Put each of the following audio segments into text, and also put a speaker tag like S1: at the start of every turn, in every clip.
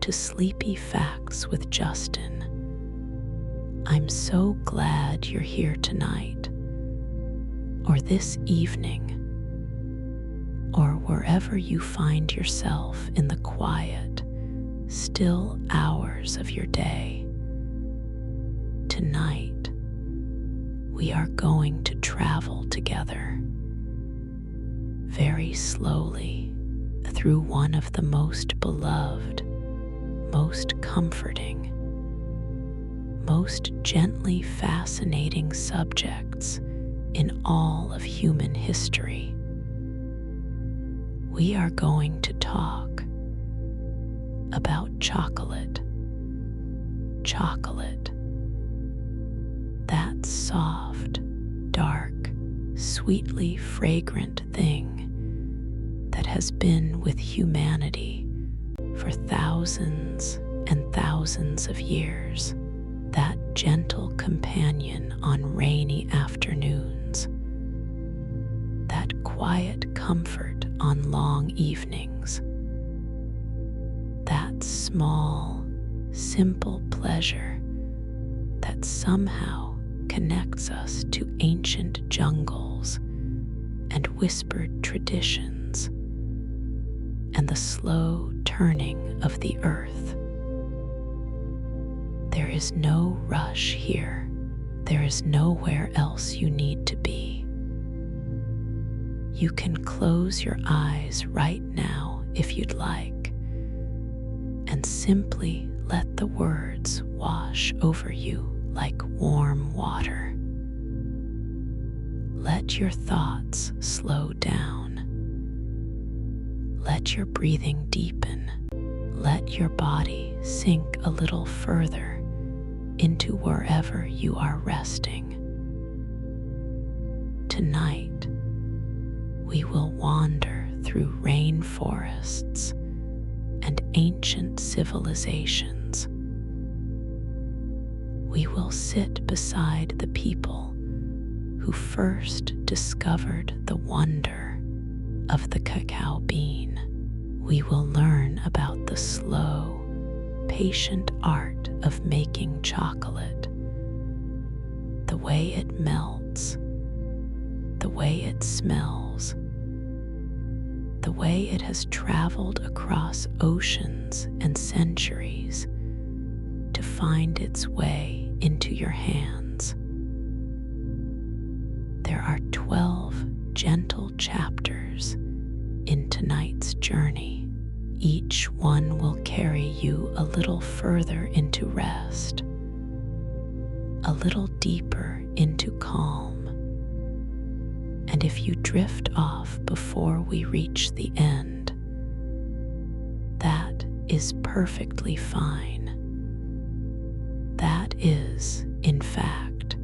S1: to Sleepy Facts with Justin. I'm so glad you're here tonight, or this evening, or wherever you find yourself in the quiet, still hours of your day. Tonight, we are going to travel together, very slowly, through one of the most beloved, most comforting, most gently fascinating subjects in all of human history. We are going to talk about chocolate. Chocolate. That soft, dark, sweetly fragrant thing that has been with humanity for thousands and thousands of years. That gentle companion on rainy afternoons. That quiet comfort on long evenings. That small, simple pleasure that somehow connects us to ancient jungles and whispered traditions and the slow turning of the earth. There is no rush here. There is nowhere else you need to be. You can close your eyes right now if you'd like, and simply let the words wash over you like warm water. Let your thoughts slow down. Let your breathing deepen. Let your body sink a little further into wherever you are resting. Tonight, we will wander through rainforests and ancient civilizations. We will sit beside the people who first discovered the wonder of the cacao bean. We will learn about the slow, patient art of making chocolate, the way it melts, the way it smells, the way it has traveled across oceans and centuries to find its way into your hands. There are 12 gentle chapters in tonight's journey. Each one will carry you a little further into rest, a little deeper into calm. And if you drift off before we reach the end, that is perfectly fine. That is, in fact,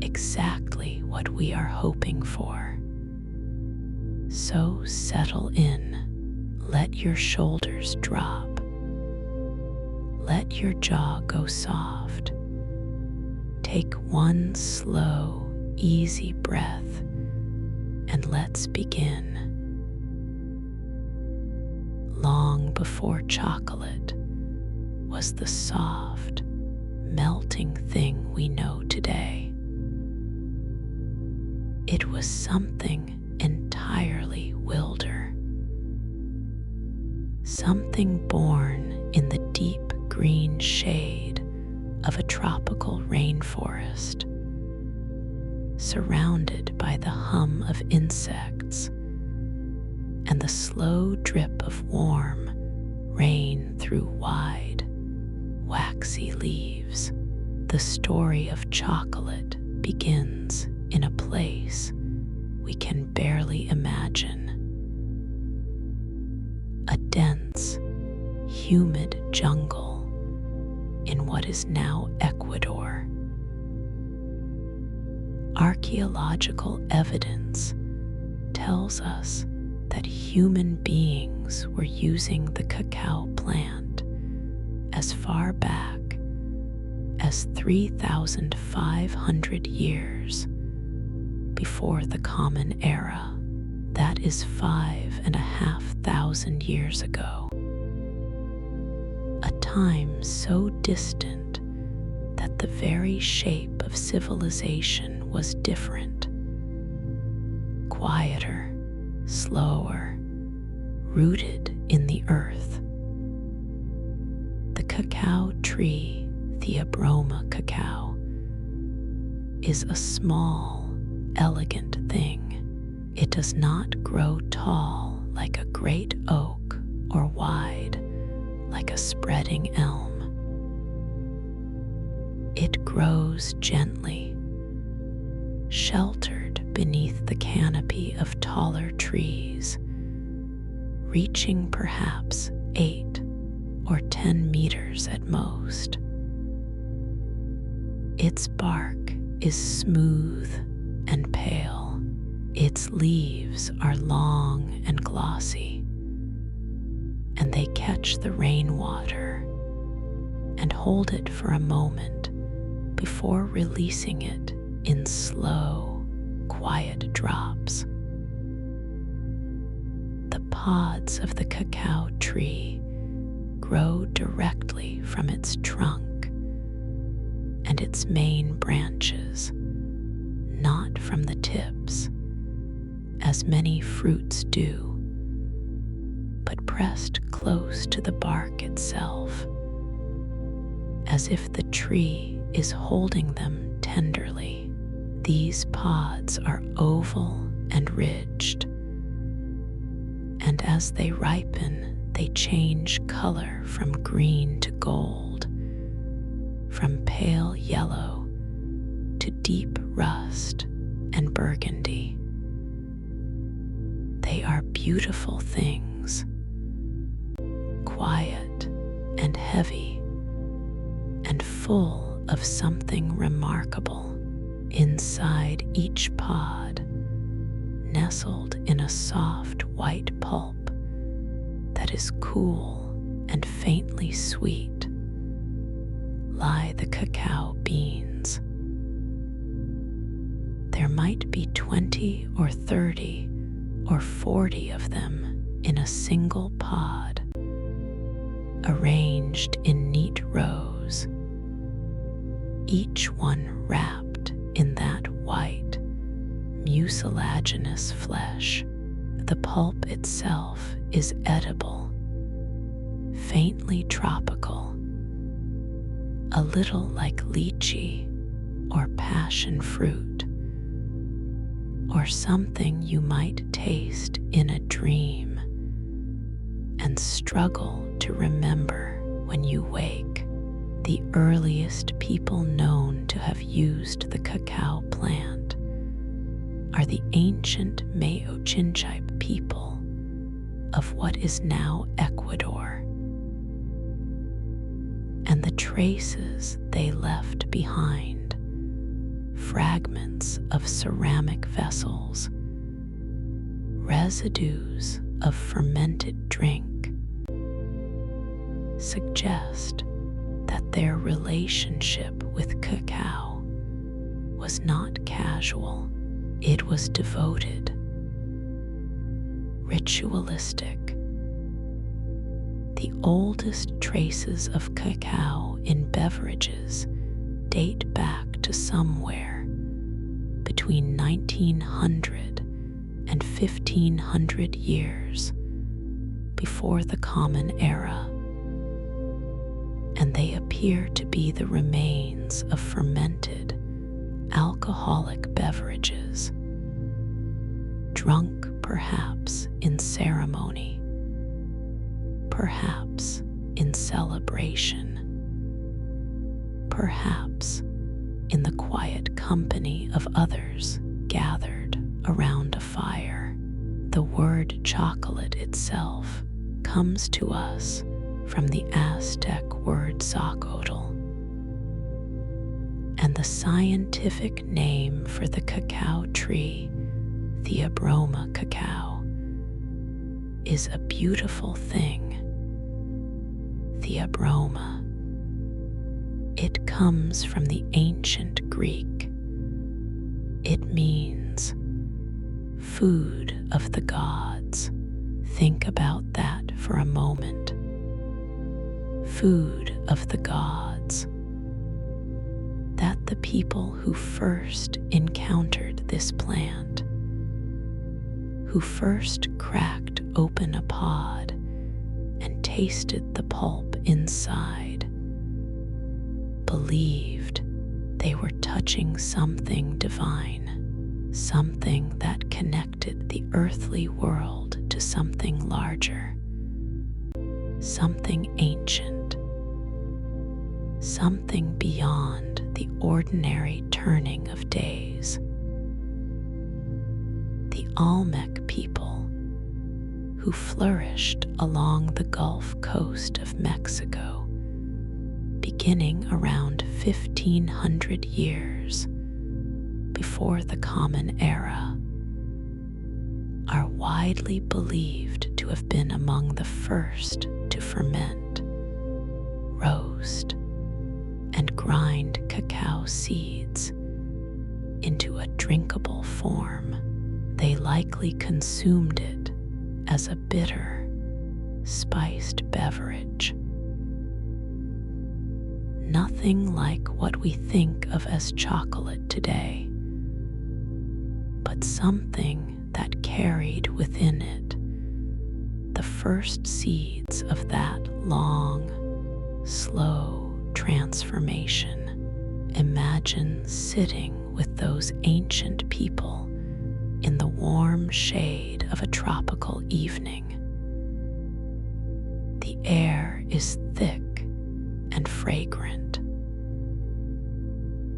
S1: exactly what we are hoping for. So settle in, let your shoulders drop, let your jaw go soft. Take one slow, easy breath, and let's begin. Long before chocolate was the soft, melting thing we know today, it was something entirely wilder, something born in the deep green shade of a tropical rainforest, surrounded by the hum of insects and the slow drip of warm rain through wide, waxy leaves. The story of chocolate begins in a place we can barely imagine. A dense, humid jungle in what is now Ecuador. Archaeological evidence tells us that human beings were using the cacao plant as far back as 3,500 years before the Common Era. That is 5,500 years ago. time so distant that the very shape of civilization was different. Quieter, slower, rooted in the earth. The cacao tree, Theobroma cacao, is a small, elegant thing. It does not grow tall like a great oak or wide like a spreading elm. It grows gently, sheltered beneath the canopy of taller trees, reaching perhaps 8 or 10 meters at most. Its bark is smooth and pale. Its leaves are long and glossy, and they catch the rainwater and hold it for a moment before releasing it in slow, quiet drops. The pods of the cacao tree grow directly from its trunk and its main branches, not from the tips, as many fruits do, but pressed close to the bark itself, as if the tree is holding them tenderly. These pods are oval and ridged, and as they ripen, they change color from green to gold, from pale yellow to deep rust and burgundy. They are beautiful things, quiet and heavy, and full of something remarkable. Inside each pod, nestled in a soft white pulp that is cool and faintly sweet, lie the cacao beans. There might be 20 or 30 or 40 of them in a single pod, arranged in neat rows, each one wrapped in that white, mucilaginous flesh. The pulp itself is edible, faintly tropical, a little like lychee or passion fruit, or something you might taste in a dream and struggle to remember when you wake. The earliest people known to have used the cacao plant are the ancient Mayo-Chinchipe people of what is now Ecuador, and the traces they left behind, fragments of ceramic vessels, residues of fermented drink, suggest that their relationship with cacao was not casual. It was devoted, ritualistic. The oldest traces of cacao in beverages date back to somewhere between 1900 and 1500 years before the Common Era, and they appear to be the remains of fermented alcoholic beverages, drunk perhaps in ceremony, perhaps in celebration, perhaps in the quiet company of others gathered around a fire. The word chocolate itself comes to us from the Aztec word zacotl, and the scientific name for the cacao tree, Theobroma cacao, is a beautiful thing. Theobroma. It comes from the ancient Greek. It means food of the gods. Think about that for a moment. food of the gods. That the people who first encountered this plant, who first cracked open a pod and tasted the pulp inside, believed they were touching something divine, something that connected the earthly world to something larger, something ancient, something beyond the ordinary turning of days. The Olmec people, who flourished along the Gulf Coast of Mexico, beginning around 1500 years before the Common Era, are widely believed to have been among the first to ferment, roast, and grind cacao seeds into a drinkable form. They likely consumed it as a bitter, spiced beverage. Nothing like what we think of as chocolate today, but something that carried within it the first seeds of that long, slow transformation. Imagine sitting with those ancient people in the warm shade of a tropical evening. The air is thick and fragrant.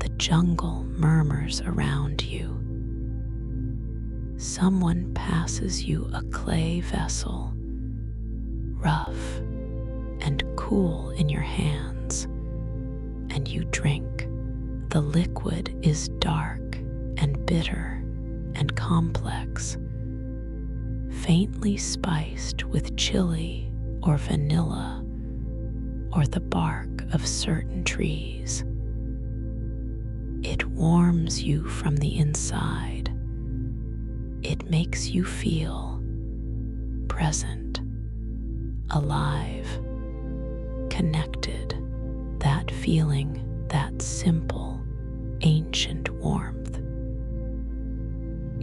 S1: The jungle murmurs around you. Someone passes you a clay vessel, rough and cool in your hands, and you drink. The liquid is dark and bitter and complex, faintly spiced with chili or vanilla or the bark of certain trees. It warms you from the inside. It makes you feel present, alive, connected. That feeling, that simple, ancient warmth,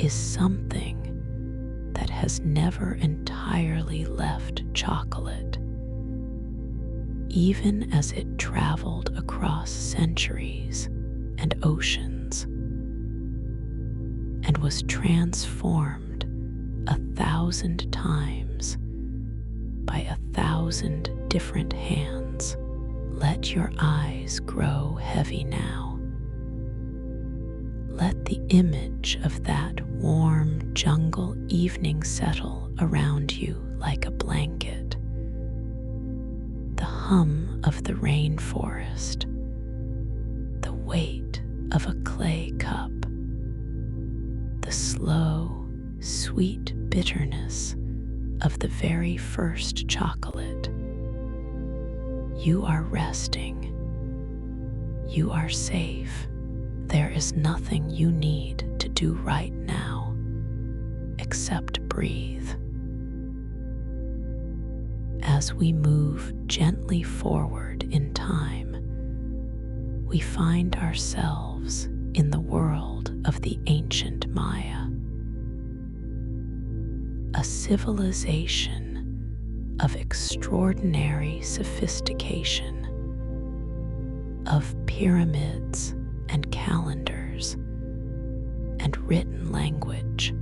S1: is something that has never entirely left chocolate, even as it traveled across centuries and oceans and was transformed 1,000 times by 1,000 different hands. Let your eyes grow heavy now. Let the image of that warm jungle evening settle around you like a blanket. The hum of the rainforest, the weight of a clay cup, the slow, sweet bitterness of the very first chocolate. You are resting. You are safe. There is nothing you need to do right now except breathe. As we move gently forward in time, we find ourselves in the world of the ancient Maya, a civilization of extraordinary sophistication, of pyramids and calendars and written language,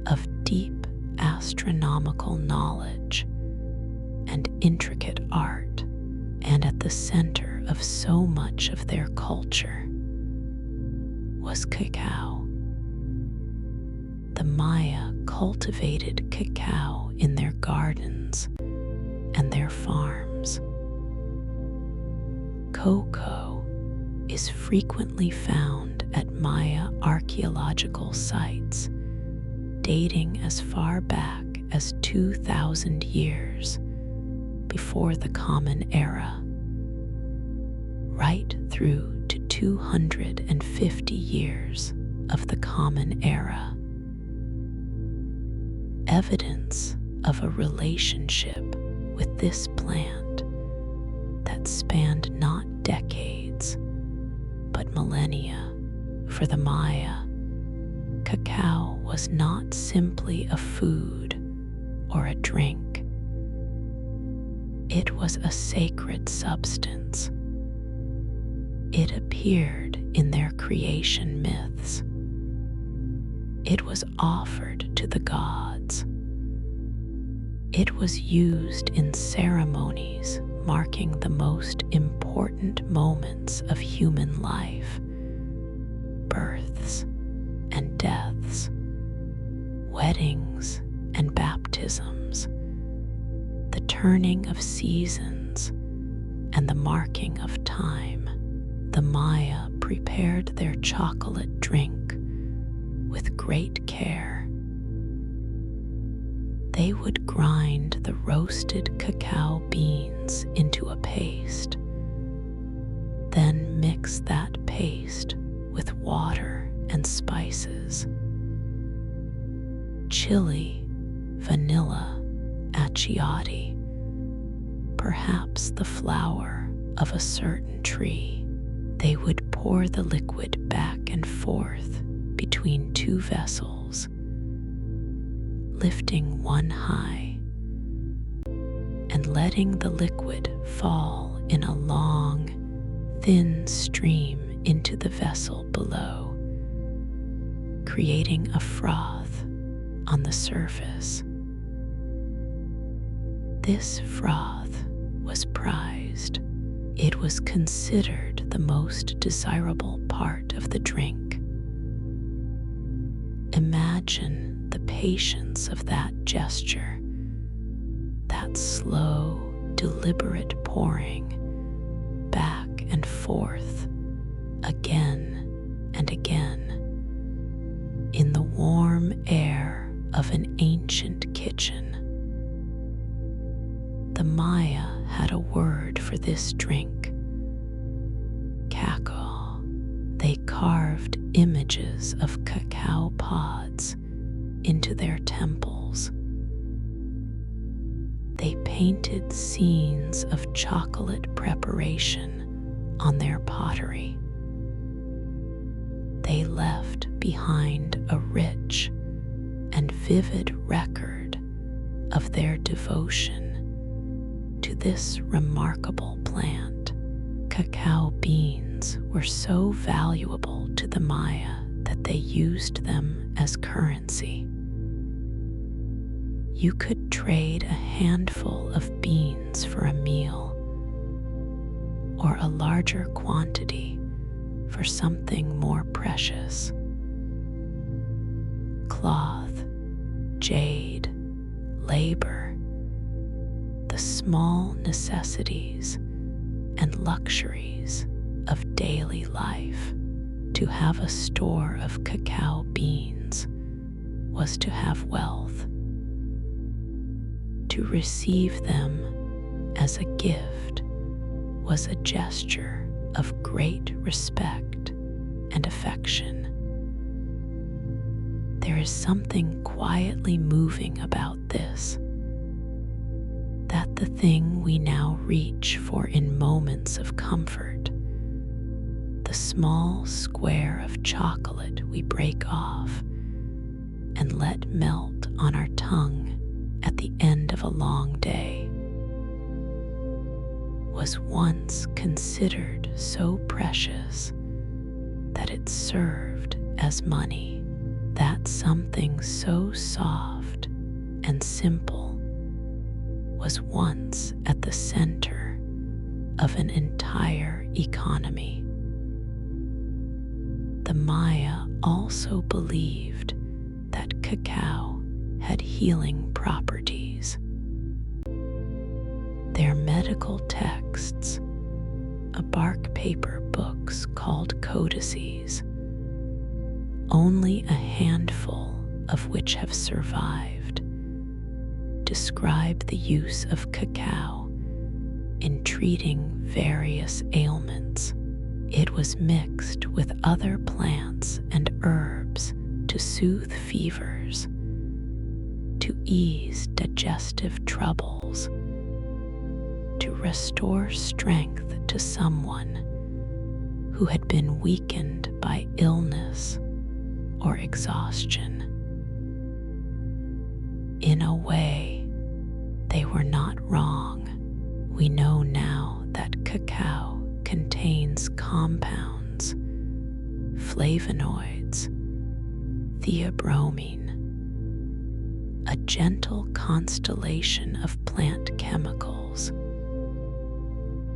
S1: of deep astronomical knowledge and intricate art, and at the center of so much of their culture was cacao. The Maya cultivated cacao in their gardens and their farms. Cocoa is frequently found at Maya archaeological sites dating as far back as 2,000 years before the Common Era, right through to 250 years of the Common Era. Evidence of a relationship with this plant spanned not decades, but millennia. For the Maya, cacao was not simply a food or a drink. It was a sacred substance. It appeared in their creation myths. It was offered to the gods. It was used in ceremonies marking the most important moments of human life: births and deaths, weddings and baptisms, the turning of seasons, and the marking of time. The Maya prepared their chocolate drink with great care. They would grind the roasted cacao beans into a paste, then mix that paste with water and spices: chili, vanilla, acciati, perhaps the flower of a certain tree. They would pour the liquid back and forth between two vessels, lifting one high and letting the liquid fall in a long, thin stream into the vessel below, creating a froth on the surface. This froth was prized. It was considered the most desirable part of the drink. Imagine the patience of that gesture, that slow, deliberate pouring back and forth again and again in the warm air of an ancient kitchen. The Maya had a word for this drink: cacao. They carved images of cacao pods into their temples. They painted scenes of chocolate preparation on their pottery. They left behind a rich and vivid record of their devotion to this remarkable plant. Cacao beans were so valuable to the Maya that they used them as currency. You could trade a handful of beans for a meal, or a larger quantity for something more precious: cloth, jade, labor, the small necessities and luxuries of daily life. To have a store of cacao beans was to have wealth. To receive them as a gift was a gesture of great respect and affection. There is something quietly moving about this, that the thing we now reach for in moments of comfort, the small square of chocolate we break off and let melt on our tongue at the end of a long day, was once considered so precious that it served as money. That something so soft and simple was once at the center of an entire economy. The Maya also believed that cacao had healing properties. Their medical texts, bark paper books called codices, only a handful of which have survived, describe the use of cacao in treating various ailments. It was mixed with other plants and herbs to soothe fevers, to ease digestive troubles, to restore strength to someone who had been weakened by illness or exhaustion. In a way, they were not wrong. We know now that cacao contains compounds, flavonoids, theobromine, a gentle constellation of plant chemicals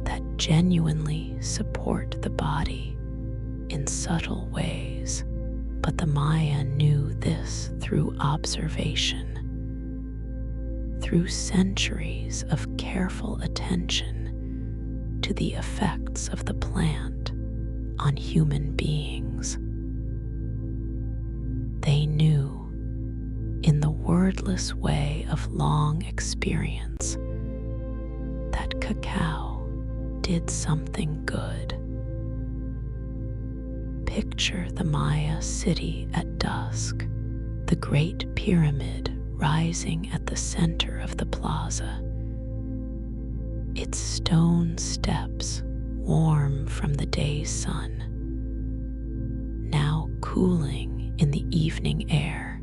S1: that genuinely support the body in subtle ways. But the Maya knew this through observation, through centuries of careful attention to the effects of the plant on human beings. They knew, in the wordless way of long experience, that cacao did something good. Picture the Maya city at dusk, the Great Pyramid rising at the center of the plaza, its stone steps warm from the day's sun, now cooling in the evening air.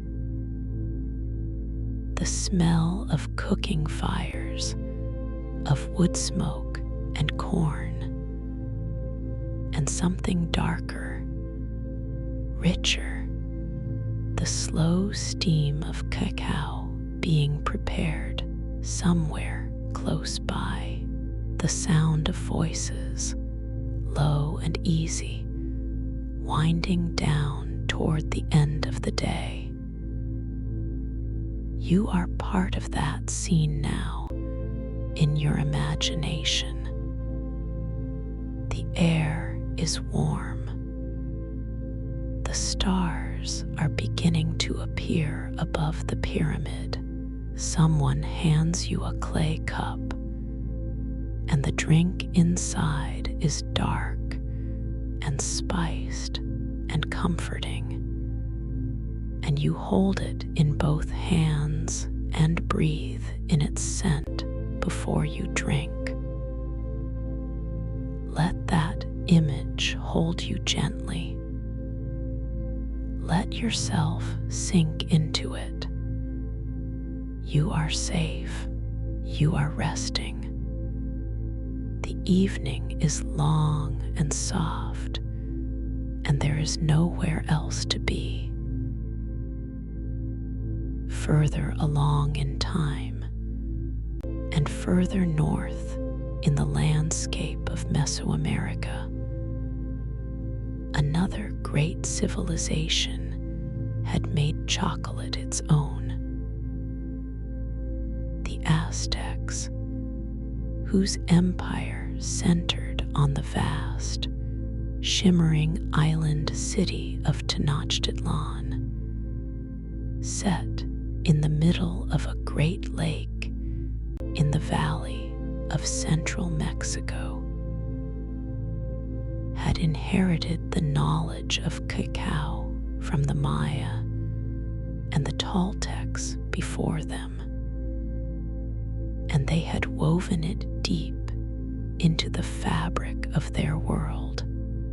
S1: The smell of cooking fires, of wood smoke and corn, and something darker, richer, the slow steam of cacao being prepared somewhere close by, the sound of voices, low and easy, winding down toward the end of the day. You are part of that scene now in your imagination. The air is warm. The stars are beginning to appear above the pyramid. Someone hands you a clay cup, and the drink inside is dark and spiced and comforting. And you hold it in both hands and breathe in its scent before you drink. Let that image hold you gently. Let yourself sink into it. You are safe. You are resting. The evening is long and soft, and there is nowhere else to be. Further along in time, and further north in the landscape of Mesoamerica, another great civilization had made chocolate its own. The Aztecs, whose empire centered on the vast, shimmering island city of Tenochtitlan, set in the middle of a great lake in the valley of central Mexico, had inherited the knowledge of cacao from the Maya and the Toltecs before them, and they had woven it deep into the fabric of their world.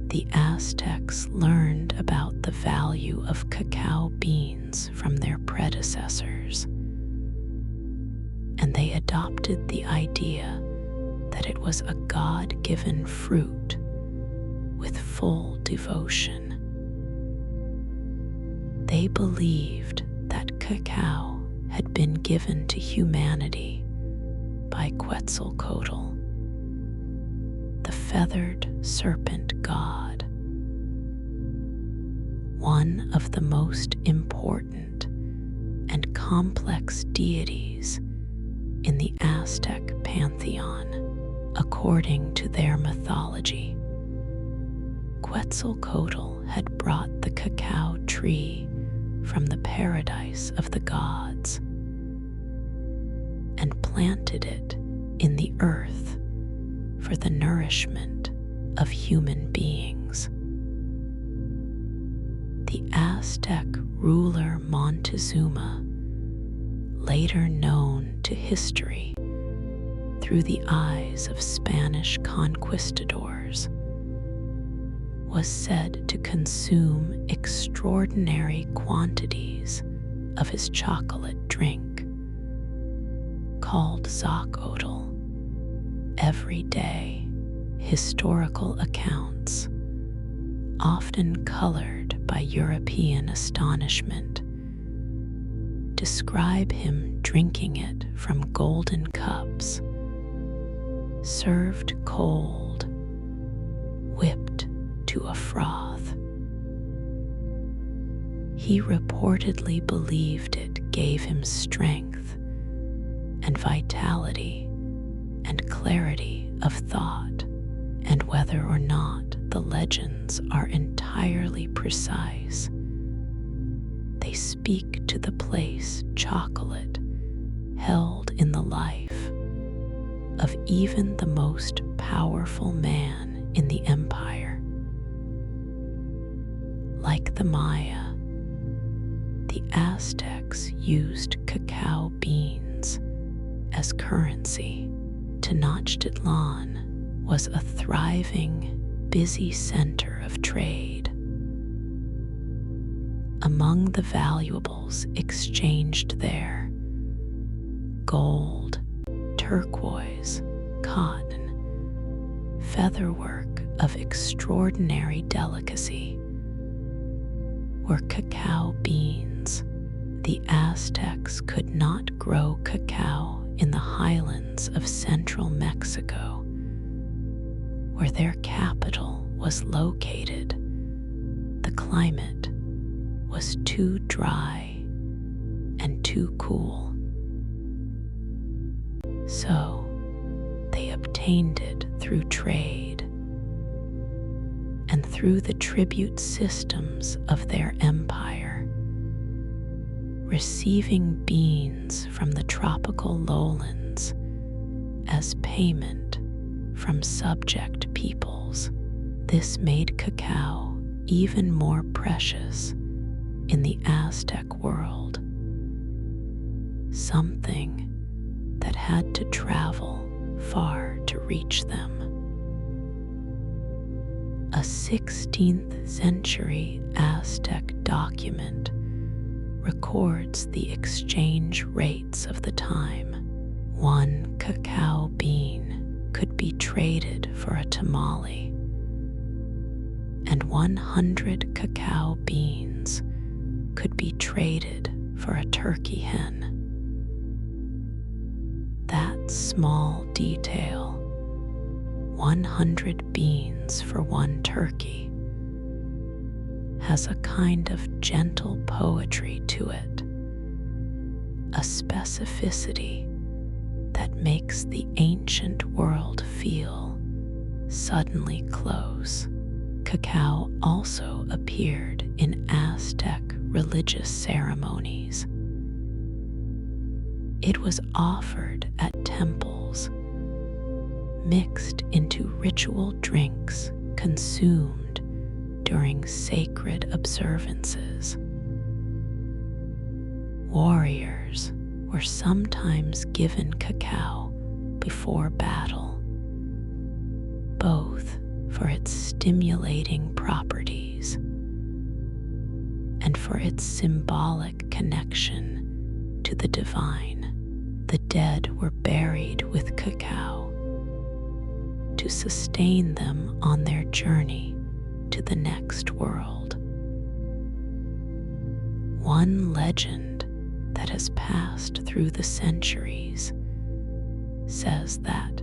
S1: The Aztecs learned about the value of cacao beans from their predecessors, and they adopted the idea that it was a God-given fruit with full devotion. They believed that cacao had been given to humanity by Quetzalcoatl, the feathered serpent god, one of the most important and complex deities in the Aztec pantheon, according to their mythology. Quetzalcoatl had brought the cacao tree from the paradise of the gods and planted it in the earth for the nourishment of human beings. The Aztec ruler Montezuma, later known to history through the eyes of Spanish conquistadors, was said to consume extraordinary quantities of his chocolate drink, called Zocoatl, every day. Historical accounts, often colored by European astonishment, describe him drinking it from golden cups, served cold, whipped to a froth. He reportedly believed it gave him strength and vitality and clarity of thought, and whether or not the legends are entirely precise, they speak to the place chocolate held in the life of even the most powerful man in the empire. Like the Maya, the Aztecs used cacao beans as currency. Tenochtitlan was a thriving, busy center of trade. Among the valuables exchanged there, gold, turquoise, cotton, featherwork of extraordinary delicacy, were cacao beans. The Aztecs could not grow cacao in the highlands of central Mexico, where their capital was located. The climate was too dry and too cool. So they obtained it through trade and through the tribute systems of their empire, receiving beans from the tropical lowlands as payment from subject peoples. This made cacao even more precious in the Aztec world, something that had to travel far to reach them. A 16th century Aztec document records the exchange rates of the time. One cacao bean could be traded for a tamale, and 100 cacao beans could be traded for a turkey hen. That small detail, 100 beans for one turkey, has a kind of gentle poetry to it, a specificity that makes the ancient world feel suddenly close. Cacao also appeared in Aztec religious ceremonies. It was offered at temples, mixed into ritual drinks consumed during sacred observances. Warriors were sometimes given cacao before battle, both for its stimulating properties and for its symbolic connection to the divine. The dead were buried with cacao to sustain them on their journey to the next world. One legend that has passed through the centuries says that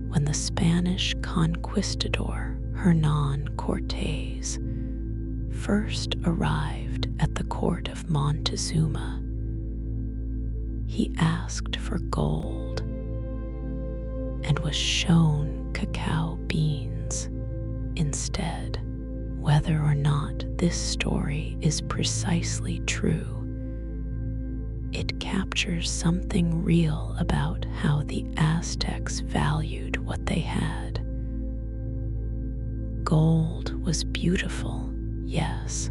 S1: when the Spanish conquistador Hernán Cortés first arrived at the court of Montezuma, he asked for gold and was shown cacao beans instead. Whether or not this story is precisely true, it captures something real about how the Aztecs valued what they had. Gold was beautiful, yes,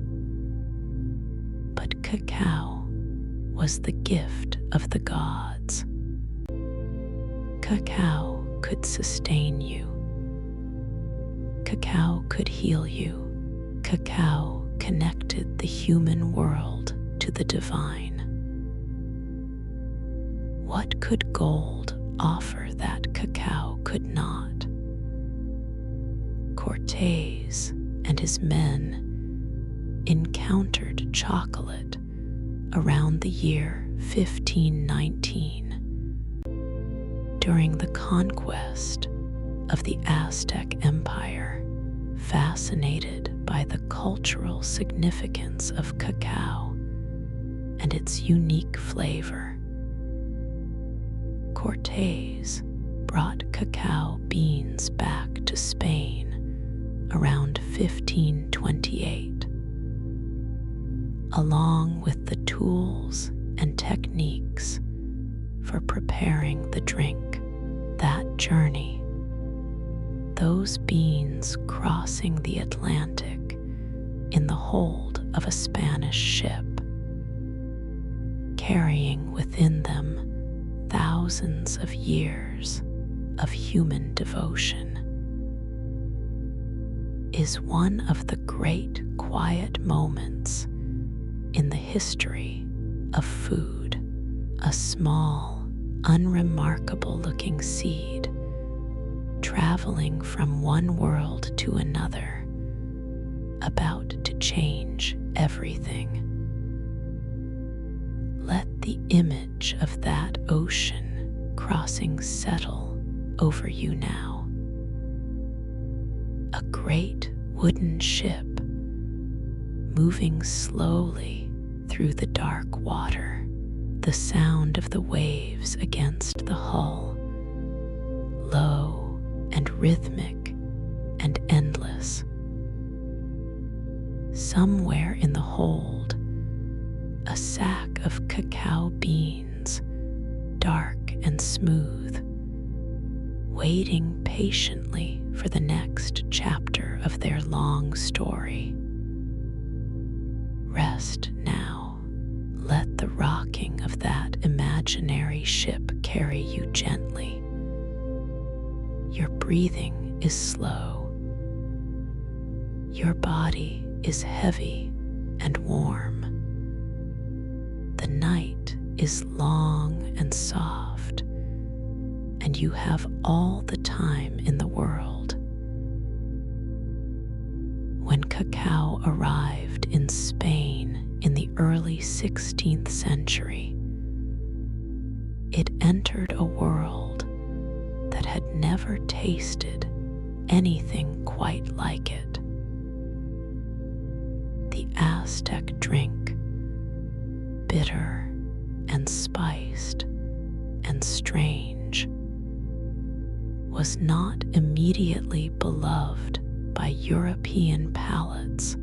S1: but cacao was the gift of the gods. Cacao could sustain you. Cacao could heal you. Cacao connected the human world to the divine. What could gold offer that cacao could not? Cortés and his men encountered chocolate around the year 1519 during the conquest of the Aztec Empire, fascinated by the cultural significance of cacao and its unique flavor. Cortés brought cacao beans back to Spain around 1528, along with the tools and techniques for preparing the drink. That journey, those beans crossing the Atlantic in the hold of a Spanish ship, carrying within them thousands of years of human devotion, is one of the great quiet moments in the history of food. A small, unremarkable-looking seed traveling from one world to another, about to change everything. Let the image of that ocean crossing settle over you now. A great wooden ship moving slowly through the dark water, the sound of the waves against the hull, low and rhythmic and endless. Somewhere in the hold, a sack of cacao beans, dark and smooth, waiting patiently for the next chapter of their long story. Rest now. Let the rocking of that imaginary ship carry you gently. Your breathing is slow. Your body is heavy and warm. The night is long and soft, and you have all the time in the world. When cacao arrived in Spain in the early 16th century, it entered a world that had never tasted anything quite like it. The Aztec drink, bitter and spiced and strange, was not immediately beloved by European palates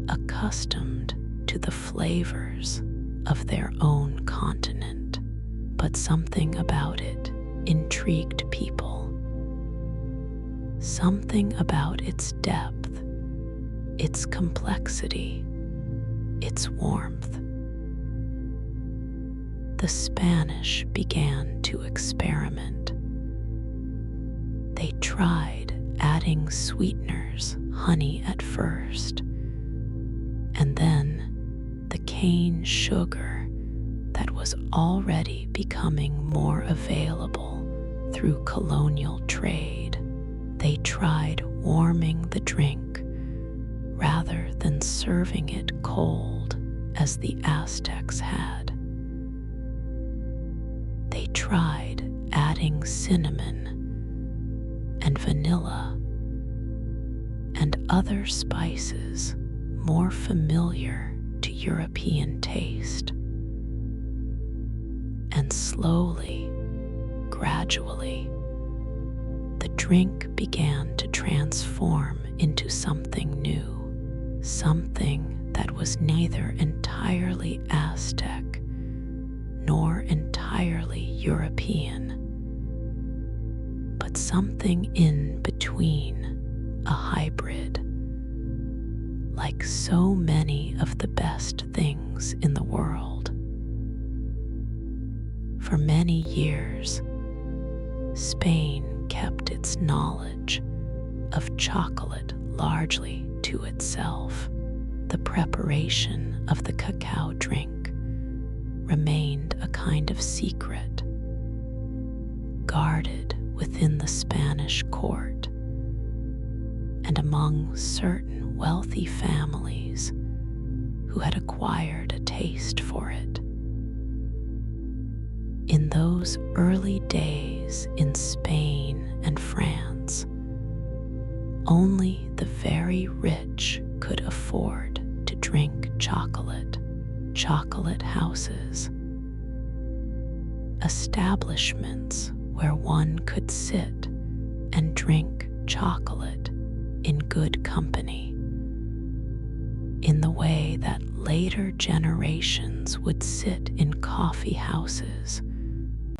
S1: accustomed to the flavors of their own continent, but something about it intrigued people. Something about its depth, its complexity, its warmth. The Spanish began to experiment. They tried adding sweeteners, honey at first, and then the cane sugar that was already becoming more available through colonial trade. They tried warming the drink rather than serving it cold as the Aztecs had. They tried adding cinnamon and vanilla and other spices more familiar to European taste. And slowly, gradually, the drink began to transform into something new, something that was neither entirely Aztec nor entirely European, but something in between, a hybrid, like so many of the best things in the world. For many years, Spain kept its knowledge of chocolate largely to itself. The preparation of the cacao drink remained a kind of secret, guarded within the Spanish court and among certain wealthy families who had acquired a taste for it. In those early days in Spain and France, only the very rich could afford to drink chocolate. Chocolate houses, establishments where one could sit and drink chocolate in good company, in the way that later generations would sit in coffee houses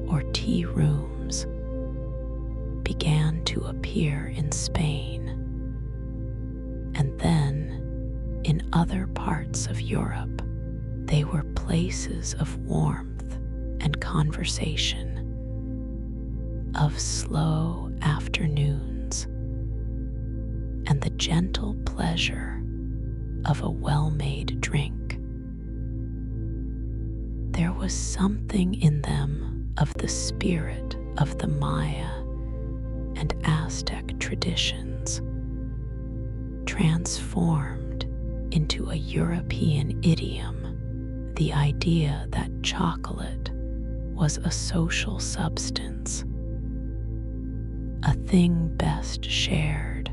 S1: or tea rooms, began to appear in Spain, and then in other parts of Europe. They were places of warmth and conversation, of slow afternoons, and the gentle pleasure of a well-made drink. There was something in them of the spirit of the Maya and Aztec traditions, transformed into a European idiom. The idea that chocolate was a social substance, a thing best shared,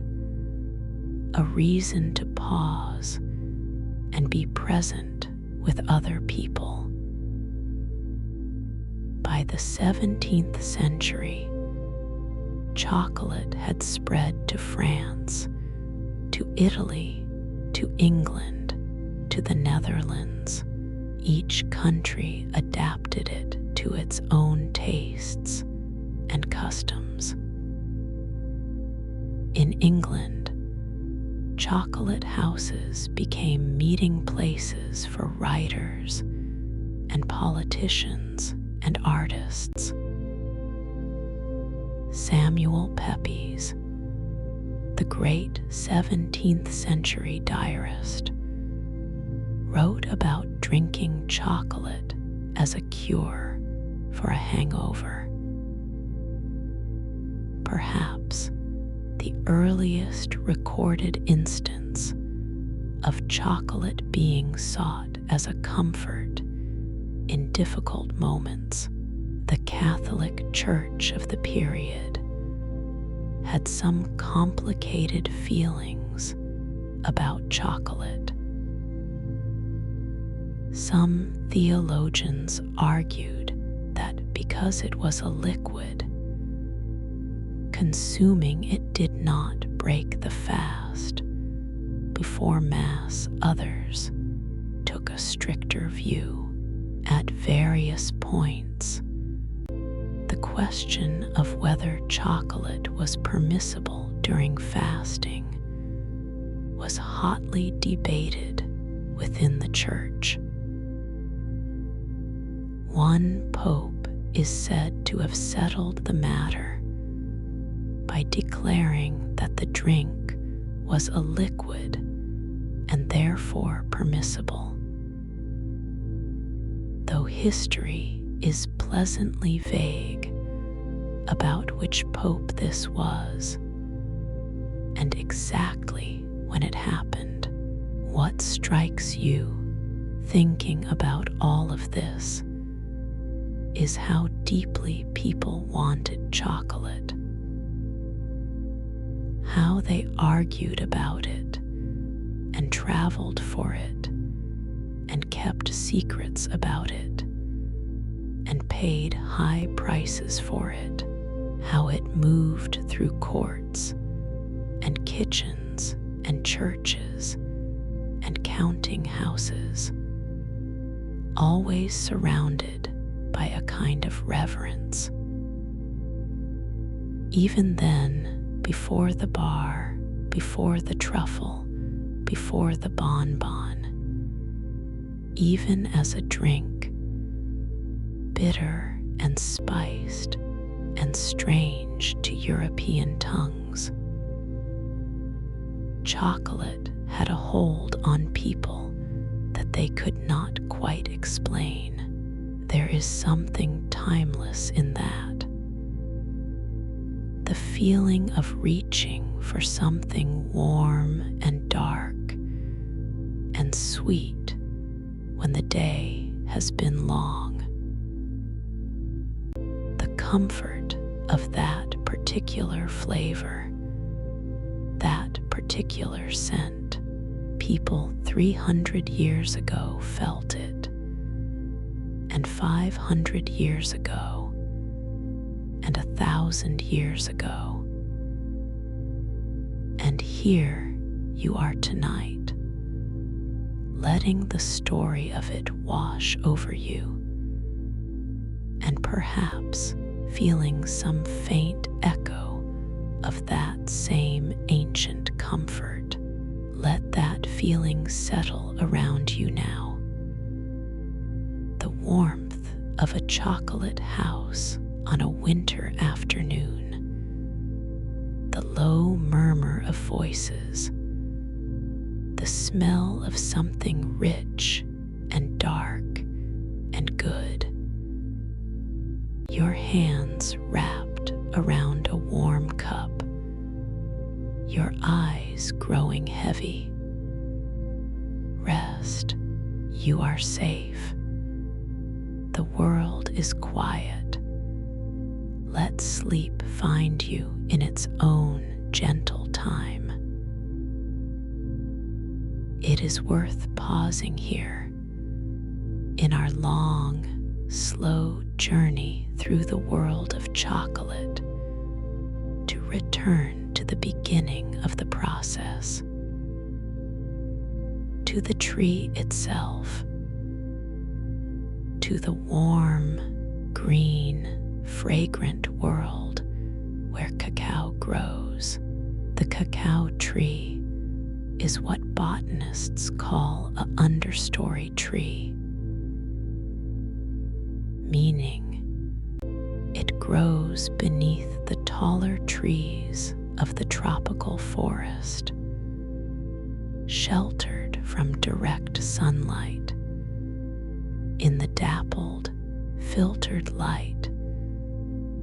S1: a reason to pause and be present with other people. By the 17th century, chocolate had spread to France, to Italy, to England, to the Netherlands. Each country adapted it to its own tastes and customs. In England, chocolate houses became meeting places for writers and politicians and artists. Samuel Pepys, the great 17th century diarist, wrote about drinking chocolate as a cure for a hangover. Perhaps the earliest recorded instance of chocolate being sought as a comfort in difficult moments. The Catholic Church of the period had some complicated feelings about chocolate. Some theologians argued that because it was a liquid, consuming it did not break the fast. Before Mass, others took a stricter view. At various points, the question of whether chocolate was permissible during fasting was hotly debated within the Church. One pope is said to have settled the matter by declaring that the drink was a liquid and therefore permissible. Though history is pleasantly vague about which pope this was and exactly when it happened, what strikes you thinking about all of this is how deeply people wanted chocolate, how they argued about it and traveled for it and kept secrets about it and paid high prices for it, how it moved through courts and kitchens and churches and counting houses, always surrounded by a kind of reverence. Even then, before the bar, before the truffle, before the bonbon, even as a drink, bitter and spiced and strange to European tongues. Chocolate had a hold on people that they could not quite explain. There is something timeless in that. The feeling of reaching for something warm and dark and sweet when the day has been long. The comfort of that particular flavor, that particular scent. People 300 years ago felt it, and 500 years ago, and 1,000 years ago. And here you are tonight, letting the story of it wash over you, and perhaps feeling some faint echo of that same ancient comfort. Let that feeling settle around you now. The warmth of a chocolate house on a winter afternoon. The low murmur of voices. The smell of something rich and dark and good. Your hands wrapped around a warm cup. Your eyes growing heavy. Rest. You are safe. The world is quiet. Let sleep find you in its own gentle time. It is worth pausing here in our long, slow journey through the world of chocolate to return to the beginning of the process, to the tree itself, to the warm, green, fragrant world where cacao grows. The cacao tree is what botanists call an understory tree, meaning it grows beneath the taller trees of the tropical forest, sheltered from direct sunlight, in the dappled, filtered light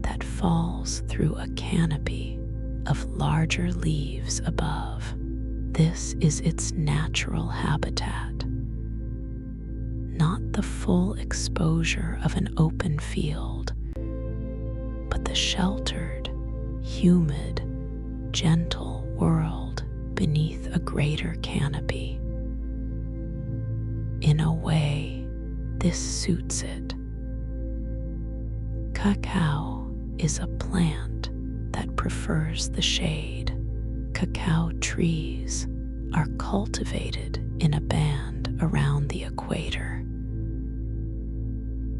S1: that falls through a canopy of larger leaves above. This is its natural habitat, not the full exposure of an open field, but the sheltered, humid, gentle world beneath a greater canopy. In a way, this suits it. Cacao is a plant that prefers the shade. Cacao trees are cultivated in a band around the equator,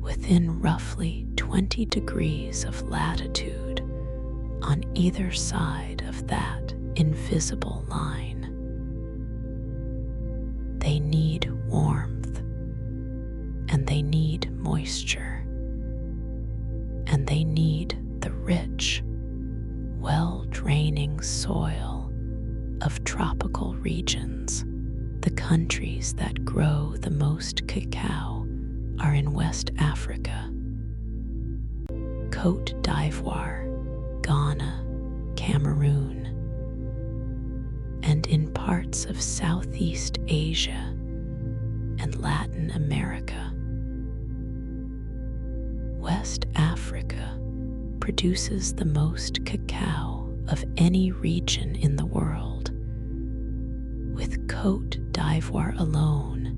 S1: within roughly 20 degrees of latitude on either side of that invisible line. They need warmth, and they need moisture, and they need the rich, well-draining soil of tropical regions. The countries that grow the most cacao are in West Africa, Côte d'Ivoire, Ghana, Cameroon, and in parts of Southeast Asia and Latin America. West Africa produces the most cacao of any region in the world, with Côte d'Ivoire alone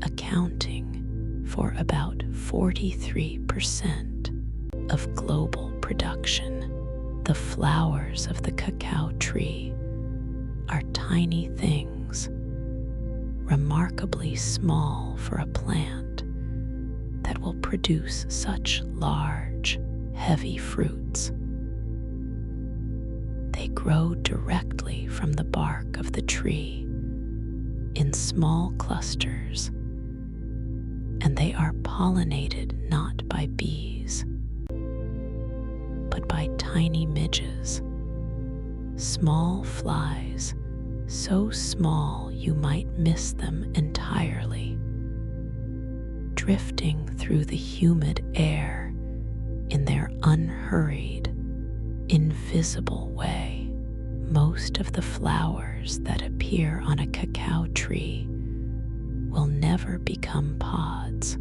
S1: accounting for about 43% of global production. The flowers of the cacao tree are tiny things, remarkably small for a plant that will produce such large, heavy fruits. They grow directly from the bark of the tree in small clusters, and they are pollinated not by bees, but by tiny midges, small flies, so small you might miss them entirely, drifting through the humid air in their unhurried, invisible way. Most of the flowers that appear on a cacao tree will never become pods.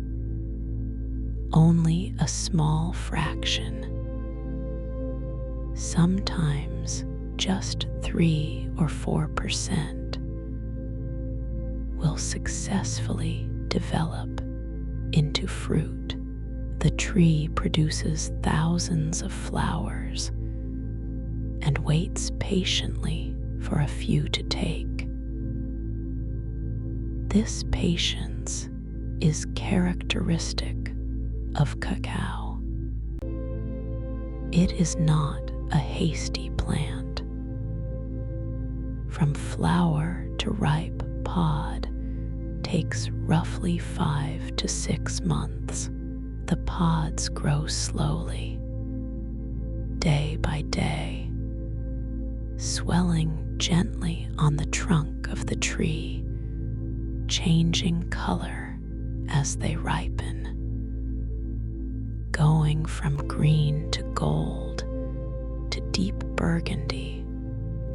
S1: Only a small fraction, sometimes just 3 or 4%, will successfully develop into fruit. The tree produces thousands of flowers and waits patiently for a few to take. This patience is characteristic of cacao. It is not a hasty plant. From flower to ripe pod takes roughly 5 to 6 months. The pods grow slowly, day by day, swelling gently on the trunk of the tree, changing color as they ripen, going from green to gold to deep burgundy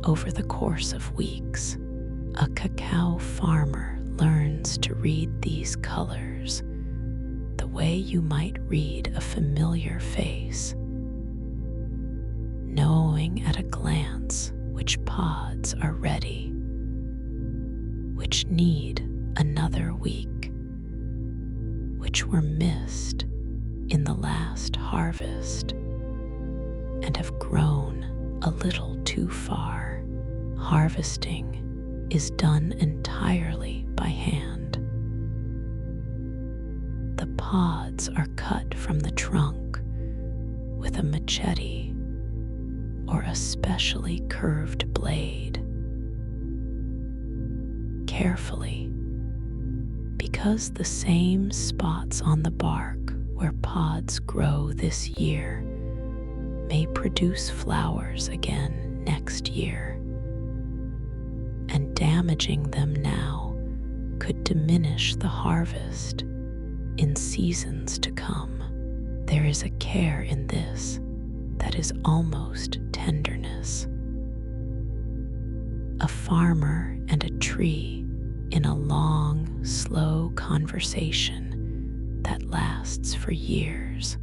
S1: over the course of weeks. A cacao farmer learns to read these colors the way you might read a familiar face, knowing at a glance which pods are ready, which need another week, which were missed in the last harvest and have grown a little too far. Harvesting is done entirely by hand. The pods are cut from the trunk with a machete or a specially curved blade. Carefully, because the same spots on the bark where pods grow this year may produce flowers again next year, and damaging them now could diminish the harvest in seasons to come. There is a care in this that is almost tenderness. A farmer and a tree in a long, slow conversation that lasts for years.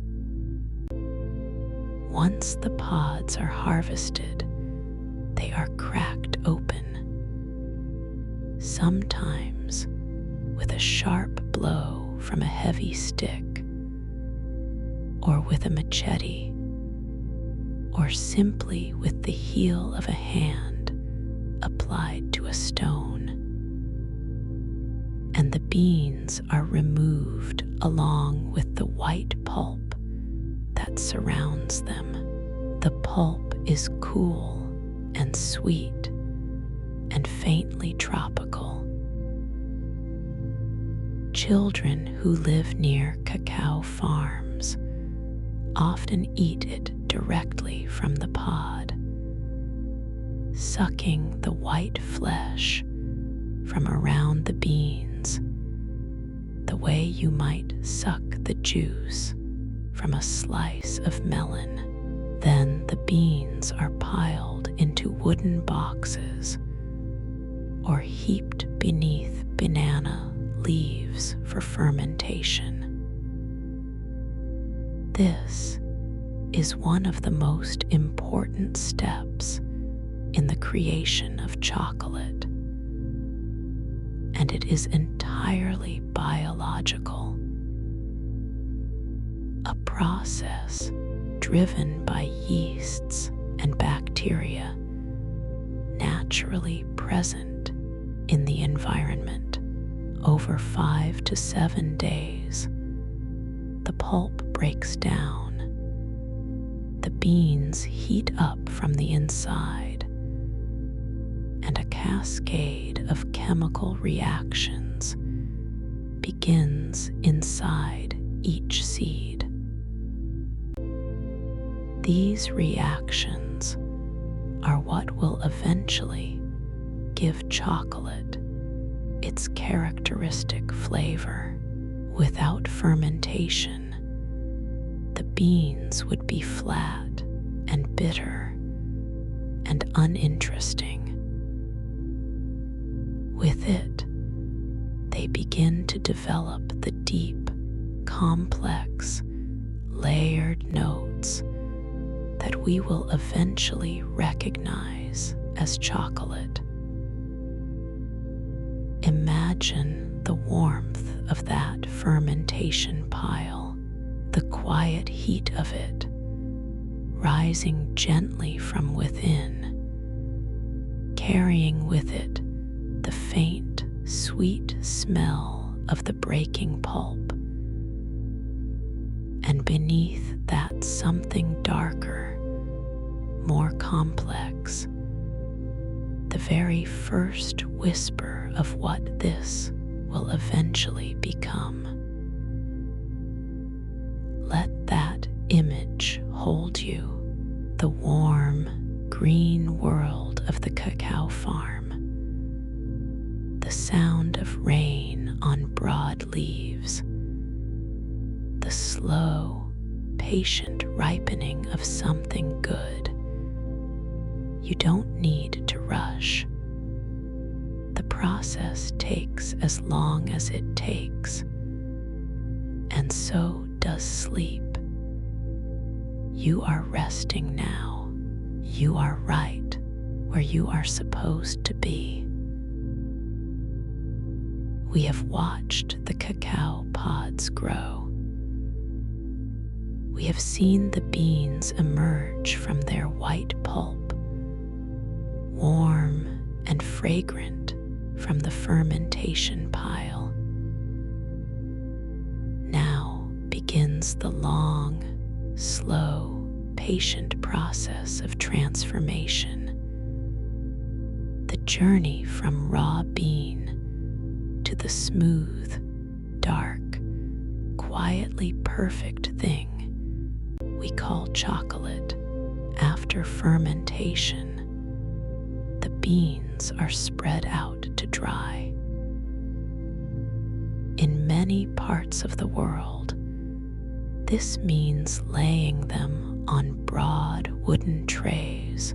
S1: Once the pods are harvested, they are cracked open, sometimes with a sharp blow from a heavy stick, or with a machete, or simply with the heel of a hand applied to a stone. And the beans are removed along with the white pulp that surrounds them. The pulp is cool and sweet and faintly tropical. Children who live near cacao farms often eat it directly from the pod, sucking the white flesh from around the beans the way you might suck the juice from a slice of melon. Then the beans are piled into wooden boxes or heaped beneath banana leaves for fermentation. This is one of the most important steps in the creation of chocolate, and it is entirely biological, a process driven by yeasts and bacteria naturally present in the environment. Over 5 to 7 days, the pulp breaks down. The beans heat up from the inside, and a cascade of chemical reactions begins inside each seed. These reactions are what will eventually give chocolate its characteristic flavor. Without fermentation, the beans would be flat and bitter and uninteresting. With it, they begin to develop the deep, complex, layered notes that we will eventually recognize as chocolate. Imagine the warmth of that fermentation pile, the quiet heat of it, rising gently from within, carrying with it the faint, sweet smell of the breaking pulp. And beneath that something darker, more complex, the very first whisper of what this will eventually become. Let that image hold you, the warm, green world of the cacao farm, the sound of rain on broad leaves, the slow, patient ripening of something good. You don't need to rush. The process takes as long as it takes, and so does sleep. You are resting now. You are right where you are supposed to be. We have watched the cacao pods grow. We have seen the beans emerge from their white pulp, warm and fragrant from the fermentation pile. Now begins the long, slow, patient process of transformation. The journey from raw bean to the smooth, dark, quietly perfect thing we call chocolate. After fermentation, the beans are spread out to dry. In many parts of the world, this means laying them on broad wooden trays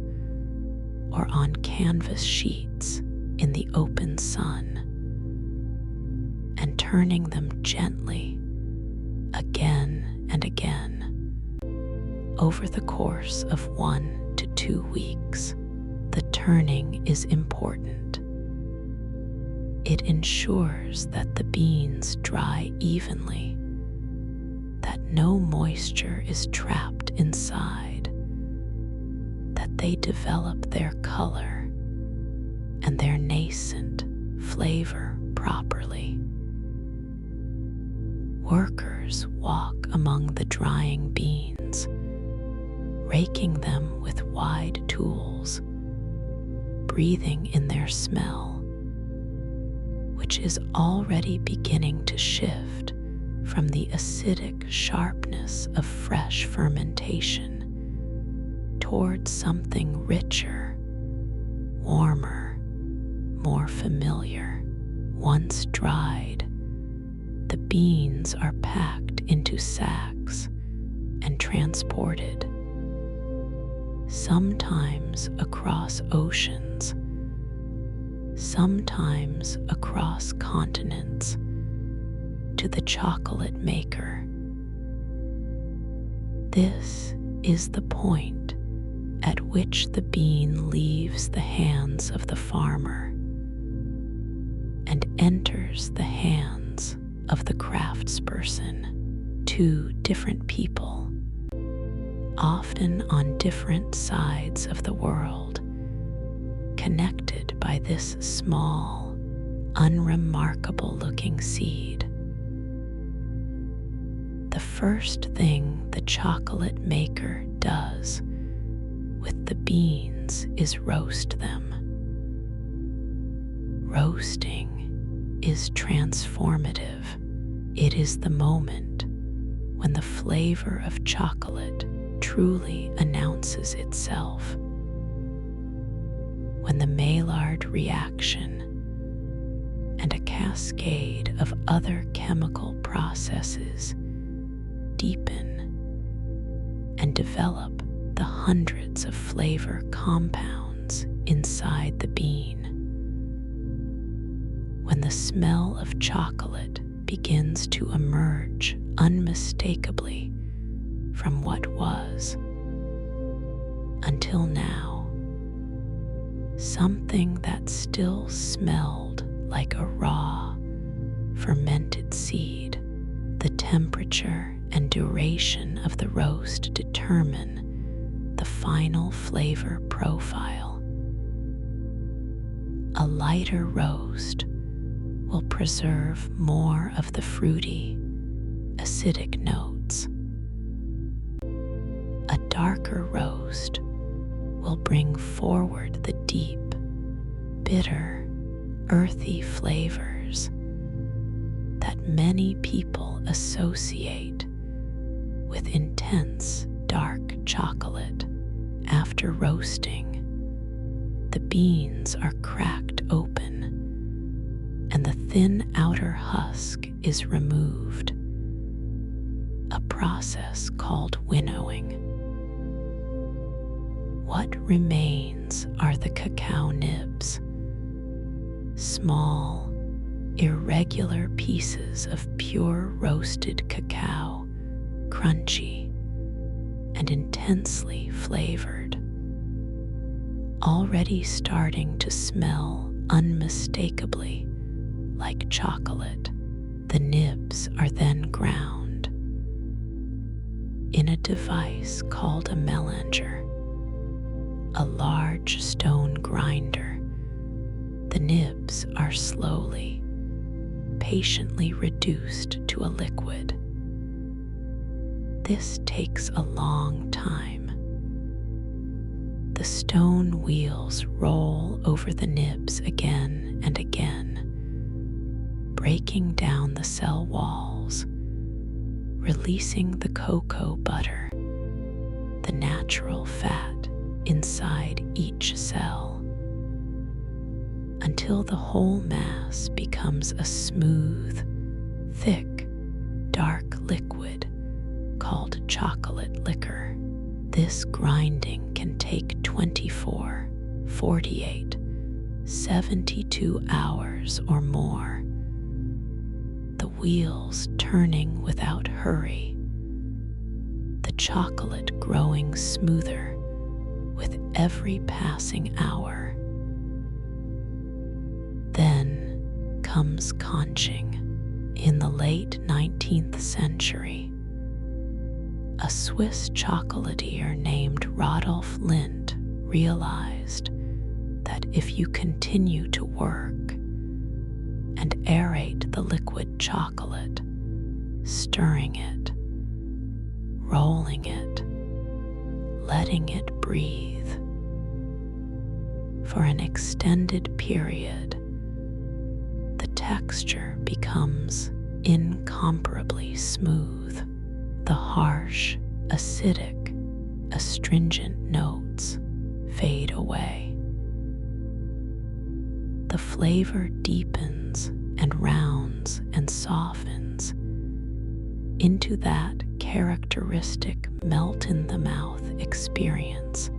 S1: or on canvas sheets in the open sun and turning them gently again and again over the course of 1 to 2 weeks. The turning is important. It ensures that the beans dry evenly, that no moisture is trapped inside, that they develop their color and their nascent flavor properly. Workers walk among the drying beans, raking them with wide tools, breathing in their smell, which is already beginning to shift from the acidic sharpness of fresh fermentation towards something richer, warmer, more familiar. Once dried, the beans are packed into sacks and transported, sometimes across oceans, sometimes across continents, to the chocolate maker. This is the point at which the bean leaves the hands of the farmer and enters the hands of the craftsperson. Two different people, often on different sides of the world, connected by this small, unremarkable-looking seed. The first thing the chocolate maker does with the beans is roast them. Roasting is transformative. It is the moment when the flavor of chocolate truly announces itself. When the Maillard reaction and a cascade of other chemical processes deepen and develop the hundreds of flavor compounds inside the bean. When the smell of chocolate begins to emerge unmistakably from what was, until now, something that still smelled like a raw, fermented seed. The temperature and duration of the roast determine the final flavor profile. A lighter roast will preserve more of the fruity, acidic notes. A darker roast will bring forward the deep, bitter, earthy flavors that many people associate with intense dark chocolate. After roasting, the beans are cracked open and the thin outer husk is removed, a process called winnowing. What remains are the cacao nibs, small, irregular pieces of pure roasted cacao, crunchy and intensely flavored, already starting to smell unmistakably like chocolate. The nibs are then ground in a device called a melanger, a large stone grinder. The nibs are slowly, patiently reduced to a liquid. This takes a long time. The stone wheels roll over the nibs again and again, breaking down the cell walls, releasing the cocoa butter, the natural fat inside each cell, until the whole mass becomes a smooth, thick, dark liquid called chocolate liquor. This grinding can take 24, 48, 72 hours or more, the wheels turning without hurry, the chocolate growing smoother with every passing hour. Then comes conching. In the late 19th century, a Swiss chocolatier named Rodolphe Lindt realized that if you continue to work and aerate the liquid chocolate, stirring it, rolling it, letting it breathe for an extended period, the texture becomes incomparably smooth. The harsh, acidic, astringent notes fade away. The flavor deepens and rounds and softens into that characteristic melt-in-the-mouth experience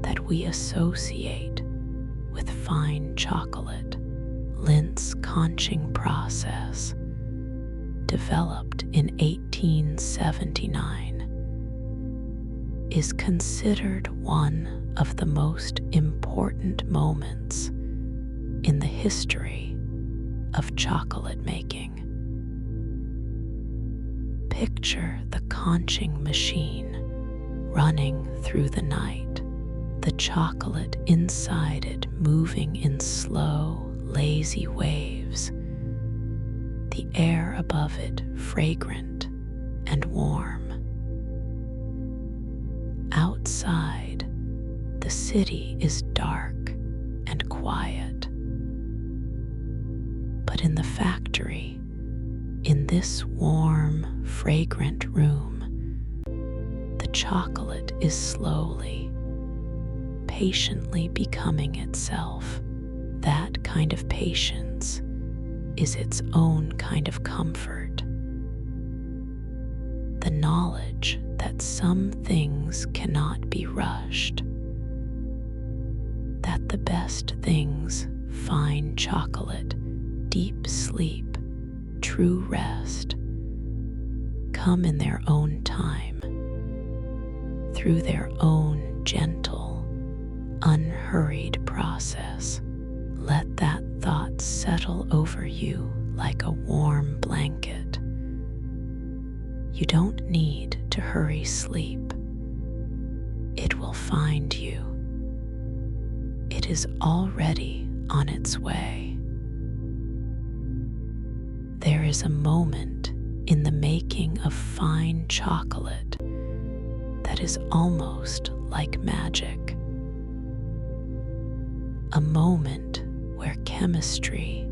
S1: that we associate with fine chocolate. Lindt's conching process, developed in 1879, is considered one of the most important moments in the history of chocolate making. Picture the conching machine running through the night, the chocolate inside it moving in slow, lazy waves, the air above it fragrant and warm. Outside, the city is dark and quiet. But in the factory, in this warm, fragrant room, the chocolate is slowly, patiently becoming itself. That kind of patience is its own kind of comfort. The knowledge that some things cannot be rushed, that the best things, fine chocolate, deep sleep, true rest, come in their own time, through their own gentle, unhurried process. Let that thought settle over you like a warm blanket. You don't need to hurry sleep. It will find you. It is already on its way. There is a moment in the making of fine chocolate that is almost like magic. A moment where chemistry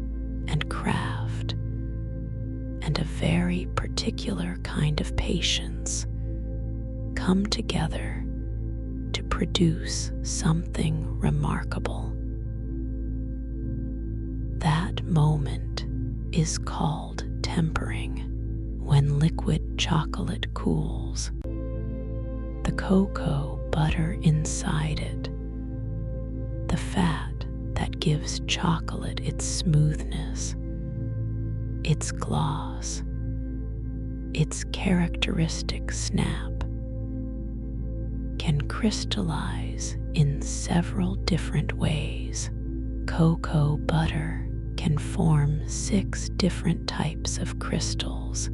S1: and craft and a very particular kind of patience come together to produce something remarkable. That moment is called tempering. When liquid chocolate cools, the cocoa butter inside it, the fat that gives chocolate its smoothness, its gloss, its characteristic snap, can crystallize in several different ways. Cocoa butter can form 6 different types of crystals,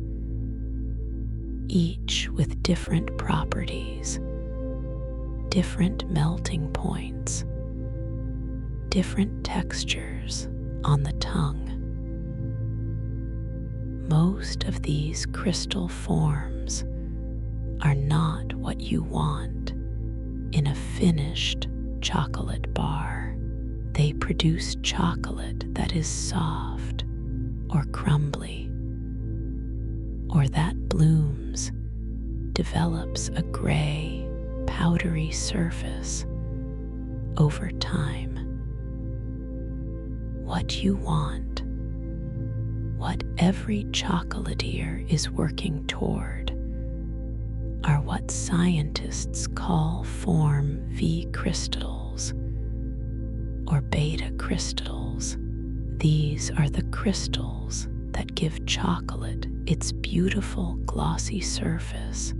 S1: each with different properties, different melting points, different textures on the tongue. Most of these crystal forms are not what you want in a finished chocolate bar. They produce chocolate that is soft or crumbly, or that blooms, develops a gray, powdery surface over time. What you want, what every chocolatier is working toward, are what scientists call form V crystals or beta crystals. These are the crystals that give chocolate its beautiful glossy surface,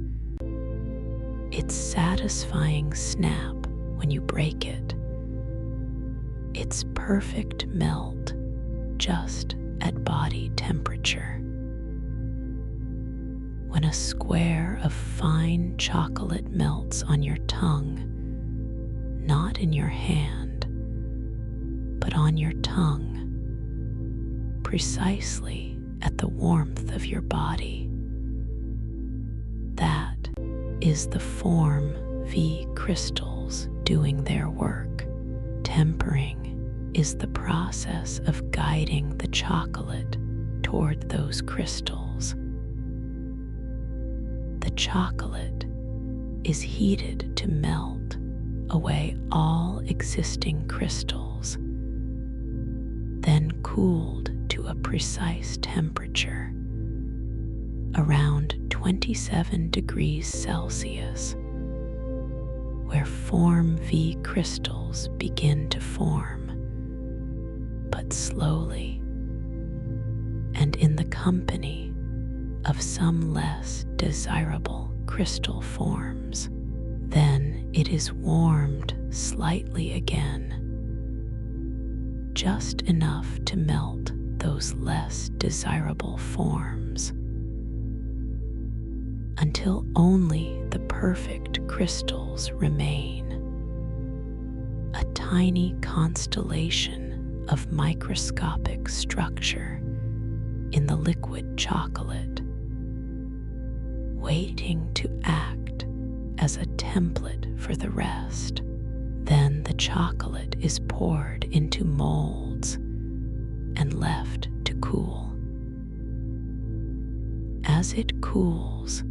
S1: its satisfying snap when you break it, its perfect melt just at body temperature. When a square of fine chocolate melts on your tongue, not in your hand, but on your tongue, precisely at the warmth of your body, that is the form V crystals doing their work. Tempering is the process of guiding the chocolate toward those crystals. The chocolate is heated to melt away all existing crystals, then cooled to a precise temperature, around 27 degrees Celsius, where form V crystals begin to form, but slowly, and in the company of some less desirable crystal forms. Then it is warmed slightly again, just enough to melt those less desirable forms, until only the perfect crystals remain, a tiny constellation of microscopic structure in the liquid chocolate, waiting to act as a template for the rest. Then the chocolate is poured into molds and left to cool. As it cools,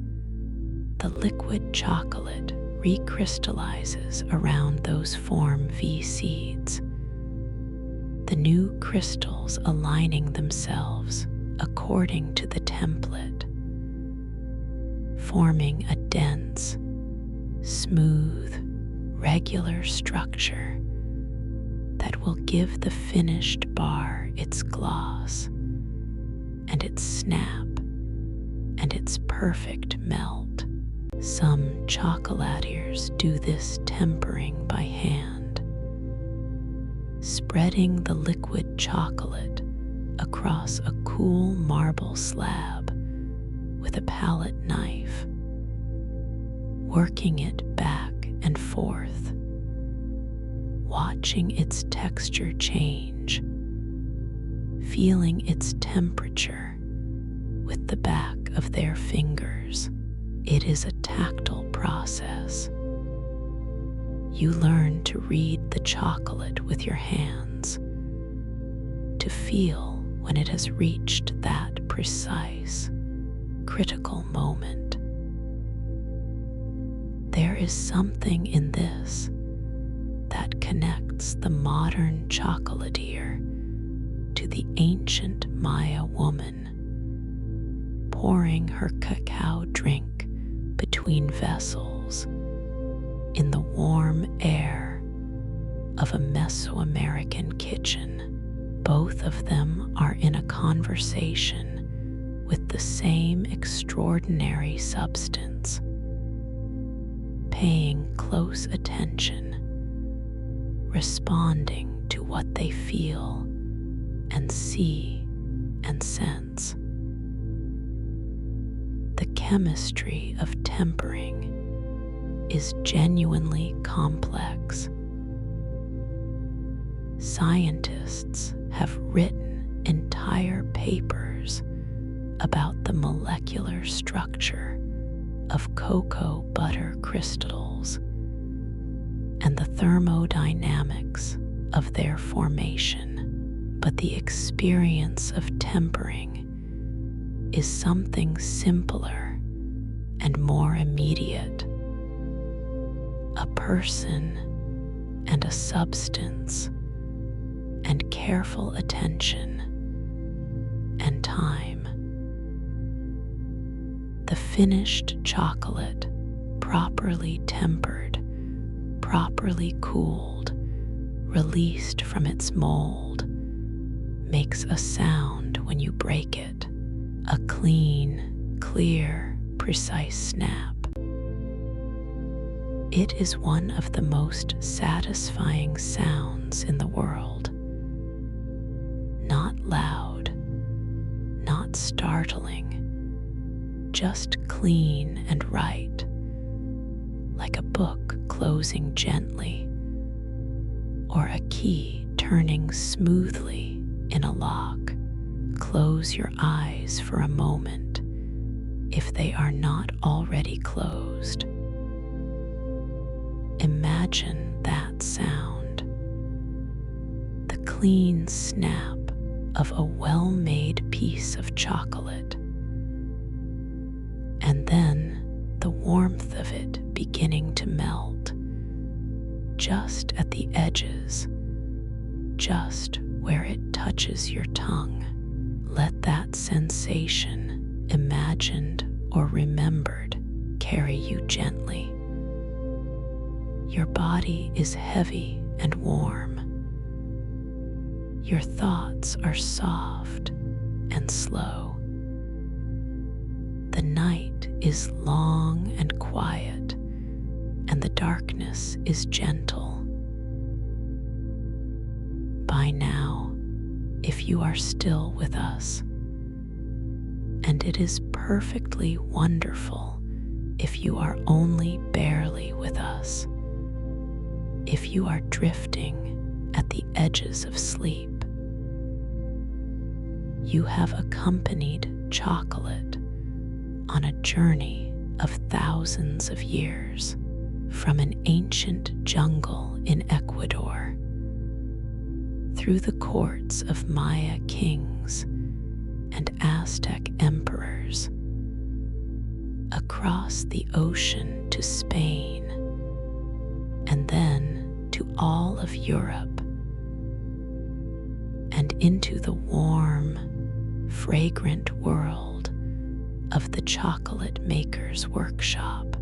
S1: the liquid chocolate recrystallizes around those Form V seeds, the new crystals aligning themselves according to the template, forming a dense, smooth, regular structure that will give the finished bar its gloss and its snap and its perfect melt. Some chocolatiers do this tempering by hand, spreading the liquid chocolate across a cool marble slab with a palette knife, working it back and forth, watching its texture change, feeling its temperature with the back of their fingers. It is a tactile process. You learn to read the chocolate with your hands, to feel when it has reached that precise, critical moment. There is something in this that connects the modern chocolatier to the ancient Maya woman, pouring her cacao drink between vessels in the warm air of a Mesoamerican kitchen. Both of them are in a conversation with the same extraordinary substance, paying close attention, responding to what they feel and see and sense. The chemistry of tempering is genuinely complex. Scientists have written entire papers about the molecular structure of cocoa butter crystals and the thermodynamics of their formation. But the experience of tempering is something simpler and more immediate. A person and a substance and careful attention and time. The finished chocolate, properly tempered, properly cooled, released from its mold, makes a sound when you break it, a clean, clear, precise snap. It is one of the most satisfying sounds in the world. Not loud, not startling, just clean and right, like a book closing gently, or a key turning smoothly in a lock. Close your eyes for a moment if they are not already closed. Imagine that sound, the clean snap of a well-made piece of chocolate, and then the warmth of it beginning to melt, just at the edges, just where it touches your tongue. Let that sensation, imagined or remembered, carry you gently. Your body is heavy and warm. Your thoughts are soft and slow. The night is long and quiet, and the darkness is gentle. By now, if you are still with us, and it is perfectly wonderful if you are only barely with us, if you are drifting at the edges of sleep, you have accompanied chocolate on a journey of thousands of years, from an ancient jungle in Ecuador, through the courts of Maya kings and Aztec emperors, across the ocean to Spain, and then to all of Europe, and into the warm, fragrant world of the chocolate maker's workshop.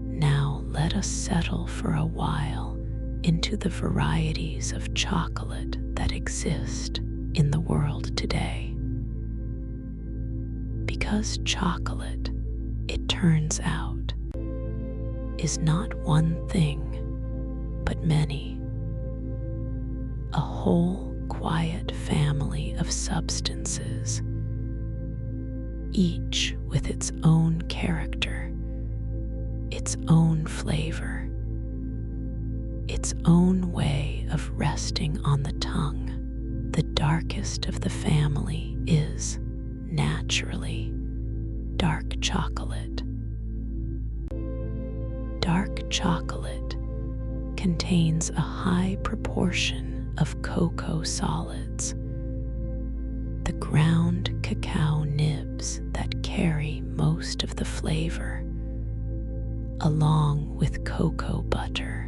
S1: Now let us settle for a while into the varieties of chocolate that exist in the world today. Because chocolate, it turns out, is not one thing, but many. A whole quiet family of substances, each with its own character, its own flavor, its own way of resting on the tongue. The darkest of the family is, naturally, dark chocolate. Dark chocolate contains a high proportion of cocoa solids, the ground cacao nibs that carry most of the flavor, along with cocoa butter,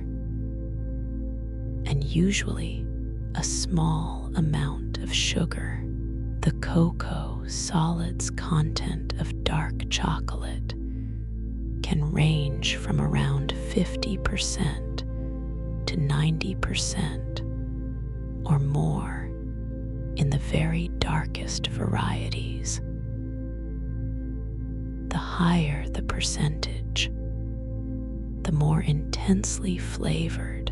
S1: and usually a small amount of sugar. The cocoa solids content of dark chocolate can range from around 50% to 90% or more in the very darkest varieties. The higher the percentage, the more intensely flavored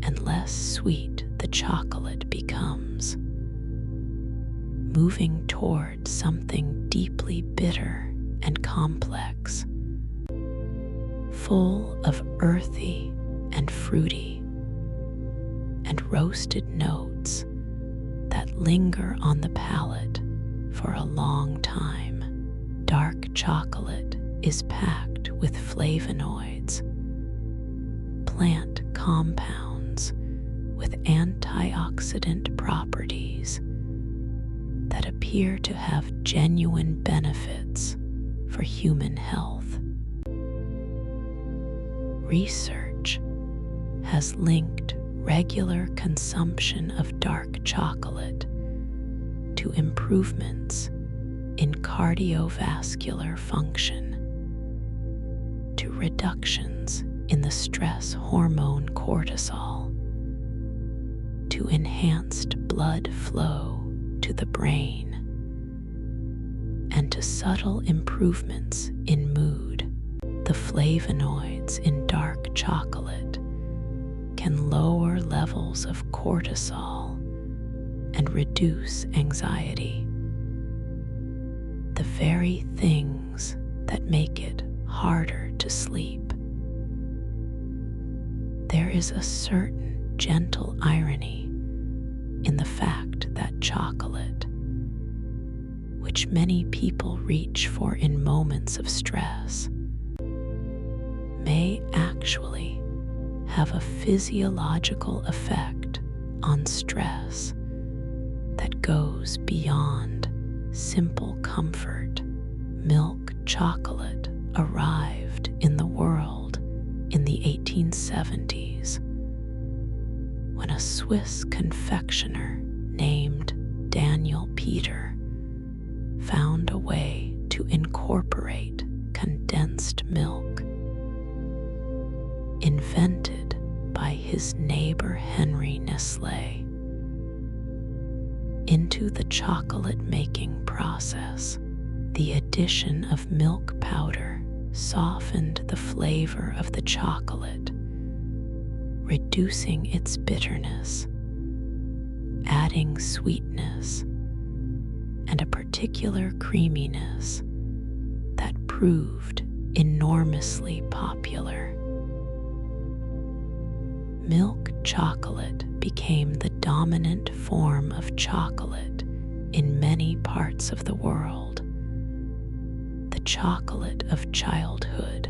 S1: and less sweet the chocolate becomes, moving toward something deeply bitter and complex, full of earthy and fruity and roasted notes that linger on the palate for a long time. Dark chocolate is packed with flavonoids, plant compounds with antioxidant properties that appear to have genuine benefits for human health. Research has linked regular consumption of dark chocolate to improvements in cardiovascular function, to reductions in the stress hormone cortisol, to enhanced blood flow to the brain, and to subtle improvements in mood. The flavonoids in dark chocolate can lower levels of cortisol and reduce anxiety, the very things that make it harder to sleep. There is a certain gentle irony in the fact that chocolate, which many people reach for in moments of stress, may actually have a physiological effect on stress that goes beyond simple comfort. Milk chocolate arrived in the world in the 1870s when a Swiss confectioner named Daniel Peter found a way to incorporate condensed milk, invented by his neighbor Henry Nestlé, into the chocolate-making process. The addition of milk powder softened the flavor of the chocolate, reducing its bitterness, adding sweetness, and a particular creaminess that proved enormously popular. Milk chocolate became the dominant form of chocolate in many parts of the world. The chocolate of childhood,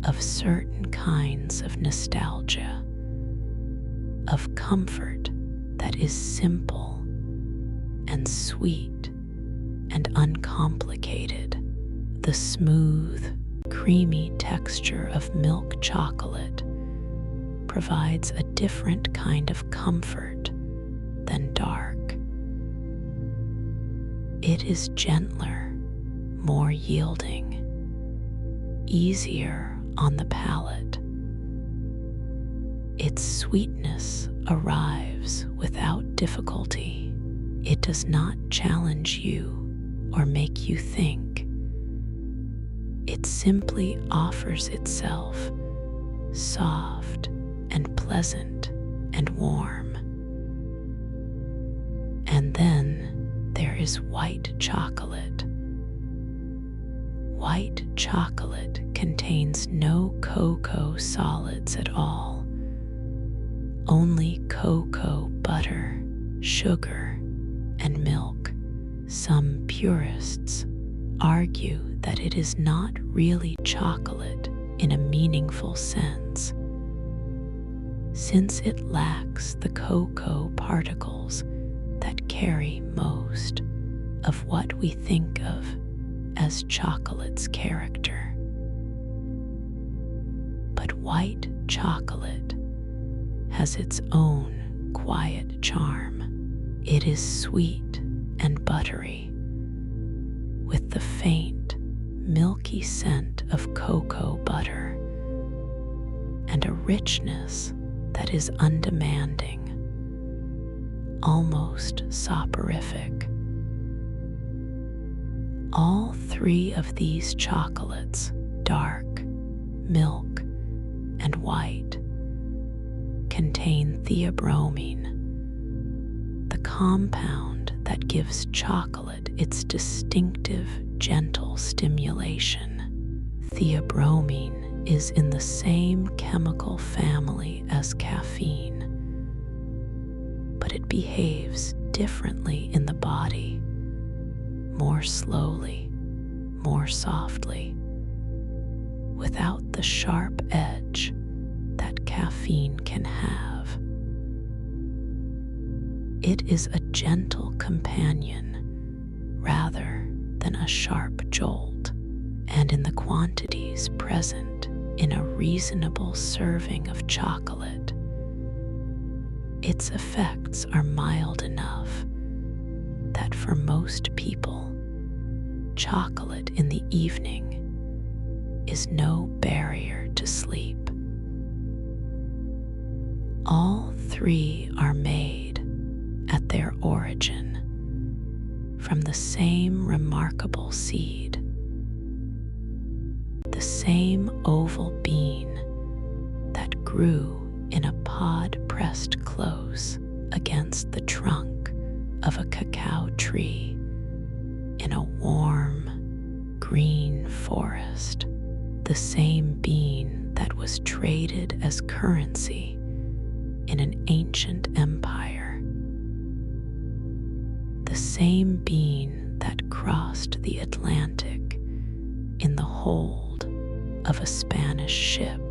S1: of certain kinds of nostalgia, of comfort that is simple and sweet and uncomplicated. The smooth, creamy texture of milk chocolate provides a different kind of comfort than dark. It is gentler, more yielding, easier on the palate. Its sweetness arrives without difficulty. It does not challenge you or make you think. It simply offers itself, soft and pleasant and warm. And then there is white chocolate. White chocolate contains no cocoa solids at all, only cocoa butter, sugar, and milk. Some purists argue that it is not really chocolate in a meaningful sense, since it lacks the cocoa particles that carry most of what we think of as chocolate's character. But white chocolate has its own quiet charm. It is sweet and buttery, with the faint, milky scent of cocoa butter, and a richness that is undemanding, almost soporific. All three of these chocolates, dark, milk, and white, contain theobromine, the compound that gives chocolate its distinctive, gentle stimulation. Theobromine is in the same chemical family as caffeine, but it behaves differently in the body, more slowly, more softly, without the sharp edge that caffeine can have. It is a gentle companion rather than a sharp jolt, and in the quantities present in a reasonable serving of chocolate, its effects are mild enough that for most people, chocolate in the evening is no barrier to sleep. All three are made at their origin from the same remarkable seed, the same oval bean that grew in a pod pressed close against the trunk of a cacao tree in a warm, green forest, the same bean that was traded as currency in an ancient empire, the same bean that crossed the Atlantic in the hold of a Spanish ship.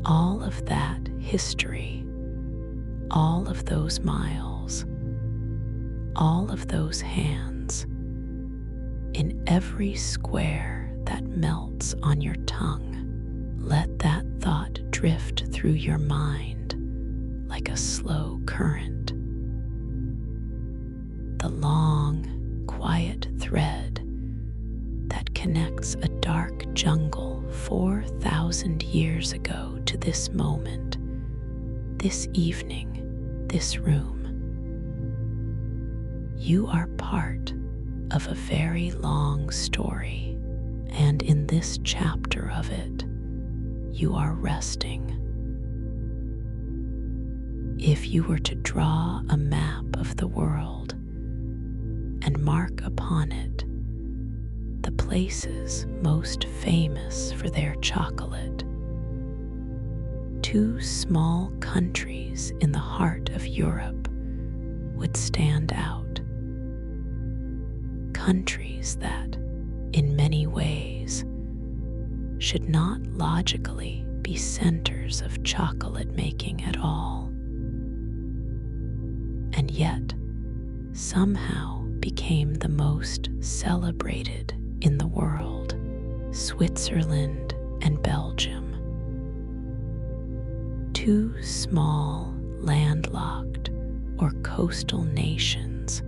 S1: All of that history, all of those miles, all of those hands, in every square that melts on your tongue, let that thought drift through your mind like a slow current. The long, quiet thread that connects a dark jungle 4,000 years ago to this moment, this evening, this room. You are part of a very long story, and in this chapter of it, you are resting. If you were to draw a map of the world and mark upon it the places most famous for their chocolate, two small countries in the heart of Europe would stand out. Countries that, in many ways, should not logically be centers of chocolate making at all, and yet somehow became the most celebrated in the world: Switzerland and Belgium. Two small, landlocked, or coastal nations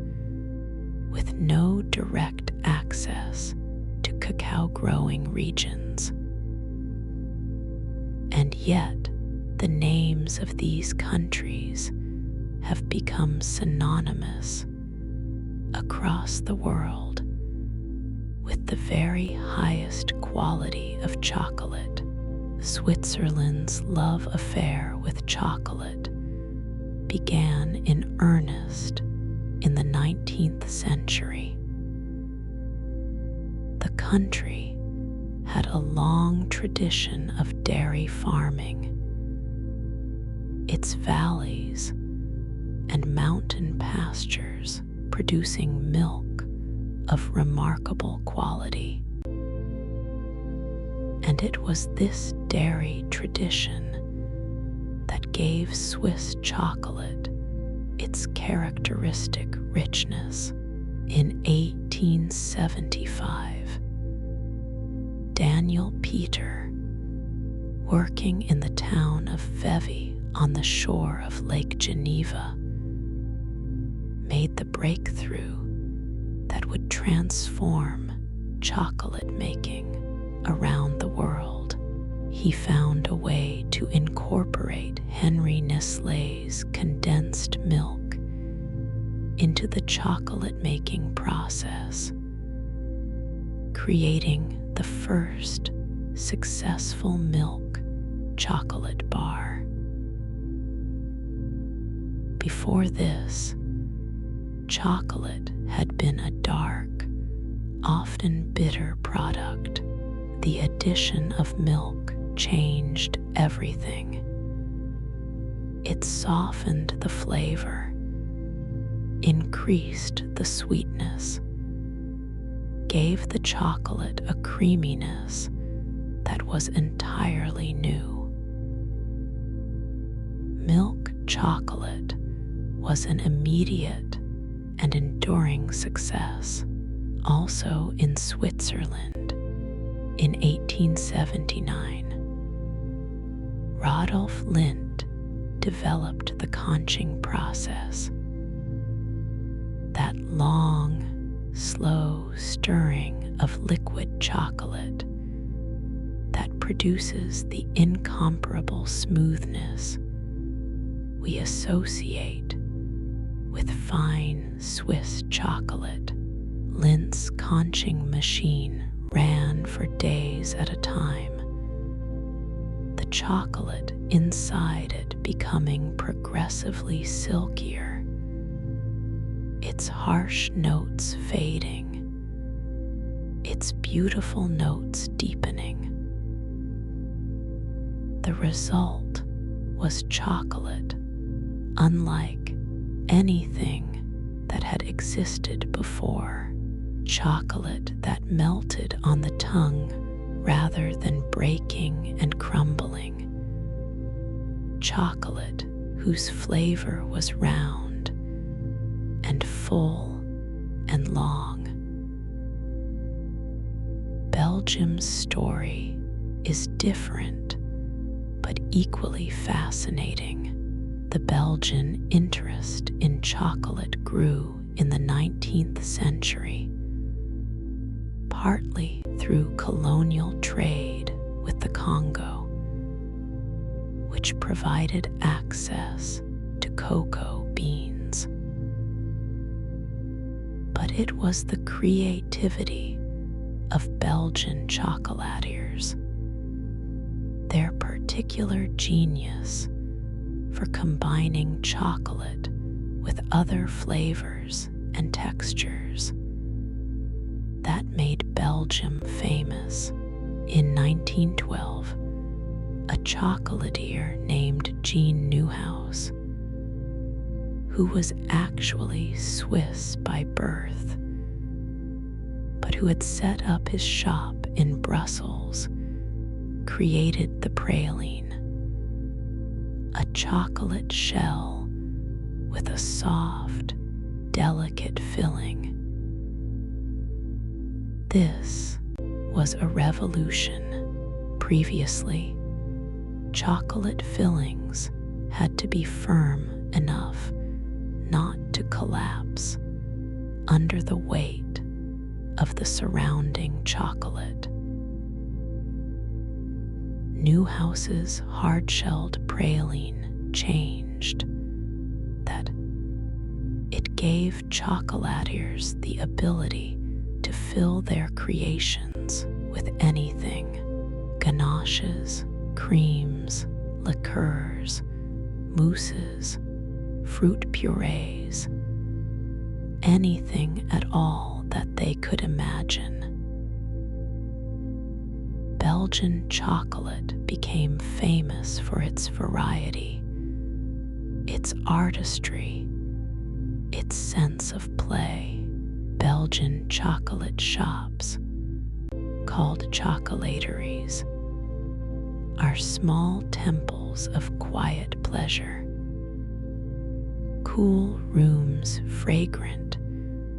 S1: with no direct access to cacao-growing regions. And yet, the names of these countries have become synonymous across the world with the very highest quality of chocolate. Switzerland's love affair with chocolate began in earnest in the 19th century. The country had a long tradition of dairy farming. Its valleys and mountain pastures producing milk of remarkable quality. And it was this dairy tradition that gave Swiss chocolate its characteristic richness. In 1875, Daniel Peter, working in the town of Vevey on the shore of Lake Geneva, made the breakthrough that would transform chocolate making around the world. He found a way to incorporate Henry Nestlé's condensed milk into the chocolate making process, creating the first successful milk chocolate bar. Before this, chocolate had been a dark, often bitter product. The addition of milk changed everything. It softened the flavor, increased the sweetness, gave the chocolate a creaminess that was entirely new. Milk chocolate was an immediate and enduring success. Also in Switzerland, in 1879, Rodolph Lindt developed the conching process. That long, slow stirring of liquid chocolate that produces the incomparable smoothness we associate with fine Swiss chocolate. Lindt's conching machine ran for days at a time, the chocolate inside it becoming progressively silkier, its harsh notes fading, its beautiful notes deepening. The result was chocolate unlike anything that had existed before. Chocolate that melted on the tongue rather than breaking and crumbling. Chocolate whose flavor was round and full and long. Belgium's story is different but equally fascinating. The Belgian interest in chocolate grew in the 19th century, partly through colonial trade with the Congo, which provided access to cocoa beans. But it was the creativity of Belgian chocolatiers, their particular genius for combining chocolate with other flavors and textures, that made Belgium famous. In 1912, a chocolatier named Jean Neuhaus, who was actually Swiss by birth, but who had set up his shop in Brussels, created the praline, a chocolate shell with a soft, delicate filling This was a revolution. Previously, chocolate fillings had to be firm enough not to collapse under the weight of the surrounding chocolate. Newhouse's hard-shelled praline changed that. It gave chocolatiers the ability to fill their creations with anything: ganaches, creams, liqueurs, mousses, fruit purees, anything at all that they could imagine. Belgian chocolate became famous for its variety, its artistry, its sense of play. Belgian chocolate shops, called chocolateries, are small temples of quiet pleasure. Cool rooms fragrant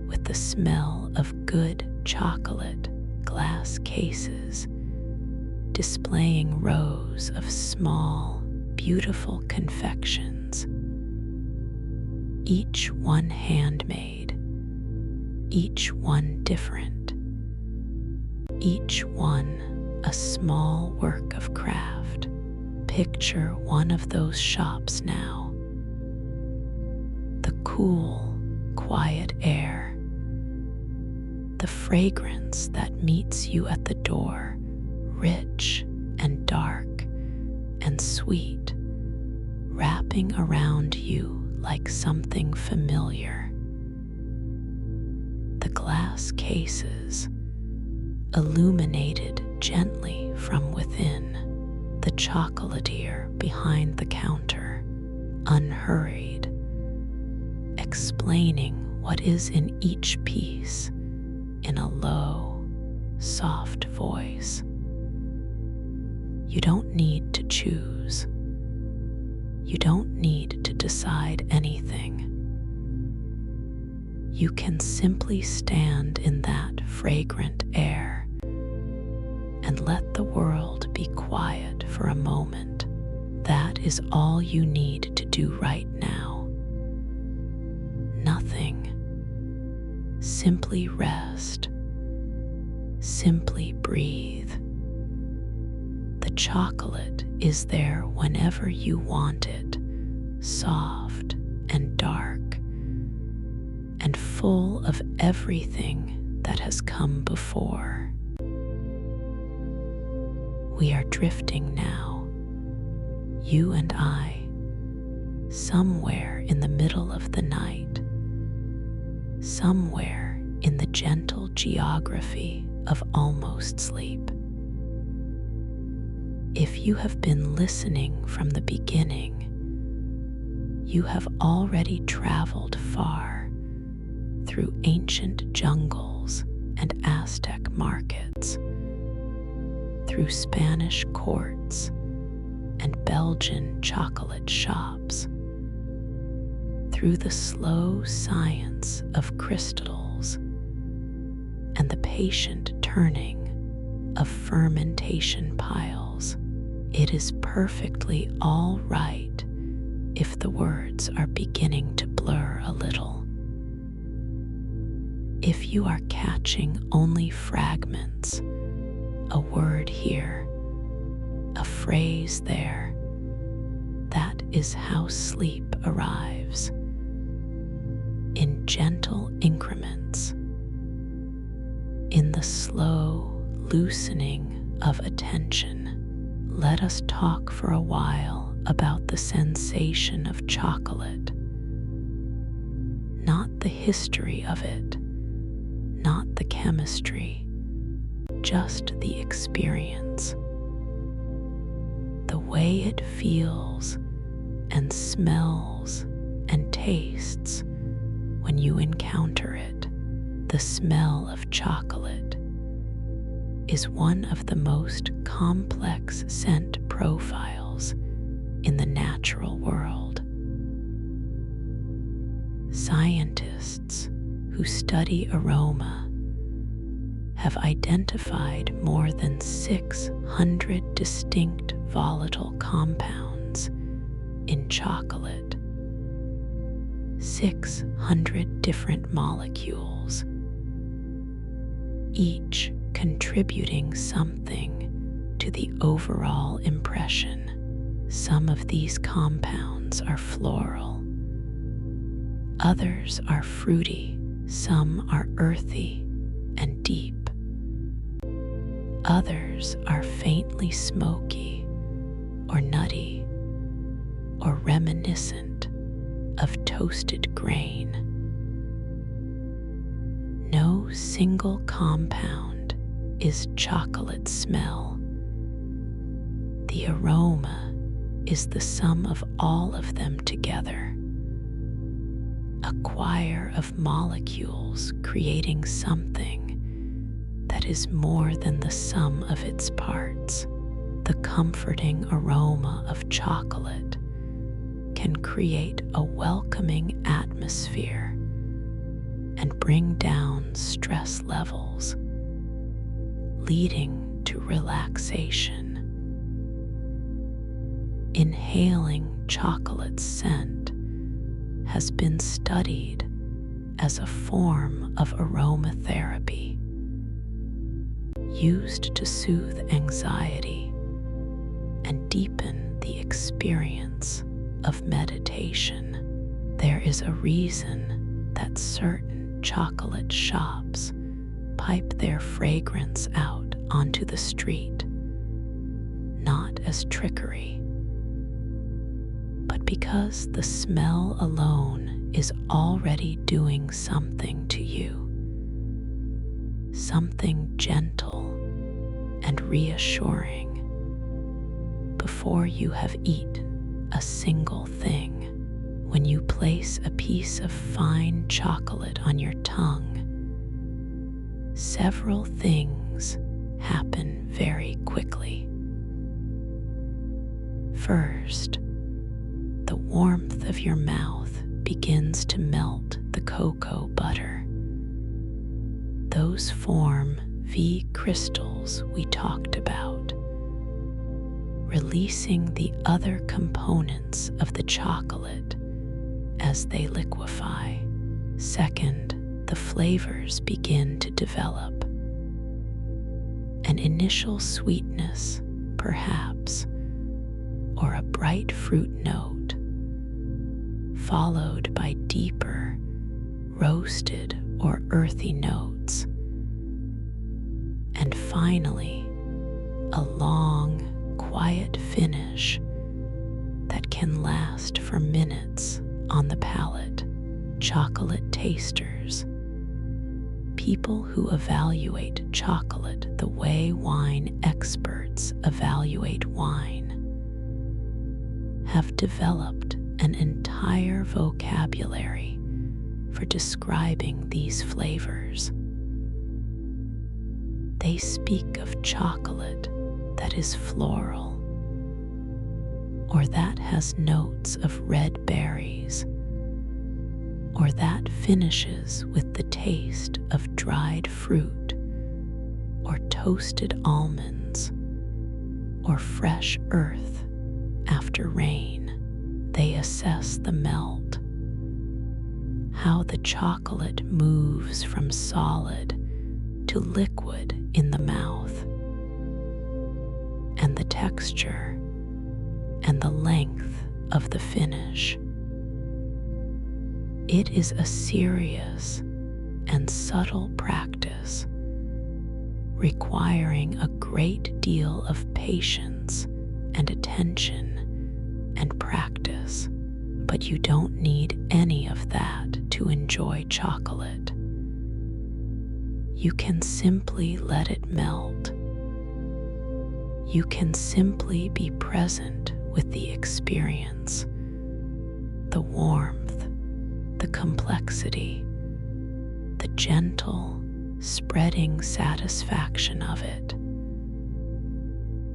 S1: with the smell of good chocolate, glass cases displaying rows of small, beautiful confections, each one handmade, each one different, each one a small work of craft. Picture one of those shops now. The cool, quiet air, the fragrance that meets you at the door, rich and dark and sweet, wrapping around you like something familiar. The glass cases, illuminated gently from within, the chocolatier behind the counter, unhurried, explaining what is in each piece in a low, soft voice. You don't need to choose. You don't need to decide anything. You can simply stand in that fragrant air and let the world be quiet for a moment. That is all you need to do right now. Nothing. Simply rest. Simply breathe. The chocolate is there whenever you want it, soft and dark, and full of everything that has come before. We are drifting now, you and I, somewhere in the middle of the night, somewhere in the gentle geography of almost sleep. If you have been listening from the beginning, you have already traveled far through ancient jungles and Aztec markets, through Spanish courts and Belgian chocolate shops, through the slow science of crystals and the patient turning of fermentation piles. It is perfectly all right if the words are beginning to blur a little. If you are catching only fragments, a word here, a phrase there, that is how sleep arrives. In gentle increments, in the slow loosening of attention. Let us talk for a while about the sensation of chocolate, not the history of it, not the chemistry, just the experience. The way it feels and smells and tastes when you encounter it. The smell of chocolate is one of the most complex scent profiles in the natural world. Scientists who study aroma have identified more than 600 distinct volatile compounds in chocolate. 600 different molecules, each contributing something to the overall impression. Some of these compounds are floral, others are fruity, some are earthy and deep. Others are faintly smoky or nutty or reminiscent of toasted grain. No single compound is chocolate smell. The aroma is the sum of all of them together, a choir of molecules creating something that is more than the sum of its parts. The comforting aroma of chocolate can create a welcoming atmosphere and bring down stress levels, leading to relaxation. Inhaling chocolate's scent has been studied as a form of aromatherapy, used to soothe anxiety and deepen the experience of meditation. There is a reason that certain chocolate shops pipe their fragrance out onto the street, not as trickery, but because the smell alone is already doing something to you, something gentle and reassuring before you have eaten a single thing. When you place a piece of fine chocolate on your tongue, several things happen very quickly. First, the warmth of your mouth begins to melt the cocoa butter. Those form V crystals we talked about, releasing the other components of the chocolate as they liquefy. Second, the flavors begin to develop. An initial sweetness, perhaps, or a bright fruit note, followed by deeper, roasted or earthy notes, and finally, a long, quiet finish that can last for minutes on the palate. Chocolate tasters, people who evaluate chocolate the way wine experts evaluate wine, have developed an entire vocabulary for describing these flavors. They speak of chocolate that is floral, or that has notes of red berries, or that finishes with the taste of dried fruit, or toasted almonds, or fresh earth after rain. They assess the melt, how the chocolate moves from solid to liquid in the mouth, and the texture and the length of the finish. It is a serious and subtle practice, requiring a great deal of patience and attention and practice, but you don't need any of that to enjoy chocolate. You can simply let it melt. You can simply be present with the experience, the warmth, the complexity, the gentle, spreading satisfaction of it.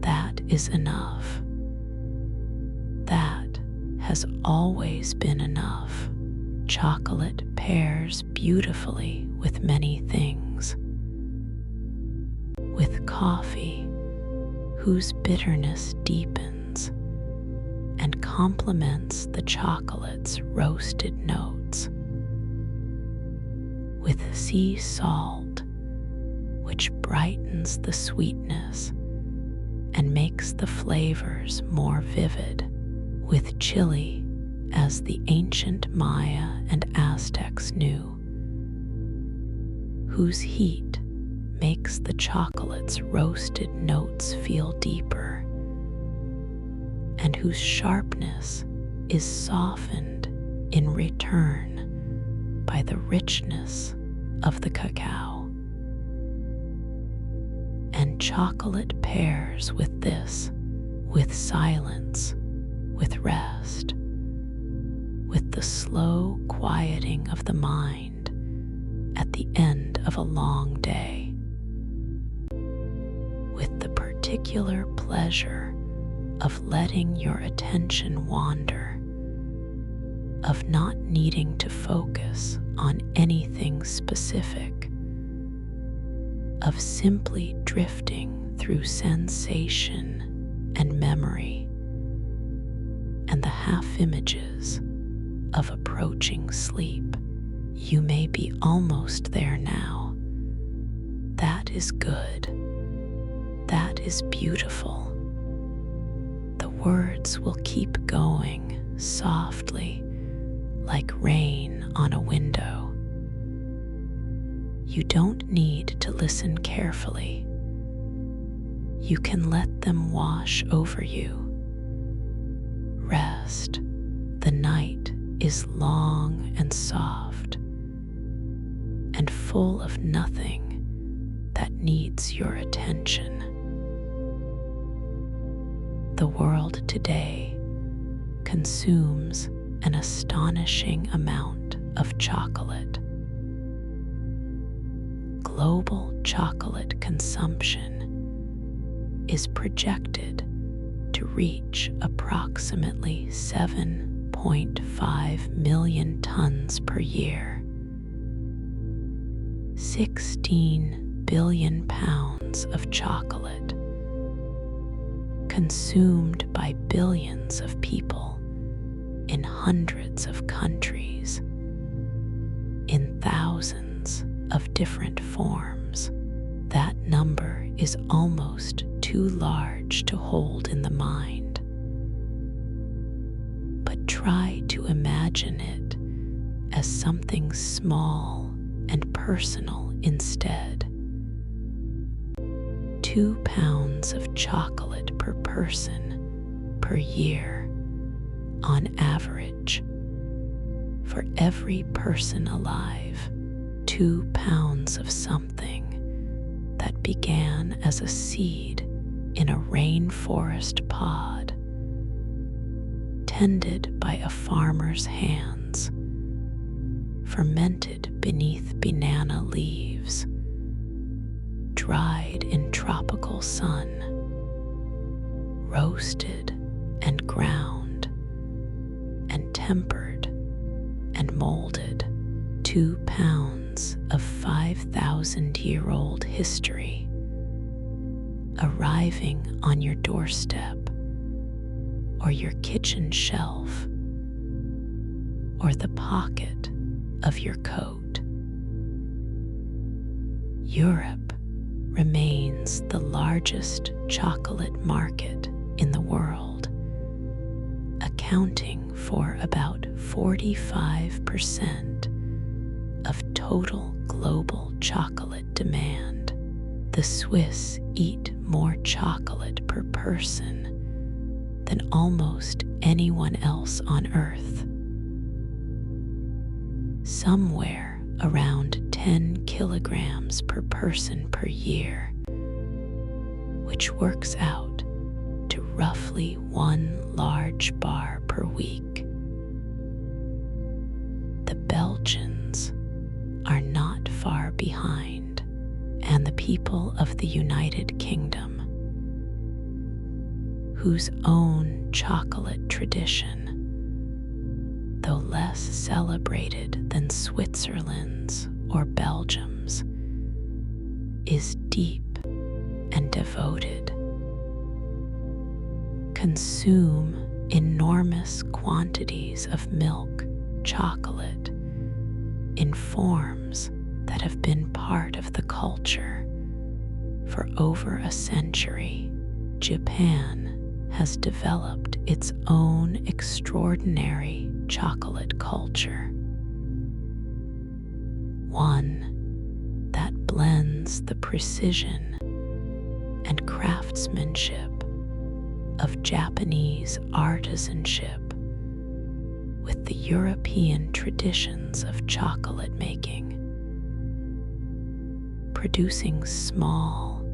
S1: That is enough. That has always been enough. Chocolate pairs beautifully with many things. with coffee whose bitterness deepens and complements the chocolate's roasted notes, with sea salt which brightens the sweetness and makes the flavors more vivid, with chili as the ancient Maya and Aztecs knew, whose heat makes the chocolate's roasted notes feel deeper, and whose sharpness is softened in return by the richness of the cacao. And chocolate pairs with this, with silence, with rest, with the slow quieting of the mind at the end of a long day, with the particular pleasure of letting your attention wander, of not needing to focus on anything specific, of simply drifting through sensation and memory and the half images of approaching sleep. You may be almost there now. That is good. That is beautiful. The words will keep going softly, like rain on a window. You don't need to listen carefully. You can let them wash over you. Rest. The night is long and soft and full of nothing that needs your attention. The world today consumes an astonishing amount of chocolate. Global chocolate consumption is projected to reach approximately 7.5 million tons per year. 16 billion pounds of chocolate consumed by billions of people in hundreds of countries, in thousands of different forms. That number is almost too large to hold in the mind. But try to imagine it as something small and personal instead. 2 pounds of chocolate per person per year, on average. For every person alive, 2 pounds of something that began as a seed in a rainforest pod, tended by a farmer's hands, fermented beneath banana leaves, dried in tropical sun, roasted and ground, and tempered and molded. 2 pounds of 5,000-year-old history arriving on your doorstep or your kitchen shelf or the pocket of your coat. Europe remains the largest chocolate market in the world, accounting for about 45% of total global chocolate demand. The Swiss eat more chocolate per person than almost anyone else on Earth. Somewhere around 10 kilograms per person per year, which works out to roughly 1 large bar per week. The Belgians are not far behind, and the people of the United Kingdom, whose own chocolate tradition, though less celebrated than Switzerland's or Belgium's, is deep and devoted. Consume enormous quantities of milk, chocolate, in forms that have been part of the culture for over a century. Japan has developed its own extraordinary chocolate culture, one that blends the precision and craftsmanship of Japanese artisanship with the European traditions of chocolate making, producing small,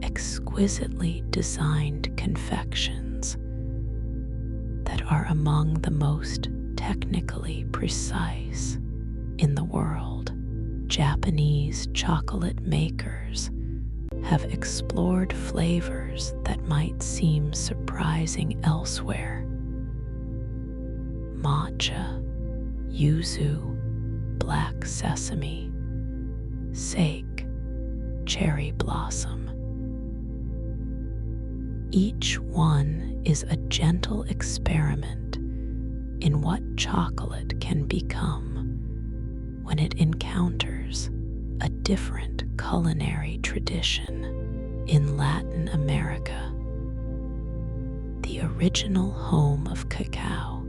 S1: exquisitely designed confections that are among the most technically precise in the world. Japanese chocolate makers have explored flavors that might seem surprising elsewhere. Matcha, yuzu, black sesame, sake, cherry blossom. Each one is a gentle experiment in what chocolate can become when it encounters a different culinary tradition. In Latin America, the original home of cacao,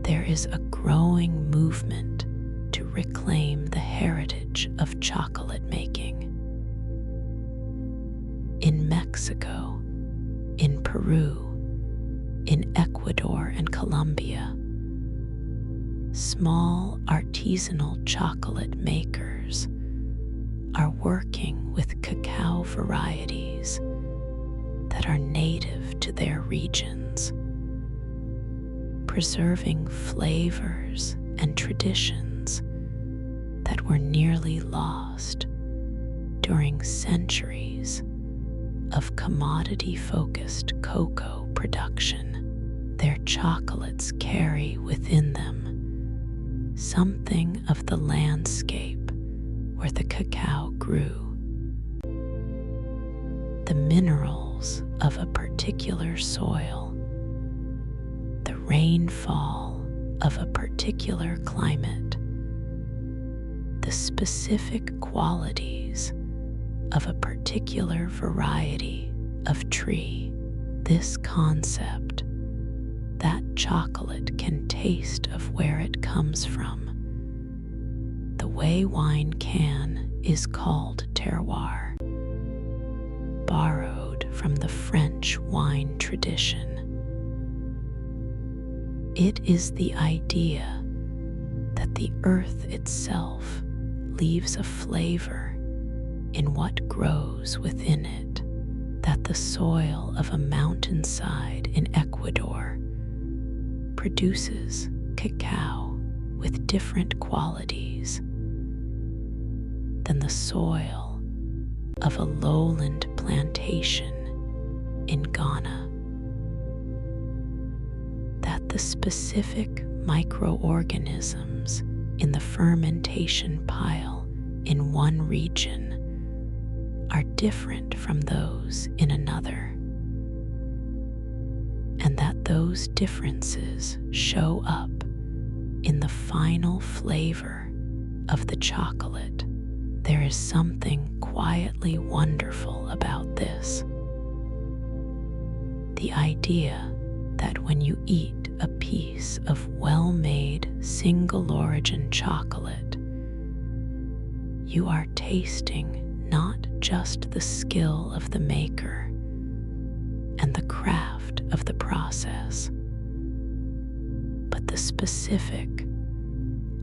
S1: there is a growing movement to reclaim the heritage of chocolate making. In Mexico, in Peru, in Ecuador and Colombia, small artisanal chocolate makers are working with cacao varieties that are native to their regions, preserving flavors and traditions that were nearly lost during centuries of commodity-focused cocoa production. Their chocolates carry within them something of the landscape where the cacao grew, the minerals of a particular soil, the rainfall of a particular climate, the specific qualities of a particular variety of tree. This concept that chocolate can taste of where it comes from, the way wine can, is called terroir, borrowed from the French wine tradition. It is the idea that the earth itself leaves a flavor in what grows within it, that the soil of a mountainside in Ecuador produces cacao with different qualities than the soil of a lowland plantation in Ghana, that the specific microorganisms in the fermentation pile in one region are different from those in another, and that those differences show up in the final flavor of the chocolate. There is something quietly wonderful about this. The idea that when you eat a piece of well-made single-origin chocolate, you are tasting not just the skill of the maker and the craft of the process, but the specific,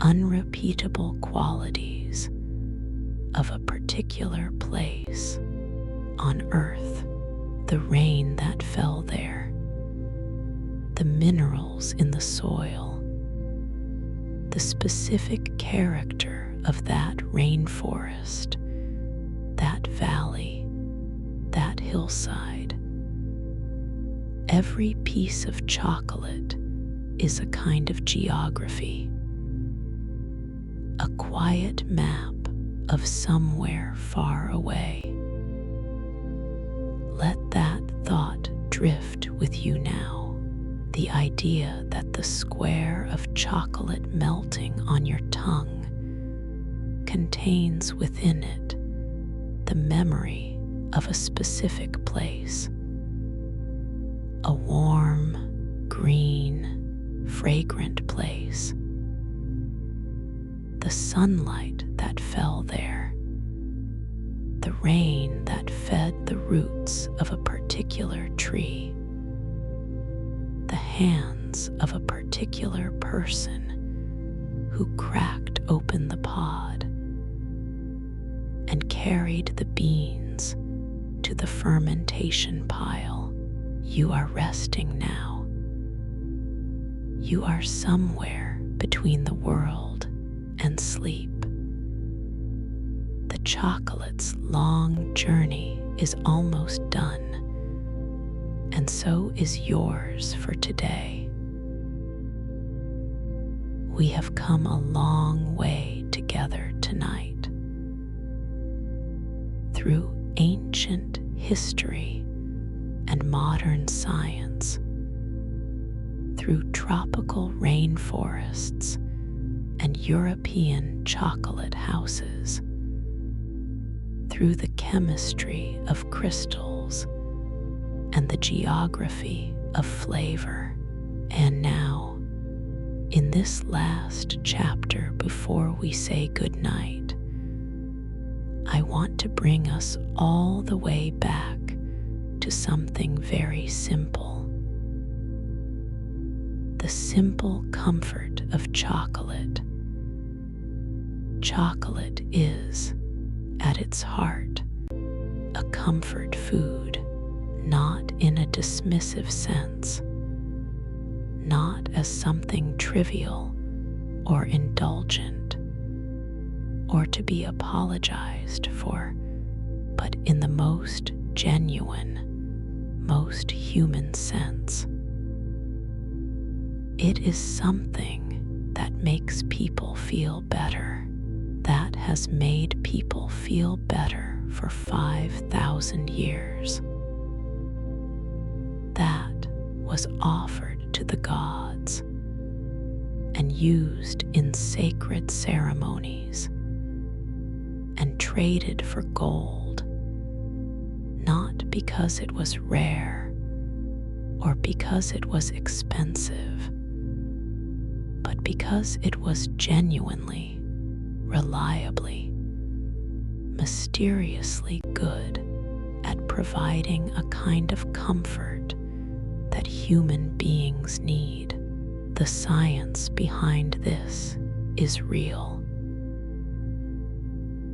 S1: unrepeatable qualities of a particular place on earth, the rain that fell there, the minerals in the soil, the specific character of that rainforest, that valley, that hillside. Every piece of chocolate is a kind of geography, a quiet map of somewhere far away, Let that thought drift with you now. The idea that the square of chocolate melting on your tongue contains within it the memory of a specific place. A warm, green, fragrant place. The sunlight that fell there. The rain that fed the roots of a particular tree. The hands of a particular person who cracked open the pod and carried the beans to the fermentation pile. You are resting now. You are somewhere between the world and sleep. The chocolate's long journey is almost done, and so is yours for today. We have come a long way together tonight. Through ancient history and modern science, through tropical rainforests and European chocolate houses, through the chemistry of crystals and the geography of flavor. And now, in this last chapter before we say goodnight, I want to bring us all the way back to something very simple. The simple comfort of chocolate. Chocolate is, at its heart, a comfort food, not in a dismissive sense, not as something trivial or indulgent, or to be apologized for, but in the most genuine, most human sense. It is something that makes people feel better, that has made people feel better for 5,000 years. That was offered to the gods and used in sacred ceremonies and traded for gold, not because it was rare or because it was expensive, but because it was genuinely, reliably, mysteriously good at providing a kind of comfort that human beings need. The science behind this is real.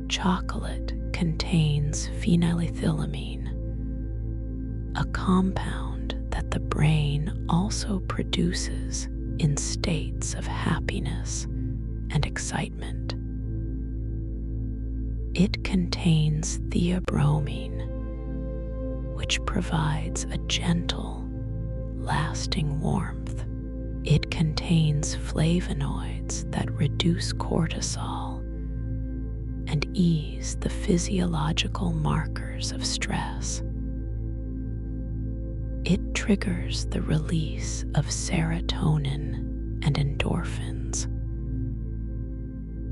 S1: Chocolate contains phenylethylamine, a compound that the brain also produces in states of happiness and excitement. It contains theobromine, which provides a gentle, lasting warmth. It contains flavonoids that reduce cortisol and ease the physiological markers of stress. It triggers the release of serotonin and endorphins.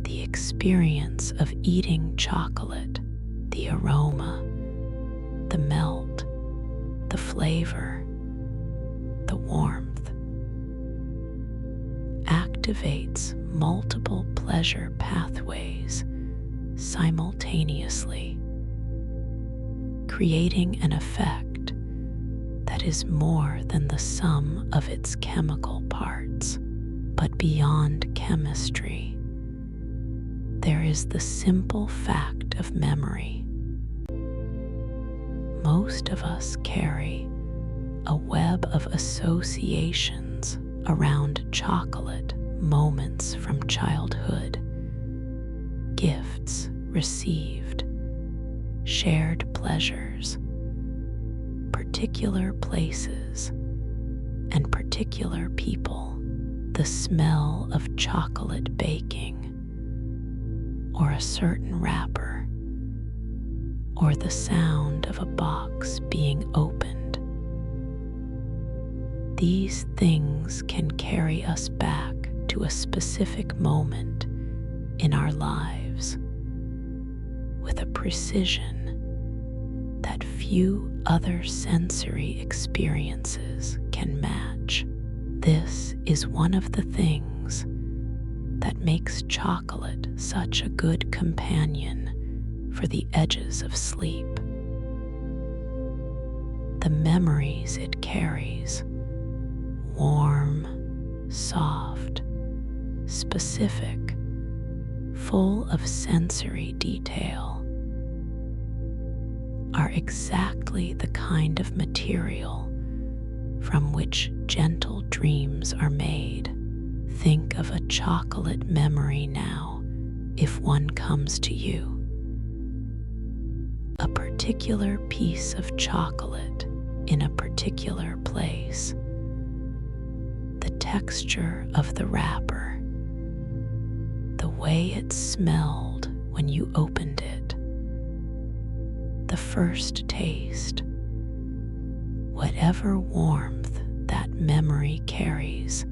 S1: The experience of eating chocolate, the aroma, the melt, the flavor, the warmth, activates multiple pleasure pathways simultaneously, creating an effect that is more than the sum of its chemical parts. But beyond chemistry, there is the simple fact of memory. Most of us carry a web of associations around chocolate moments from childhood, gifts received, shared pleasures, particular places, and particular people. The smell of chocolate baking, or a certain wrapper, or the sound of a box being opened. These things can carry us back to a specific moment in our lives with a precision that few other sensory experiences can match. This is one of the things that makes chocolate such a good companion for the edges of sleep. The memories it carries, warm, soft, specific, full of sensory detail, are exactly the kind of material from which gentle dreams are made. Think of a chocolate memory now, if one comes to you. A particular piece of chocolate in a particular place. The texture of the wrapper. The way it smelled when you opened it. The first taste. Whatever warmth that memory carries,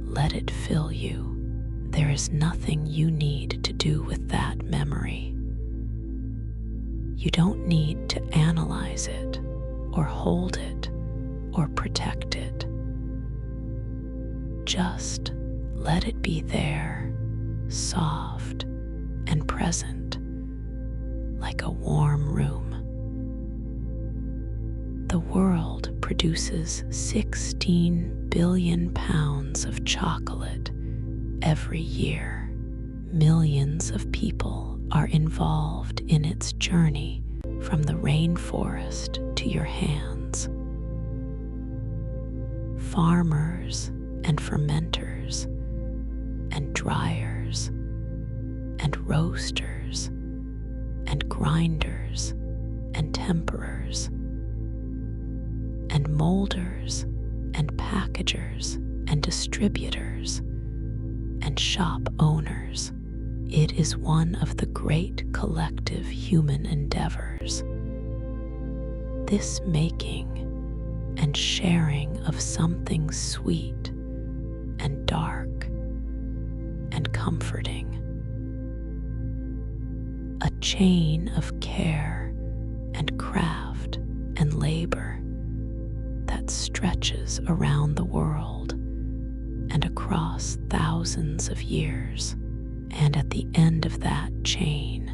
S1: let it fill you. There is nothing you need to do with that memory. You don't need to analyze it, or hold it, or protect it. Just let it be there, soft and present, like a warm room. The world produces 16 billion pounds of chocolate every year. Millions of people are involved in its journey from the rainforest to your hands. Farmers and fermenters and dryers and roasters and grinders and temperers and molders and packagers and distributors and shop owners. It is one of the great collective human endeavors. This making and sharing of something sweet and dark and comforting. A chain of care and craft and labor that stretches around the world and across thousands of years. And at the end of that chain,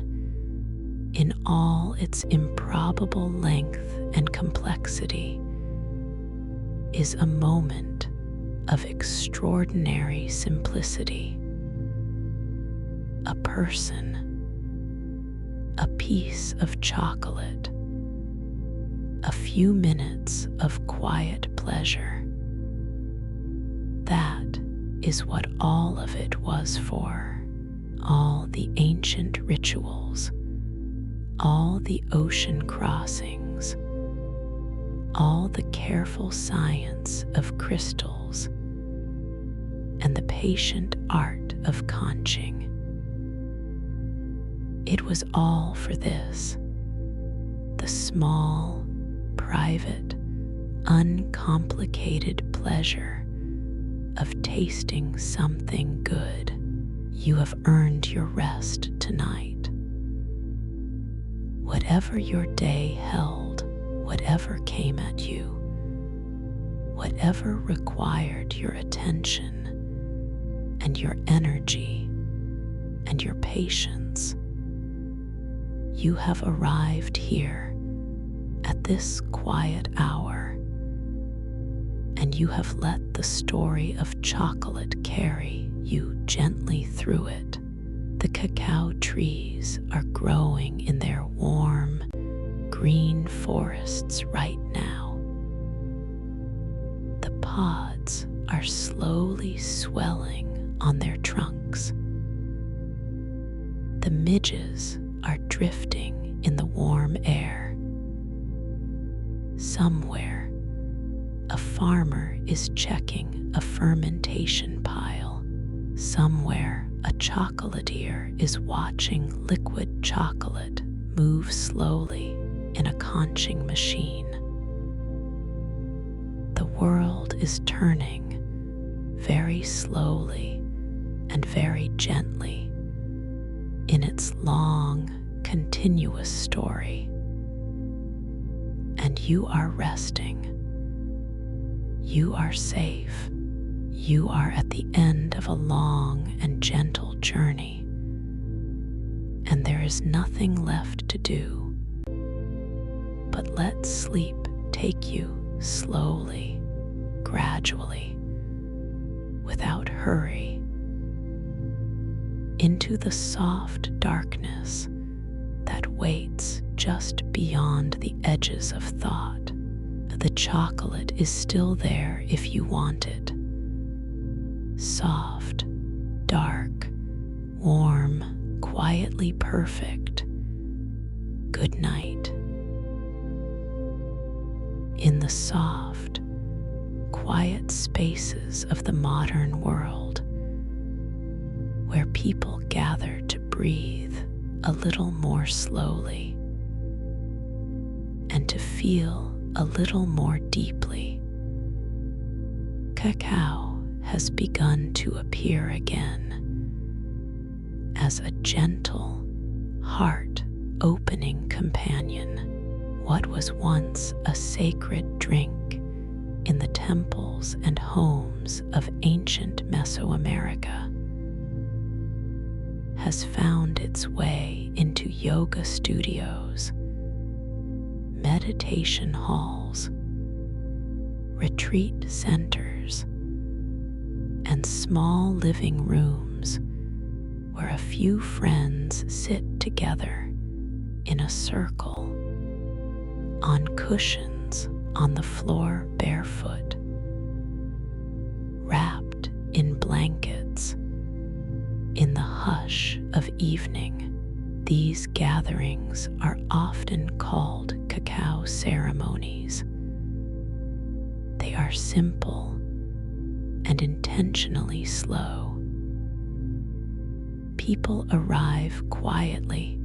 S1: in all its improbable length and complexity, is a moment of extraordinary simplicity. A person, a piece of chocolate, a few minutes of quiet pleasure. That is what all of it was for. All the ancient rituals, all the ocean crossings, all the careful science of crystals, and the patient art of conching. It was all for this, the small, private, uncomplicated pleasure of tasting something good. You have earned your rest tonight. Whatever your day held, whatever came at you, whatever required your attention and your energy and your patience, you have arrived here at this quiet hour, and you have let the story of chocolate carry you gently through it. The cacao trees are growing in their warm, green forests right now. The pods are slowly swelling on their trunks. The midges are drifting in the warm air. Somewhere, a farmer is checking a fermentation pile. Somewhere, a chocolatier is watching liquid chocolate move slowly in a conching machine. The world is turning very slowly and very gently in its long, continuous story. And you are resting. You are safe. You are at the end of a long and gentle journey, and there is nothing left to do but let sleep take you slowly, gradually, without hurry, into the soft darkness that waits just beyond the edges of thought. The chocolate is still there if you want it. Soft, dark, warm, quietly perfect. Good night. In the soft, quiet spaces of the modern world, where people gather to breathe a little more slowly and to feel a little more deeply, cacao has begun to appear again as a gentle, heart-opening companion. What was once a sacred drink in the temples and homes of ancient Mesoamerica has found its way into yoga studios, meditation halls, retreat centers, and small living rooms where a few friends sit together in a circle on cushions on the floor barefoot, wrapped in blankets in the hush of evening. These gatherings are often called cacao ceremonies. They are simple and intentionally slow. People arrive quietly.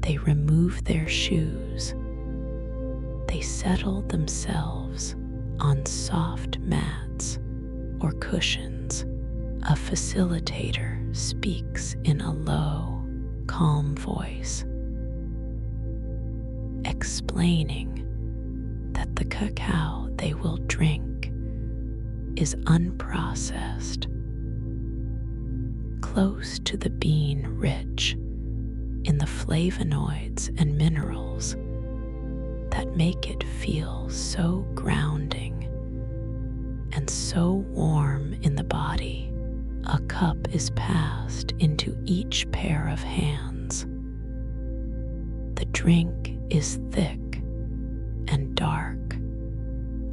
S1: They remove their shoes. They settle themselves on soft mats or cushions. A facilitator speaks in a low, calm voice, explaining that the cacao they will drink is unprocessed, close to the bean, rich in the flavonoids and minerals that make it feel so grounding and so warm in the body. A cup is passed into each pair of hands. The drink is thick and dark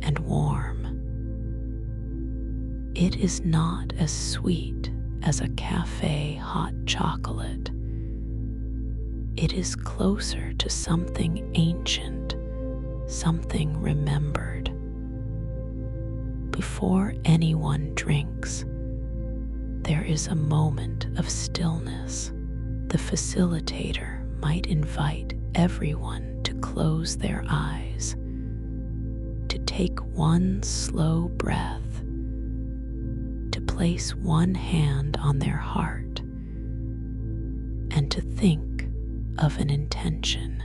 S1: and warm. It is not as sweet as a cafe hot chocolate. It is closer to something ancient, something remembered. Before anyone drinks, there is a moment of stillness. The facilitator might invite everyone to close their eyes, to take one slow breath, to place one hand on their heart, and to think of an intention.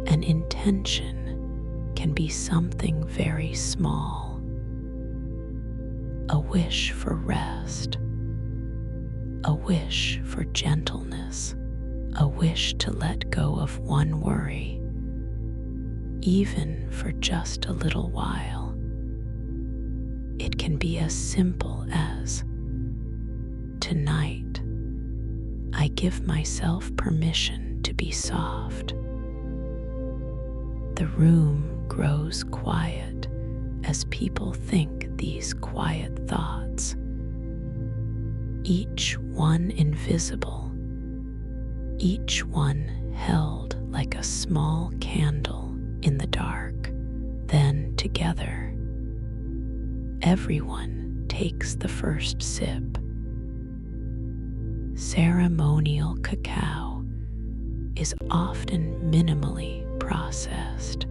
S1: An intention can be something very small. A wish for rest, a wish for gentleness, a wish to let go of one worry, even for just a little while. It can be as simple as, tonight, I give myself permission to be soft. The room grows quiet as people think these quiet thoughts, each one invisible, each one held like a small candle in the dark. Then together, everyone takes the first sip. Ceremonial cacao is often minimally processed,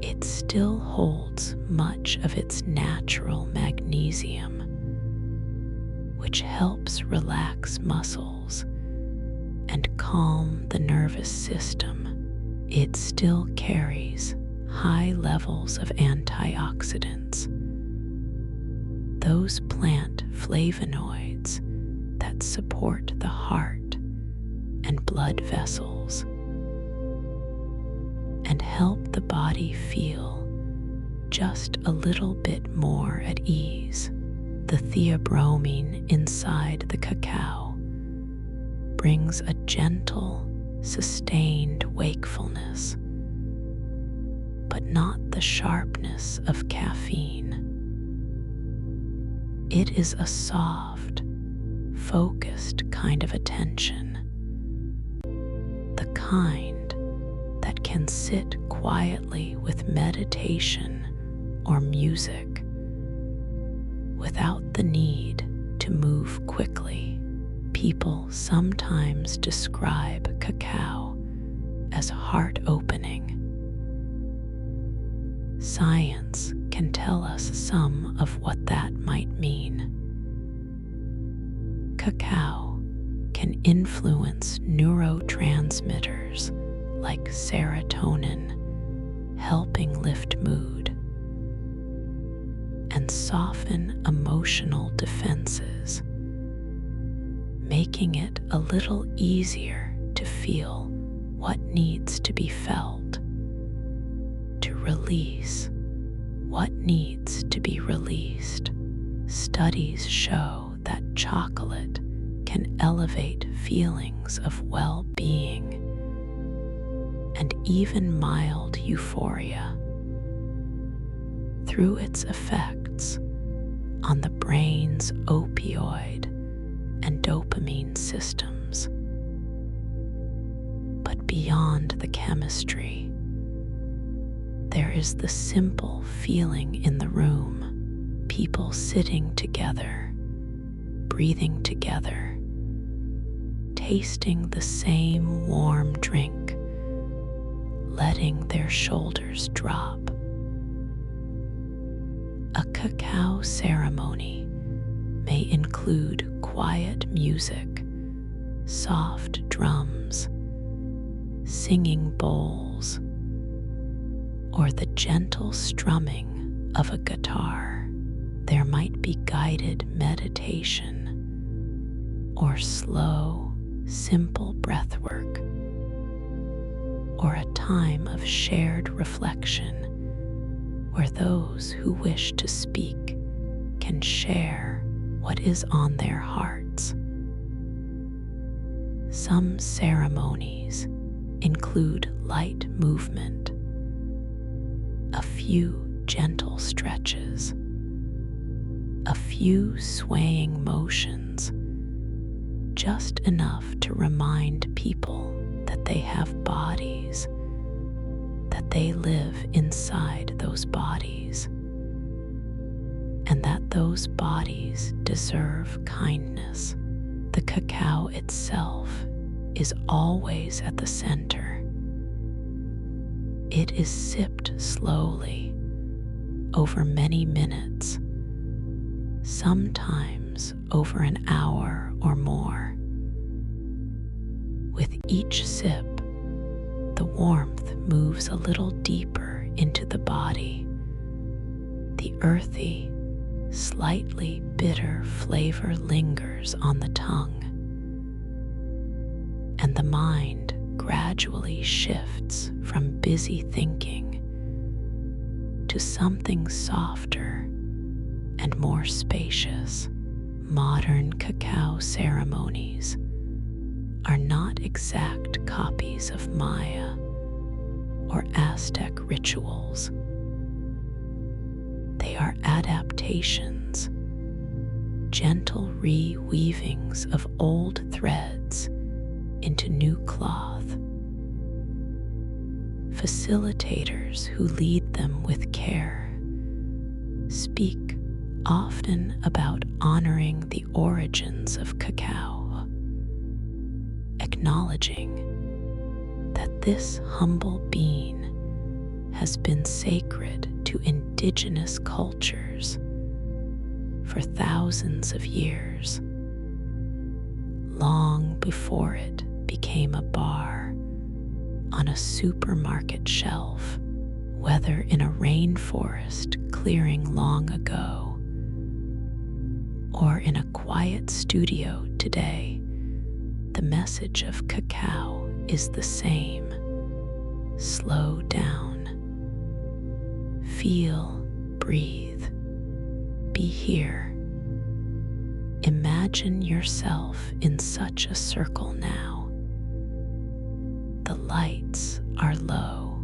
S1: it still holds much of its natural magnesium, which helps relax muscles and calm the nervous system. It still carries high levels of antioxidants, those plant flavonoids that support the heart and blood vessels and help the body feel just a little bit more at ease. The theobromine inside the cacao brings a gentle, sustained wakefulness, but not the sharpness of caffeine. It is a soft, focused kind of attention, the kind that can sit quietly with meditation or music without the need to move quickly. People sometimes describe cacao as heart-opening. Science can tell us some of what that might mean. Cacao can influence neurotransmitters like serotonin, helping lift mood, and soften emotional defenses, making it a little easier to feel what needs to be felt, to release what needs to be released. Studies show that chocolate can elevate feelings of well-being and even mild euphoria through its effects on the brain's opioid and dopamine systems. But beyond the chemistry, there is the simple feeling in the room, people sitting together, breathing together, tasting the same warm drink, letting their shoulders drop. A cacao ceremony may include quiet music, soft drums, singing bowls, or the gentle strumming of a guitar. There might be guided meditation or slow, simple breath work, or a time of shared reflection where those who wish to speak can share what is on their hearts. Some ceremonies include light movement, a few gentle stretches, a few swaying motions, just enough to remind people that they have bodies, that they live inside those bodies, and that those bodies deserve kindness. The cacao itself is always at the center. It is sipped slowly over many minutes, sometimes over an hour or more. With each sip, the warmth moves a little deeper into the body. The earthy, slightly bitter flavor lingers on the tongue, and the mind gradually shifts from busy thinking to something softer and more spacious. Modern cacao ceremonies are not exact copies of Maya or Aztec rituals. They are adaptations, gentle reweavings of old threads into new cloth. Facilitators who lead them with care speak often about honoring the origins of cacao, acknowledging acknowledging that this humble bean has been sacred to indigenous cultures for thousands of years, long before it became a bar on a supermarket shelf, whether in a rainforest clearing long ago or in a quiet studio today. The message of cacao is the same. Slow down. Feel, breathe, be here. Imagine yourself in such a circle now. The lights are low.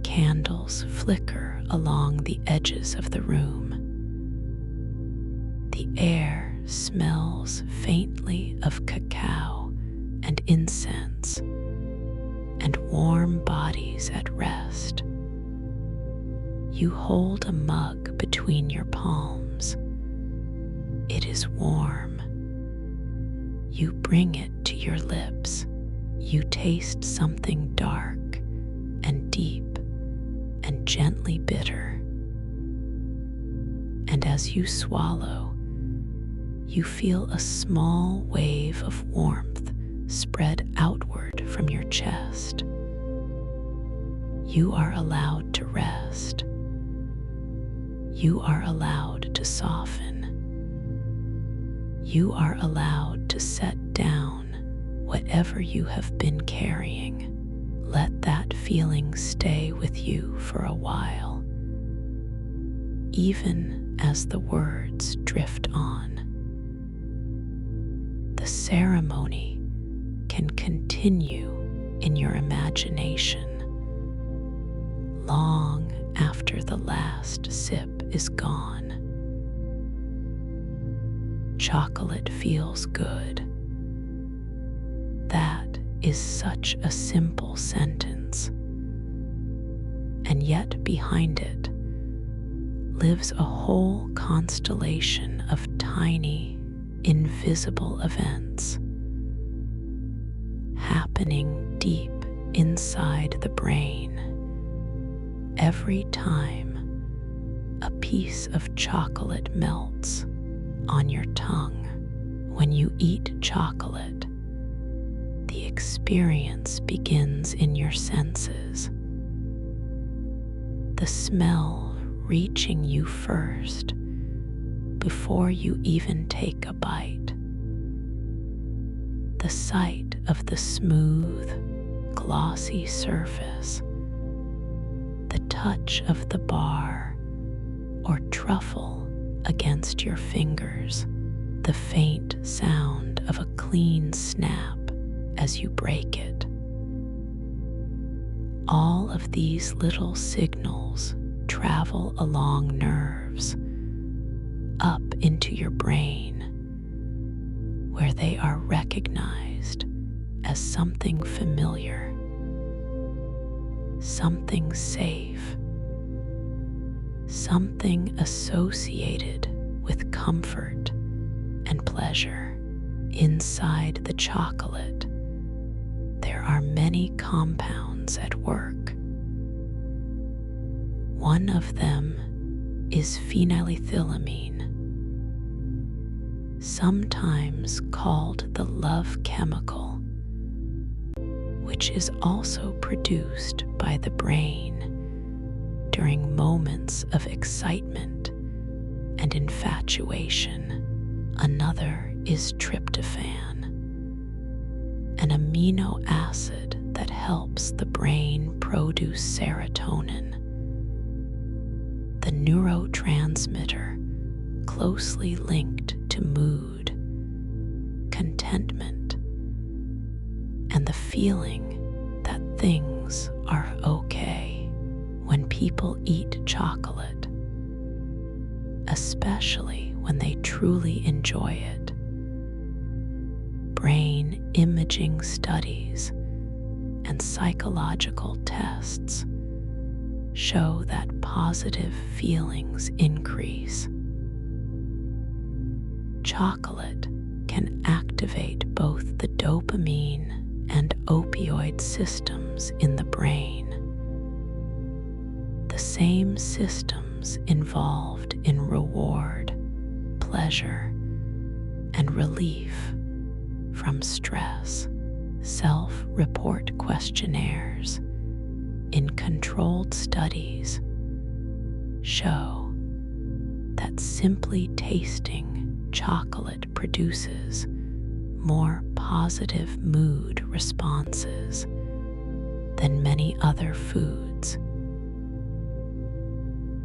S1: Candles flicker along the edges of the room. The air smells faintly of cacao and incense and warm bodies at rest. You hold a mug between your palms. It is warm. You bring it to your lips. You taste something dark and deep and gently bitter. And as you swallow, you feel a small wave of warmth spread outward from your chest. You are allowed to rest. You are allowed to soften. You are allowed to set down whatever you have been carrying. Let that feeling stay with you for a while, even as the words drift on. The ceremony can continue in your imagination long after the last sip is gone. Chocolate feels good. That is such a simple sentence, and yet behind it lives a whole constellation of tiny, invisible events happening deep inside the brain. Every time a piece of chocolate melts on your tongue, when you eat chocolate, the experience begins in your senses. The smell reaching you first before you even take a bite. The sight of the smooth, glossy surface, the touch of the bar or truffle against your fingers, the faint sound of a clean snap as you break it. All of these little signals travel along nerves up into your brain, where they are recognized as something familiar, something safe, something associated with comfort and pleasure. Inside the chocolate, there are many compounds at work. One of them is phenylethylamine, sometimes called the love chemical, which is also produced by the brain during moments of excitement and infatuation. Another is tryptophan, an amino acid that helps the brain produce serotonin, the neurotransmitter closely linked to mood, contentment, and the feeling that things are okay. When people eat chocolate, especially when they truly enjoy it, brain imaging studies and psychological tests show that positive feelings increase. Chocolate can activate both the dopamine and opioid systems in the brain. The same systems involved in reward, pleasure, and relief from stress. Self-report questionnaires in controlled studies show that simply tasting chocolate produces more positive mood responses than many other foods.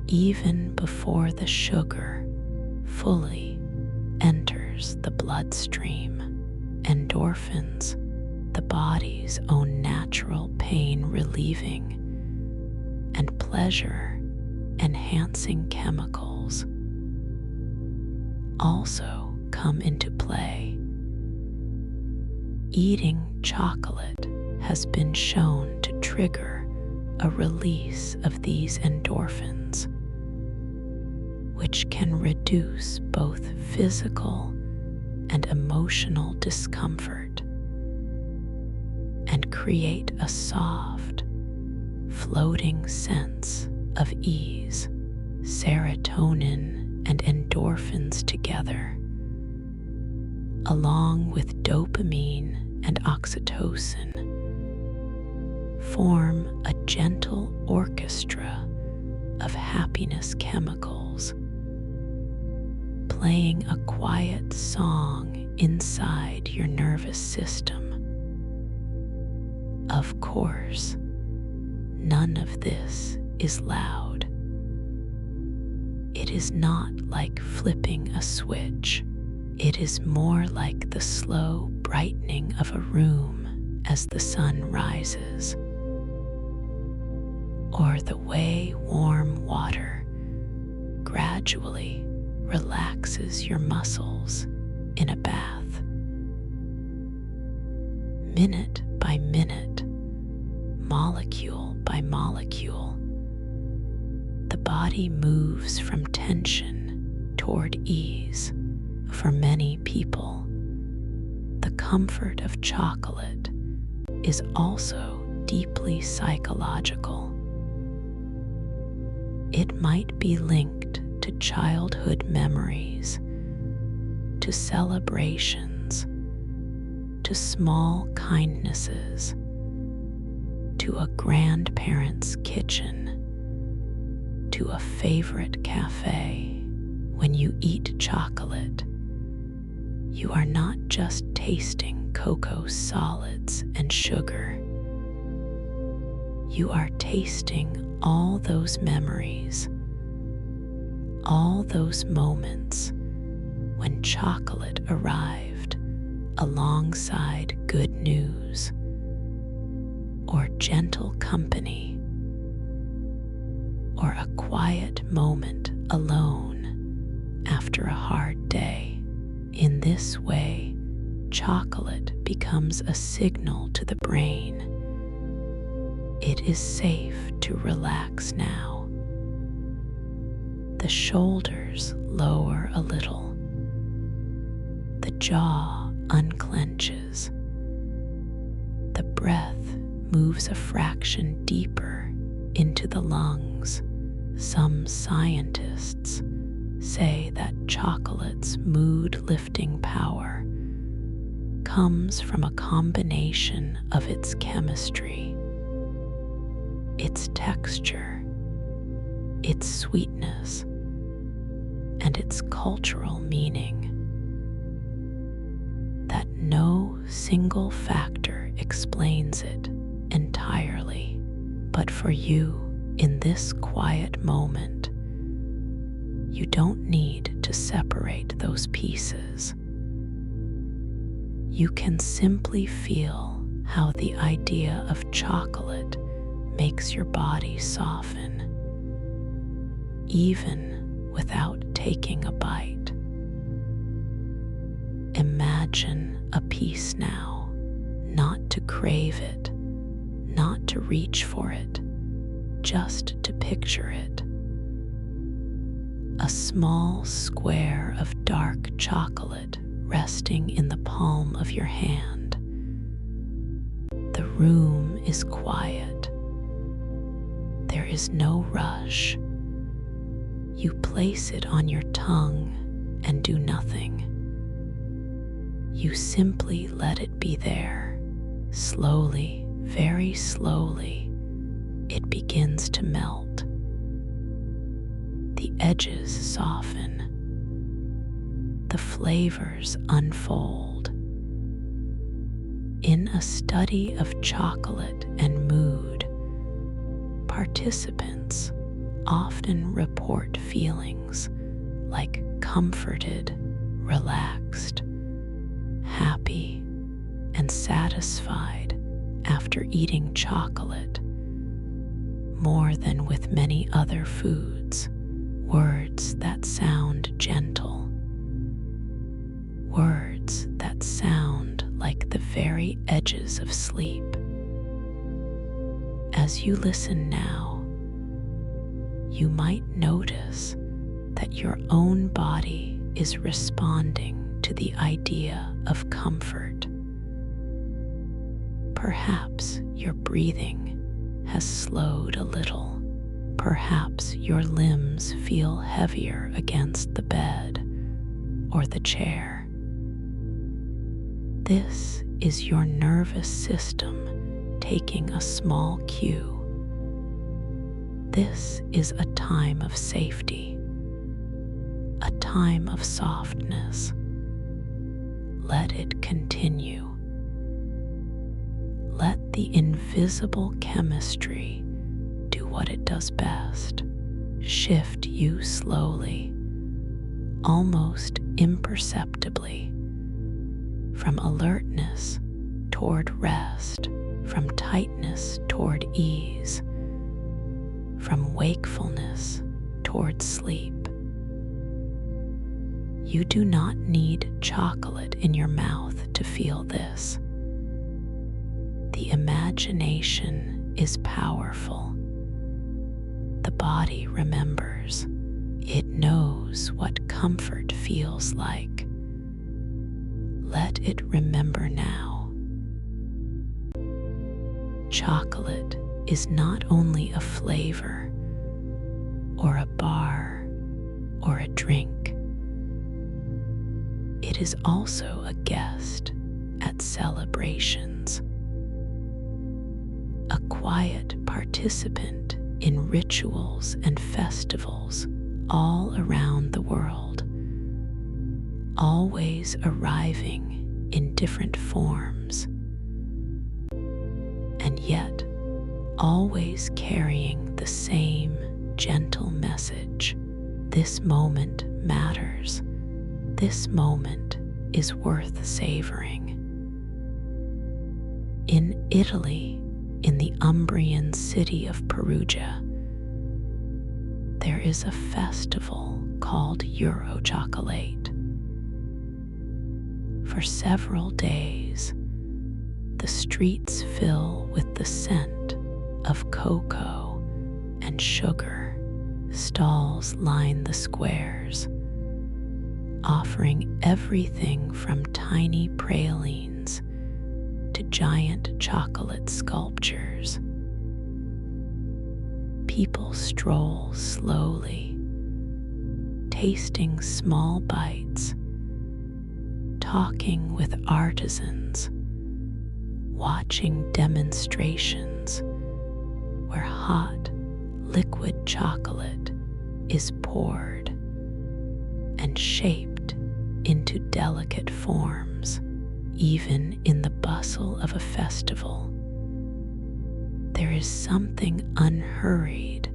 S1: Even before the sugar fully enters the bloodstream, endorphins, the body's own natural pain-relieving and pleasure-enhancing chemicals, also come into play. Eating chocolate has been shown to trigger a release of these endorphins, which can reduce both physical and emotional discomfort and create a soft, floating sense of ease. Serotonin and endorphins together, along with dopamine and oxytocin, form a gentle orchestra of happiness chemicals, playing a quiet song inside your nervous system. Of course, none of this is loud. It is not like flipping a switch. It is more like the slow brightening of a room as the sun rises, or the way warm water gradually relaxes your muscles in a bath. Minute by minute, molecule by molecule, the body moves from tension toward ease. For many people, the comfort of chocolate is also deeply psychological. It might be linked to childhood memories, to celebrations, to small kindnesses, to a grandparent's kitchen, to a favorite cafe. When you eat chocolate, you are not just tasting cocoa solids and sugar. You are tasting all those memories, all those moments when chocolate arrived alongside good news or gentle company or a quiet moment alone after a hard day. In this way, chocolate becomes a signal to the brain. It is safe to relax now. The shoulders lower a little. The jaw unclenches. The breath moves a fraction deeper into the lungs. Some scientists say that chocolate's mood-lifting power comes from a combination of its chemistry, its texture, its sweetness, and its cultural meaning. That no single factor explains it entirely, but for you, in this quiet moment, you don't need to separate those pieces. You can simply feel how the idea of chocolate makes your body soften, even without taking a bite. Imagine a piece now, not to crave it, not to reach for it, just to picture it. A small square of dark chocolate resting in the palm of your hand. room is quiet. There is no rush. You place it on your tongue and do nothing. You simply let it be there. Slowly, very slowly, it begins to melt. The edges soften. The flavors unfold. In a study of chocolate and mood, participants often report feelings like comforted, relaxed, happy, and satisfied after eating chocolate, more than with many other foods. Words that sound gentle, words that sound like the very edges of sleep. As you listen now, you might notice that your own body is responding to the idea of comfort. Perhaps your breathing has slowed a little. Perhaps your limbs feel heavier against the bed or the chair. This is your nervous system taking a small cue. This is a time of safety, a time of softness. Let it continue. Let the invisible chemistry do what it does best. Shift you slowly, almost imperceptibly, from alertness toward rest, from tightness toward ease, from wakefulness toward sleep. You do not need chocolate in your mouth to feel this. The imagination is powerful. The body remembers. It knows what comfort feels like. Let it remember now. Chocolate is not only a flavor, or a bar, or a drink. It is also a guest at celebrations, a quiet participant in rituals and festivals all around the world, always arriving in different forms, and yet always carrying the same gentle message. This moment matters. This moment is worth savoring. In Italy, in the Umbrian city of Perugia, there is a festival called Eurochocolate. For several days, the streets fill with the scent of cocoa and sugar. Stalls line the squares, offering everything from tiny pralines to giant chocolate sculptures. People stroll slowly, tasting small bites, talking with artisans, watching demonstrations where hot, liquid chocolate is poured and shaped into delicate forms. Even in the bustle of a festival, there is something unhurried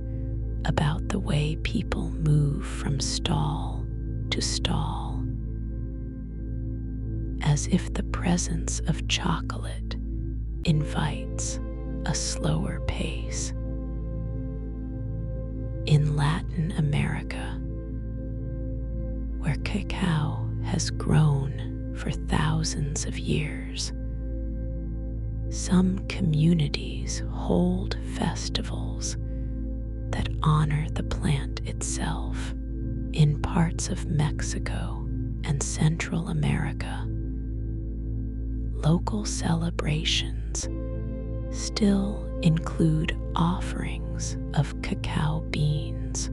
S1: about the way people move from stall to stall, as if the presence of chocolate invites a slower pace. In Latin America, where cacao has grown for thousands of years, some communities hold festivals that honor the plant itself. In parts of Mexico and Central America, local celebrations still include offerings of cacao beans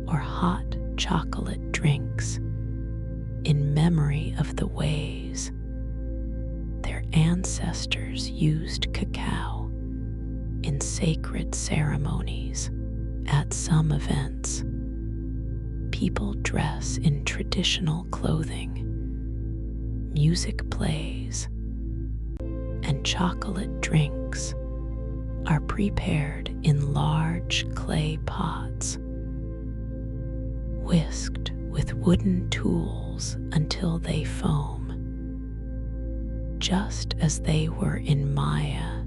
S1: or hot chocolate drinks in memory of the ways their ancestors used cacao in sacred ceremonies. At some events, people dress in traditional clothing, music plays, and chocolate drinks are prepared in large clay pots, whisked with wooden tools until they foam, just as they were in Maya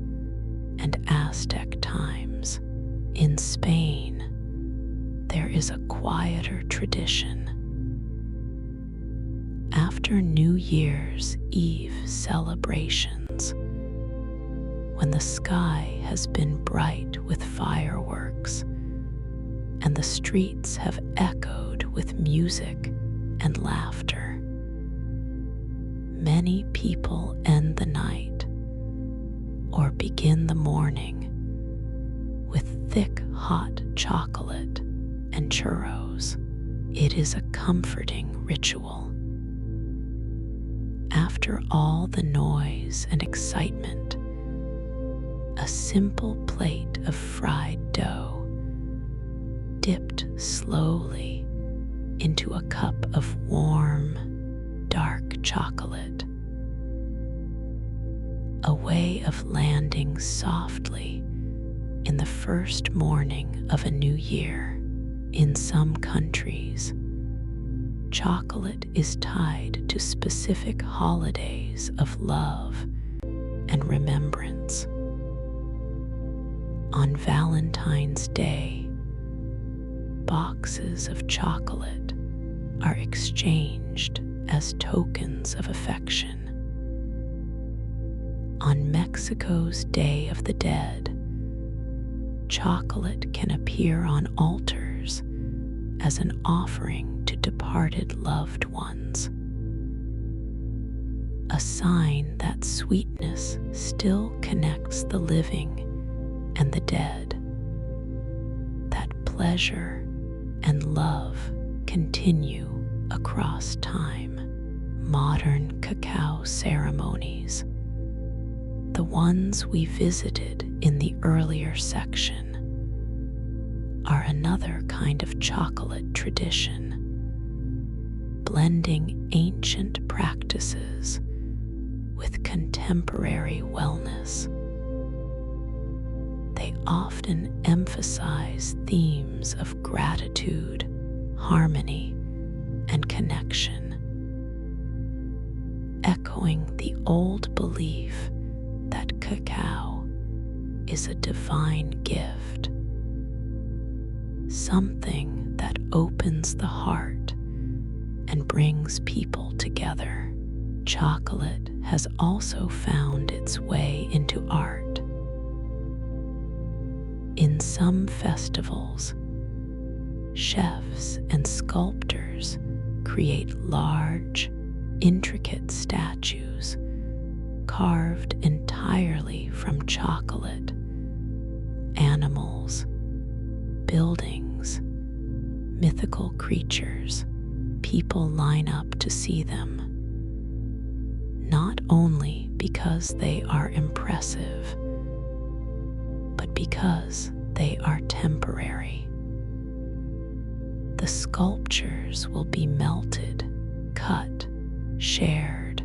S1: and Aztec times. In Spain, there is a quieter tradition. After New Year's Eve celebrations, when the sky has been bright with fireworks and the streets have echoed with music and laughter, many people end the night or begin the morning with thick hot chocolate and churros. It is a comforting ritual. After all the noise and excitement, a simple plate of fried dough, dipped slowly into a cup of warm, dark chocolate, a way of landing softly in the first morning of a new year. In some countries, chocolate is tied to specific holidays of love and remembrance. On Valentine's Day, boxes of chocolate are exchanged as tokens of affection. On Mexico's Day of the Dead, chocolate can appear on altars as an offering to departed loved ones, a sign that sweetness still connects the living and the dead, that pleasure and love continue across time. Modern cacao ceremonies, the ones we visited in the earlier section, are another kind of chocolate tradition, blending ancient practices with contemporary wellness. They often emphasize themes of gratitude, harmony, and connection, echoing the old belief that cacao is a divine gift, something that opens the heart and brings people together. Chocolate has also found its way into art. In some festivals, chefs and sculptors create large, intricate statues carved entirely from chocolate, animals, buildings, mythical creatures. People line up to see them, not only because they are impressive, but because they are temporary. The sculptures will be melted, cut, shared,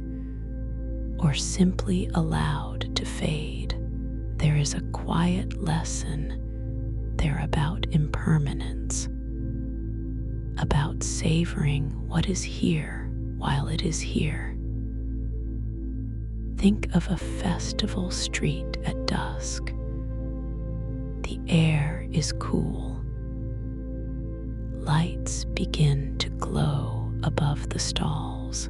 S1: or simply allowed to fade. There is a quiet lesson there about impermanence, about savoring what is here while it is here. Think of a festival street at dusk. The air is cool. Lights begin to glow above the stalls.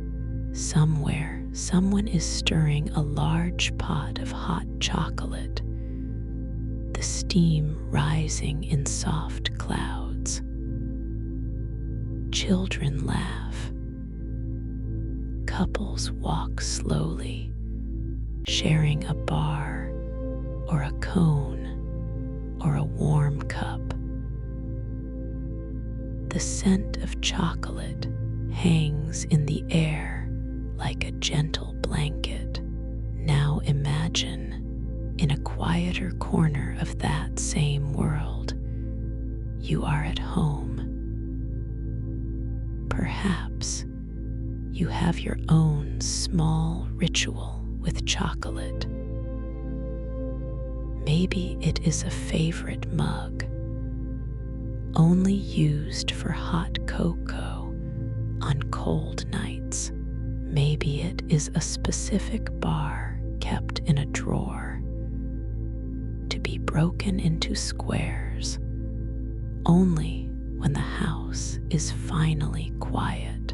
S1: Somewhere, someone is stirring a large pot of hot chocolate, the steam rising in soft clouds. Children laugh. Couples walk slowly, sharing a bar or a cone or a warm cup. The scent of chocolate hangs in the air like a gentle blanket. Now imagine, in a quieter corner of that same world, you are at home. Perhaps you have your own small ritual with chocolate. Maybe it is a favorite mug, only used for hot cocoa on cold nights. Maybe it is a specific bar kept in a drawer, to be broken into squares only when the house is finally quiet.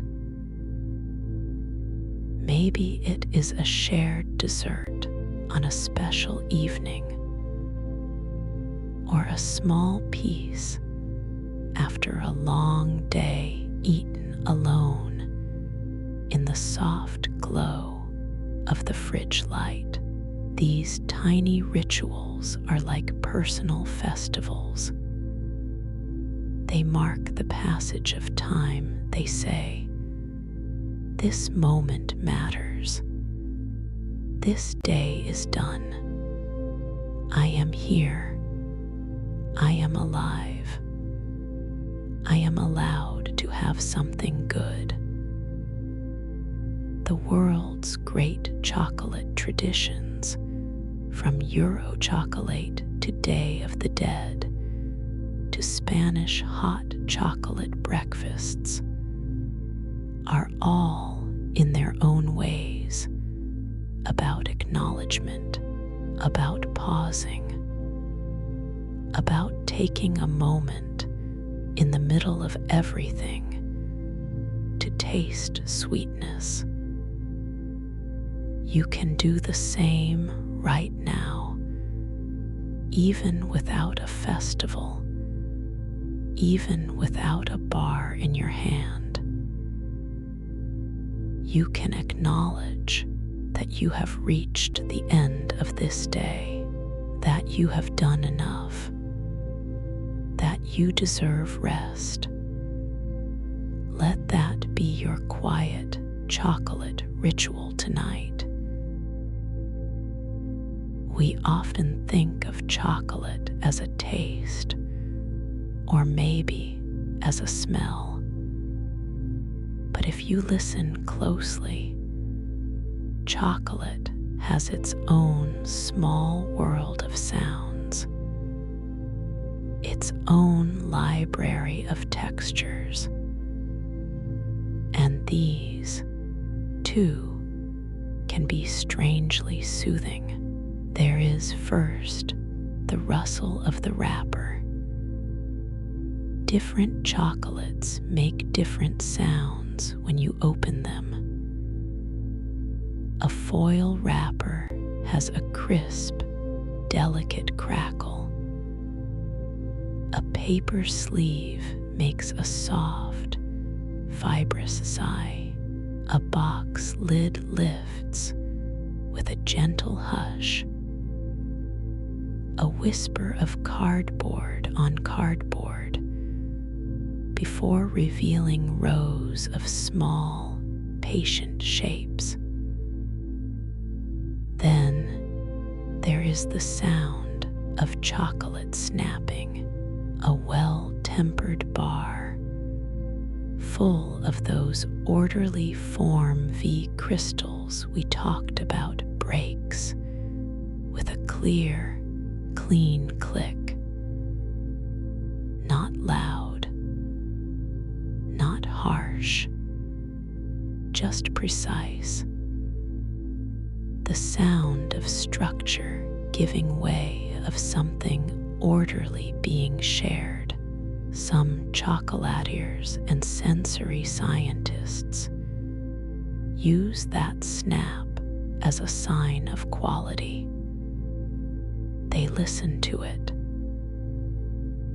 S1: Maybe it is a shared dessert on a special evening, or a small piece after a long day eaten alone in the soft glow of the fridge light. These tiny rituals are like personal festivals. They mark the passage of time, they say. This moment matters. This day is done. I am here. I am alive. I am allowed to have something good. The world's great chocolate traditions, from Euro chocolate to Day of the Dead, to Spanish hot chocolate breakfasts, are all in their own ways about acknowledgement, about pausing, about taking a moment in the middle of everything to taste sweetness. You can do the same right now, even without a festival, even without a bar in your hand. You can acknowledge that you have reached the end of this day, that you have done enough, that you deserve rest. Let that be your quiet chocolate ritual tonight. We often think of chocolate as a taste, or maybe as a smell. But if you listen closely, chocolate has its own small world of sounds, its own library of textures. And these, too, can be strangely soothing. There is first the rustle of the wrapper. Different chocolates make different sounds when you open them. A foil wrapper has a crisp, delicate crackle. A paper sleeve makes a soft, fibrous sigh. A box lid lifts with a gentle hush. A whisper of cardboard on cardboard before revealing rows of small, patient shapes. Then there is the sound of chocolate snapping, a well-tempered bar, full of those orderly form V crystals we talked about breaks, with a clear, clean click. Not loud, not harsh, just precise. The sound of structure giving way, of something orderly being shared. Some chocolatiers and sensory scientists use that snap as a sign of quality. They listen to it.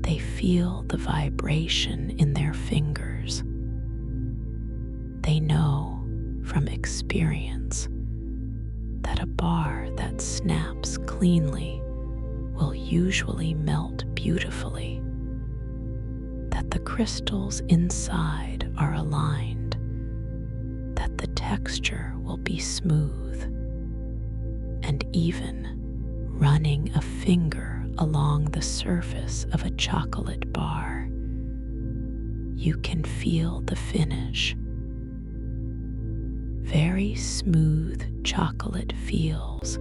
S1: They feel the vibration in their fingers. They know from experience that that a bar that snaps cleanly will usually melt beautifully, that the crystals inside are aligned, that the texture will be smooth, and even running a finger along the surface of a chocolate bar, you can feel the finish. Very smooth chocolate feels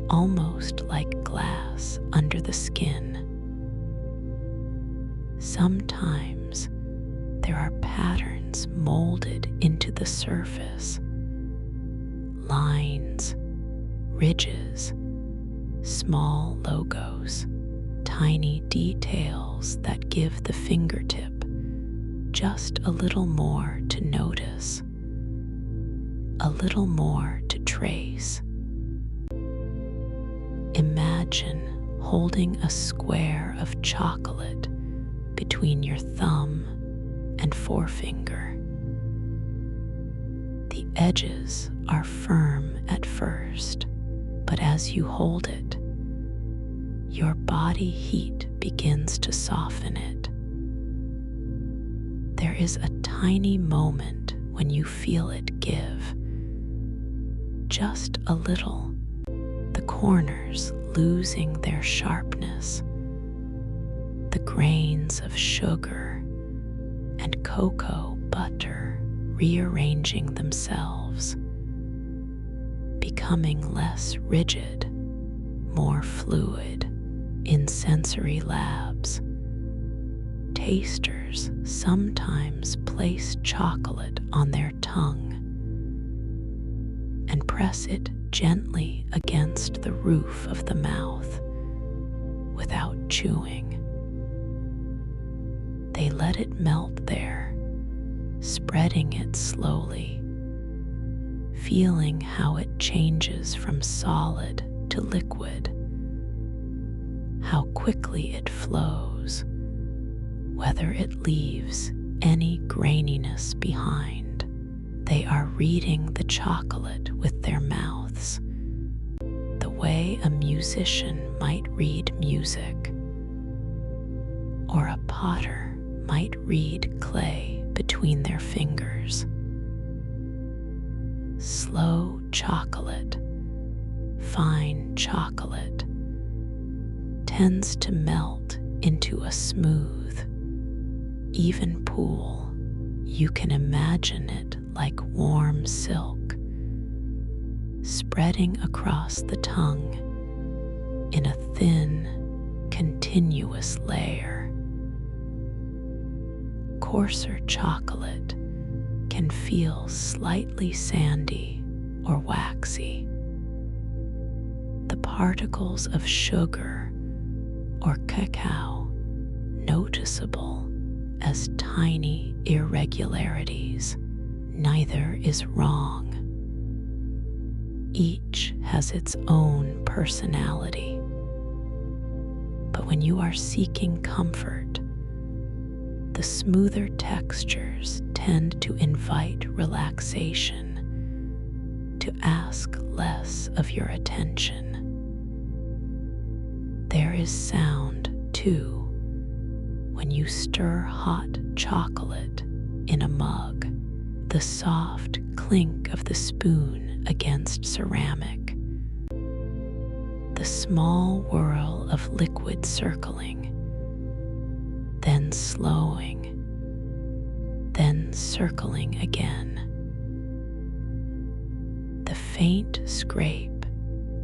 S1: almost like glass under the skin. Sometimes there are patterns molded into the surface, lines, ridges, small logos, tiny details that give the fingertip just a little more to notice, a little more to trace. Imagine holding a square of chocolate between your thumb and forefinger. The edges are firm at first, but as you hold it, your body heat begins to soften it. There is a tiny moment when you feel it give, just a little, the corners losing their sharpness, the grains of sugar and cocoa butter rearranging themselves, becoming less rigid, more fluid. In sensory labs, tasters sometimes place chocolate on their tongue and press it gently against the roof of the mouth without chewing. They let it melt there, spreading it slowly, feeling how it changes from solid to liquid, how quickly it flows, whether it leaves any graininess behind. They are reading the chocolate with their mouths, the way a musician might read music, or a potter might read clay between their fingers. Slow chocolate, fine chocolate, tends to melt into a smooth, even pool. You can imagine it like warm silk, spreading across the tongue in a thin, continuous layer. Coarser chocolate can feel slightly sandy or waxy. The particles of sugar or cacao noticeable as tiny irregularities. Neither is wrong. Each has its own personality. But when you are seeking comfort, the smoother textures tend to invite relaxation, to ask less of your attention. There is sound, too, when you stir hot chocolate in a mug, the soft clink of the spoon against ceramic, the small whirl of liquid circling, then slowing, then circling again. The faint scrape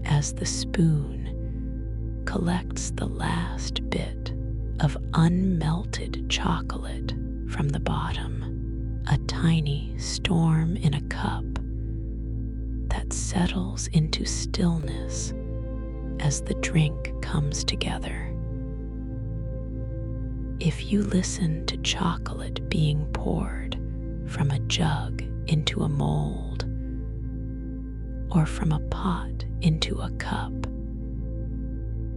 S1: as the spoon collects the last bit of unmelted chocolate from the bottom, a tiny storm in a cup that settles into stillness as the drink comes together. If you listen to chocolate being poured from a jug into a mold, or from a pot into a cup,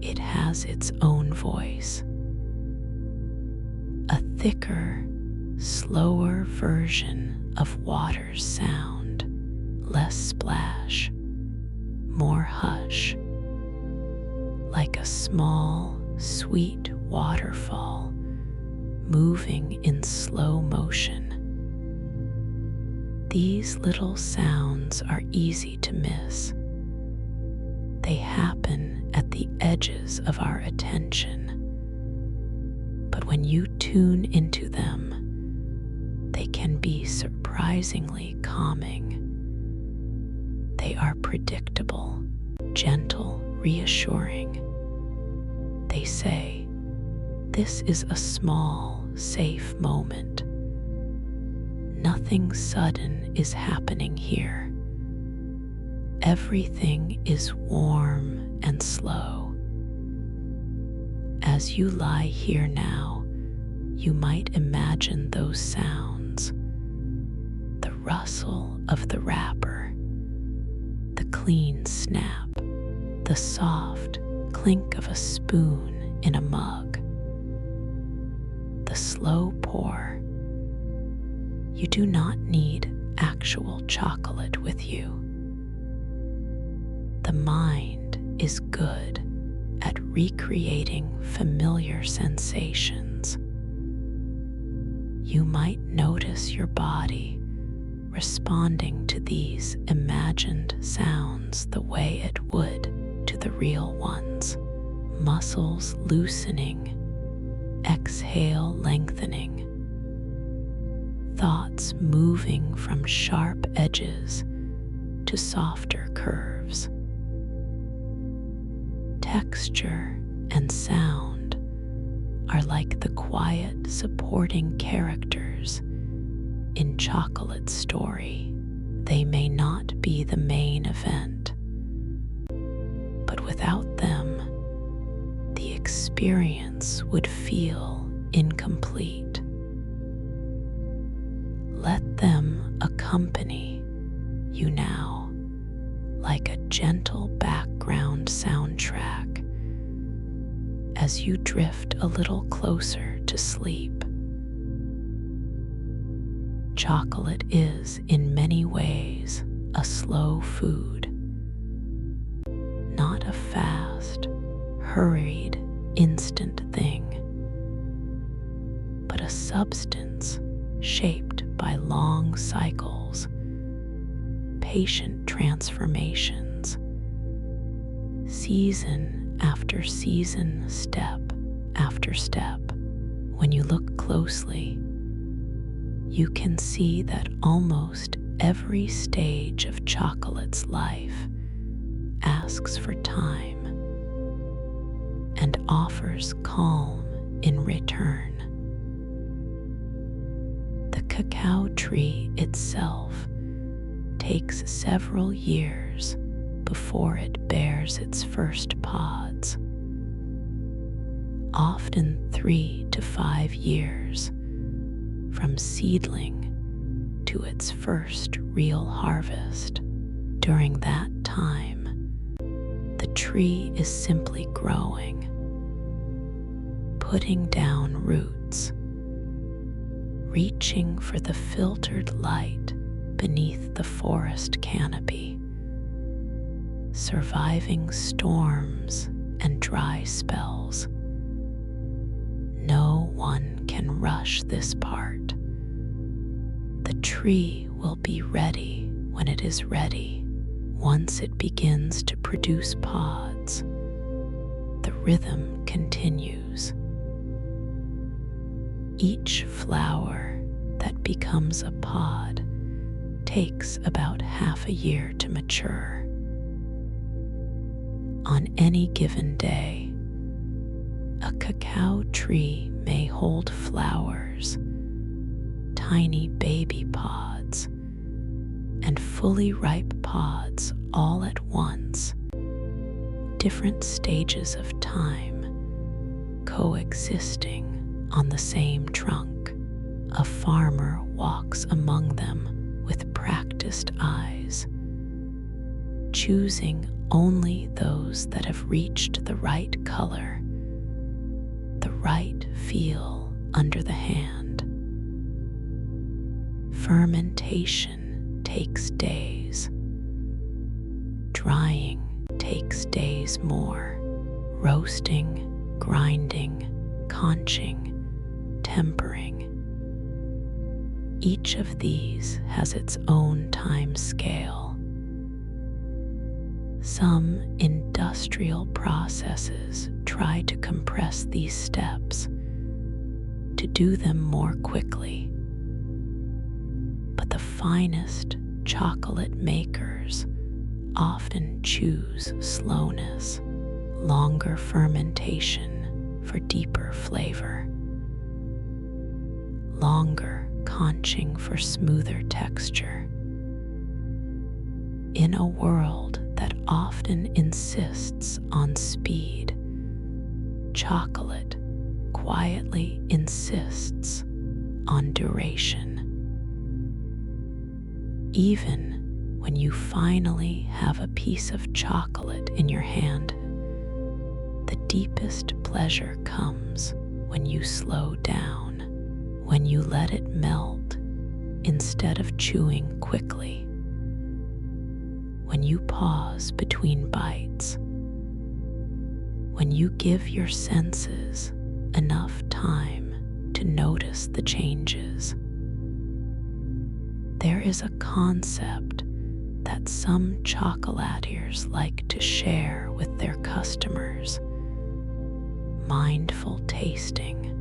S1: it has its own voice. A thicker, slower version of water's sound, less splash, more hush, like a small, sweet waterfall moving in slow motion. These little sounds are easy to miss. They happen at the edges of our attention, but when you tune into them, they can be surprisingly calming. They are predictable, gentle, reassuring. They say, "This is a small, safe moment. Nothing sudden is happening here. Everything is warm and slow." As you lie here now, you might imagine those sounds: the rustle of the wrapper, the clean snap, the soft clink of a spoon in a mug, the slow pour. You do not need actual chocolate with you. The mind is good at recreating familiar sensations. You might notice your body responding to these imagined sounds the way it would to the real ones. Muscles loosening, exhale lengthening, thoughts moving from sharp edges to softer curves. Texture and sound are like the quiet supporting characters in Chocolate's story. They may not be the main event, but without them, the experience would feel incomplete. Let them accompany you now, like a gentle background soundtrack, as you drift a little closer to sleep. Chocolate is, in many ways, a slow food, not a fast, hurried, instant thing, but a substance shaped by long cycles, patient transformations, season after season, step after step. When you look closely, you can see that almost every stage of Chocolate's life asks for time and offers calm in return. The cacao tree itself takes several years before it bears its first pods, often 3 to 5 years from seedling to its first real harvest. During that time, the tree is simply growing, putting down roots, reaching for the filtered light beneath the forest canopy, surviving storms and dry spells. No one can rush this part. The tree will be ready when it is ready. Once it begins to produce pods, the rhythm continues. Each flower that becomes a pod takes about half a year to mature. On any given day, a cacao tree may hold flowers, tiny baby pods, and fully ripe pods all at once, different stages of time coexisting on the same trunk. A farmer walks among them with practiced eyes, choosing only those that have reached the right color, the right feel under the hand. Fermentation takes days. Drying takes days more. Roasting, grinding, conching, tempering. Each of these has its own time scale. Some industrial processes try to compress these steps to do them more quickly. But the finest chocolate makers often choose slowness, longer fermentation for deeper flavor, longer conching for smoother texture. In a world that often insists on speed, chocolate quietly insists on duration. Even when you finally have a piece of chocolate in your hand, the deepest pleasure comes when you slow down, when you let it melt instead of chewing quickly, when you pause between bites, when you give your senses enough time to notice the changes. There is a concept that some chocolatiers like to share with their customers: mindful tasting.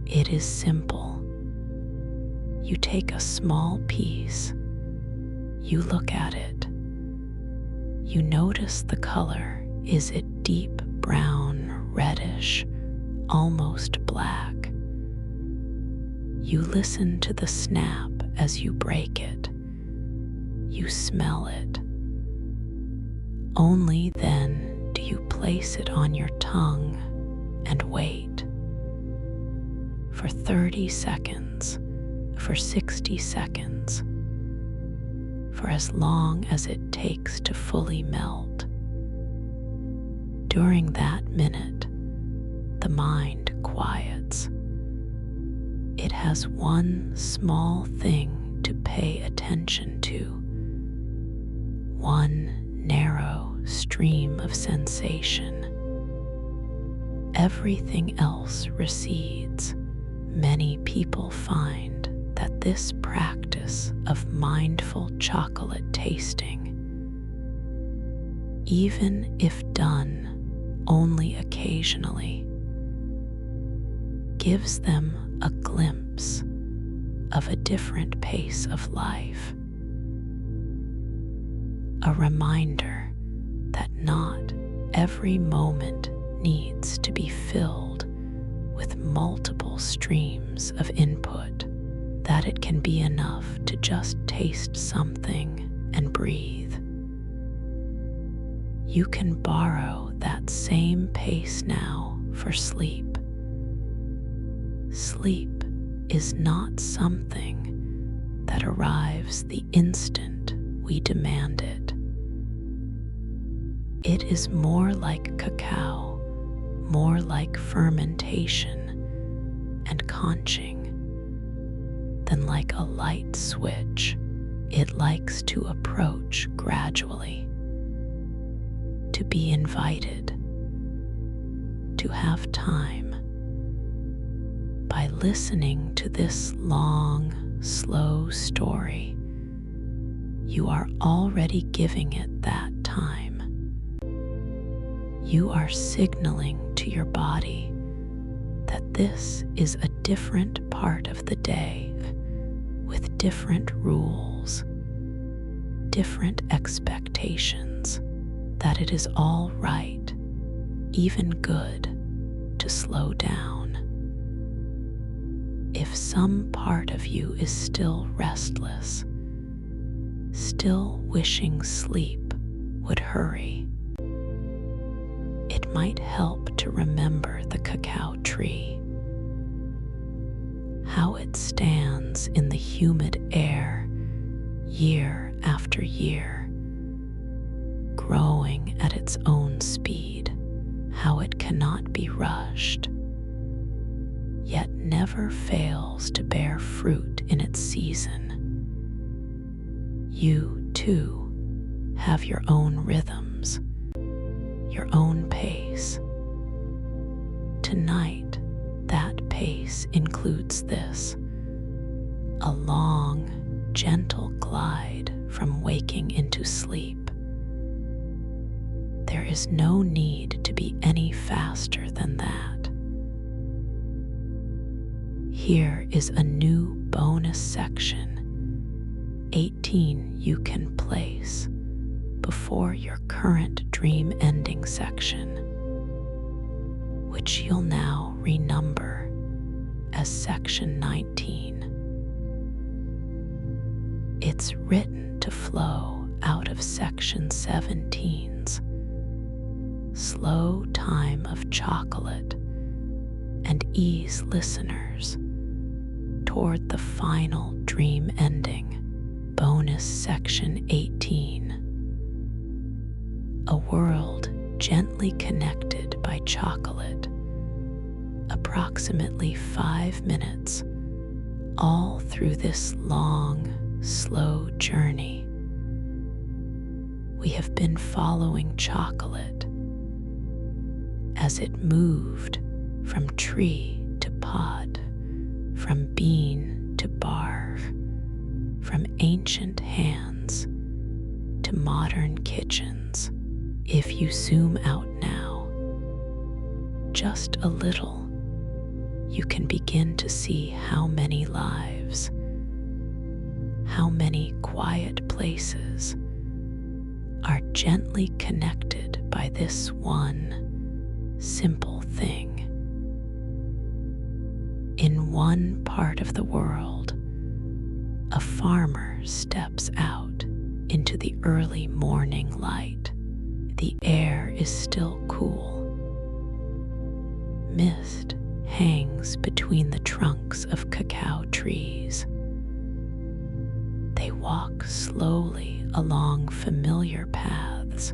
S1: It is simple. You take a small piece, you look at it, you notice the color. Is it deep brown, reddish, almost black? You listen to the snap as you break it. You smell it. Only then do you place it on your tongue and wait. For 30 seconds, for 60 seconds, for as long as it takes to fully melt. During that minute, the mind quiets. It has one small thing to pay attention to, one narrow stream of sensation. Everything else recedes. Many people find that this practice of mindful chocolate tasting, even if done only occasionally, gives them a glimpse of a different pace of life. A reminder that not every moment needs to be filled with multiple streams of input, that it can be enough to just taste something and breathe. You can borrow that same pace now for sleep. Sleep is not something that arrives the instant we demand it. It is more like cacao, more like fermentation and conching than like a light switch. It likes to approach gradually, to be invited, to have time. By listening to this long, slow story, you are already giving it that time. You are signaling to your body that this is a different part of the day with different rules, different expectations, that it is all right, even good, to slow down. If some part of you is still restless, still wishing sleep would hurry, it might help to remember the cacao tree, how it stands in the humid air year after year, growing at its own speed, how it cannot be rushed, yet never fails to bear fruit in its season. You, too, have your own rhythms, your own pace. Tonight, that pace includes this: a long, gentle glide from waking into sleep. There is no need to be any faster than that. Here is a new bonus section, 18 you can place before your current dream ending section, which you'll now renumber as section 19. It's written to flow out of section 17's slow time of chocolate and ease listeners toward the final dream ending, bonus section 18. A world gently connected by chocolate, approximately 5 minutes, all through this long, slow journey. We have been following chocolate as it moved from tree to pod, from bean to barf, from ancient hands to modern kitchens. If you zoom out now, just a little, you can begin to see how many lives, how many quiet places are gently connected by this one simple thing. In one part of the world, a farmer steps out into the early morning light. The air is still cool. Mist hangs between the trunks of cacao trees. They walk slowly along familiar paths,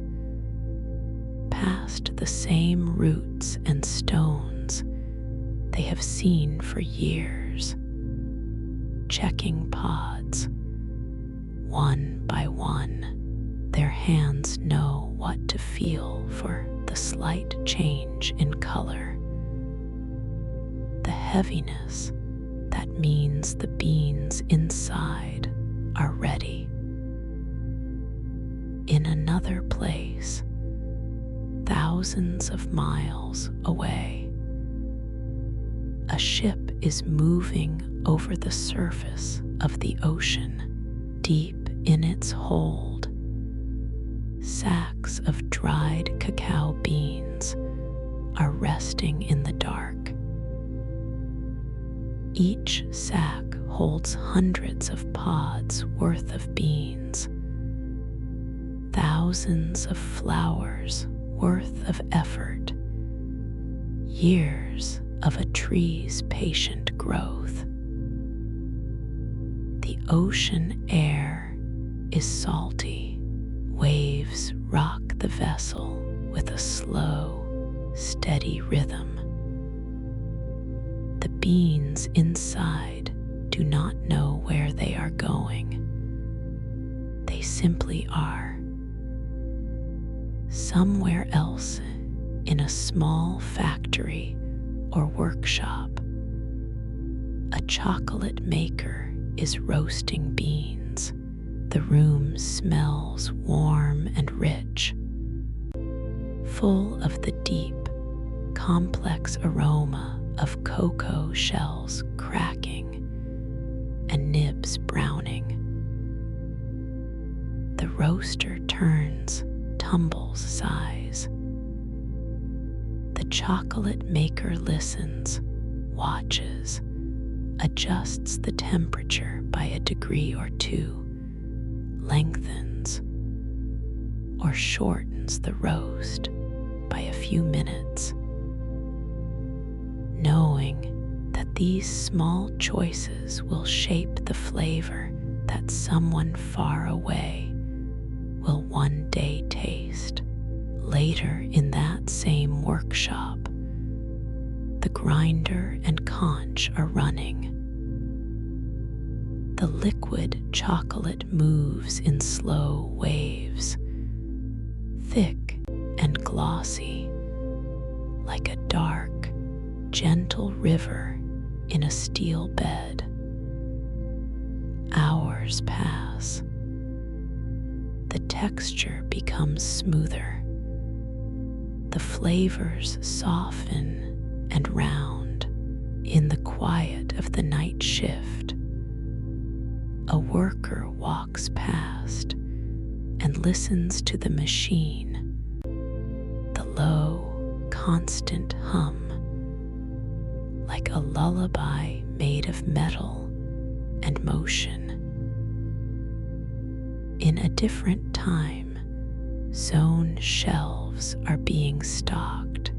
S1: past the same roots and stones they have seen for years, checking pods, one by one. Their hands know what to feel for the slight change in color. The heaviness that means the beans inside are ready. In another place, thousands of miles away, a ship is moving over the surface of the ocean. Deep in its hold, sacks of dried cacao beans are resting in the dark. Each sack holds hundreds of pods worth of beans, thousands of flowers worth of effort, years of a tree's patient growth. The ocean air is salty. Waves rock the vessel with a slow, steady rhythm. The beans inside do not know where they are going. They simply are. Somewhere else, in a small factory or workshop, a chocolate maker is roasting beans. The room smells warm and rich, full of the deep, complex aroma of cocoa shells cracking and nibs browning. The roaster turns, tumbles, sighs. The chocolate maker listens, watches, adjusts the temperature by a degree or two, lengthens or shortens the roast by a few minutes, knowing that these small choices will shape the flavor that someone far away will one day taste. Later in that same workshop, the grinder and conch are running. The liquid chocolate moves in slow waves, thick and glossy, like a dark, gentle river in a steel bed. Hours pass. The texture becomes smoother. The flavors soften and round. In the quiet of the night shift, a worker walks past and listens to the machine, the low, constant hum, like a lullaby made of metal and motion. In a different time, zone shelves are being stocked.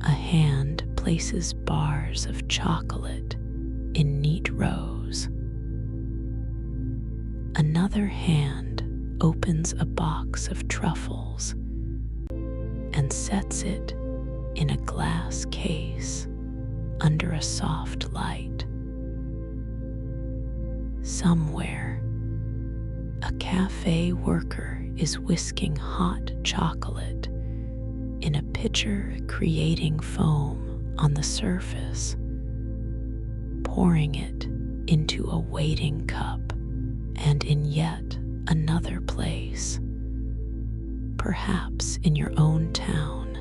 S1: A hand places bars of chocolate in neat rows. Another hand opens a box of truffles and sets it in a glass case under a soft light. Somewhere, a cafe worker is whisking hot chocolate in a pitcher, creating foam on the surface, pouring it into a waiting cup. And in yet another place, perhaps in your own town,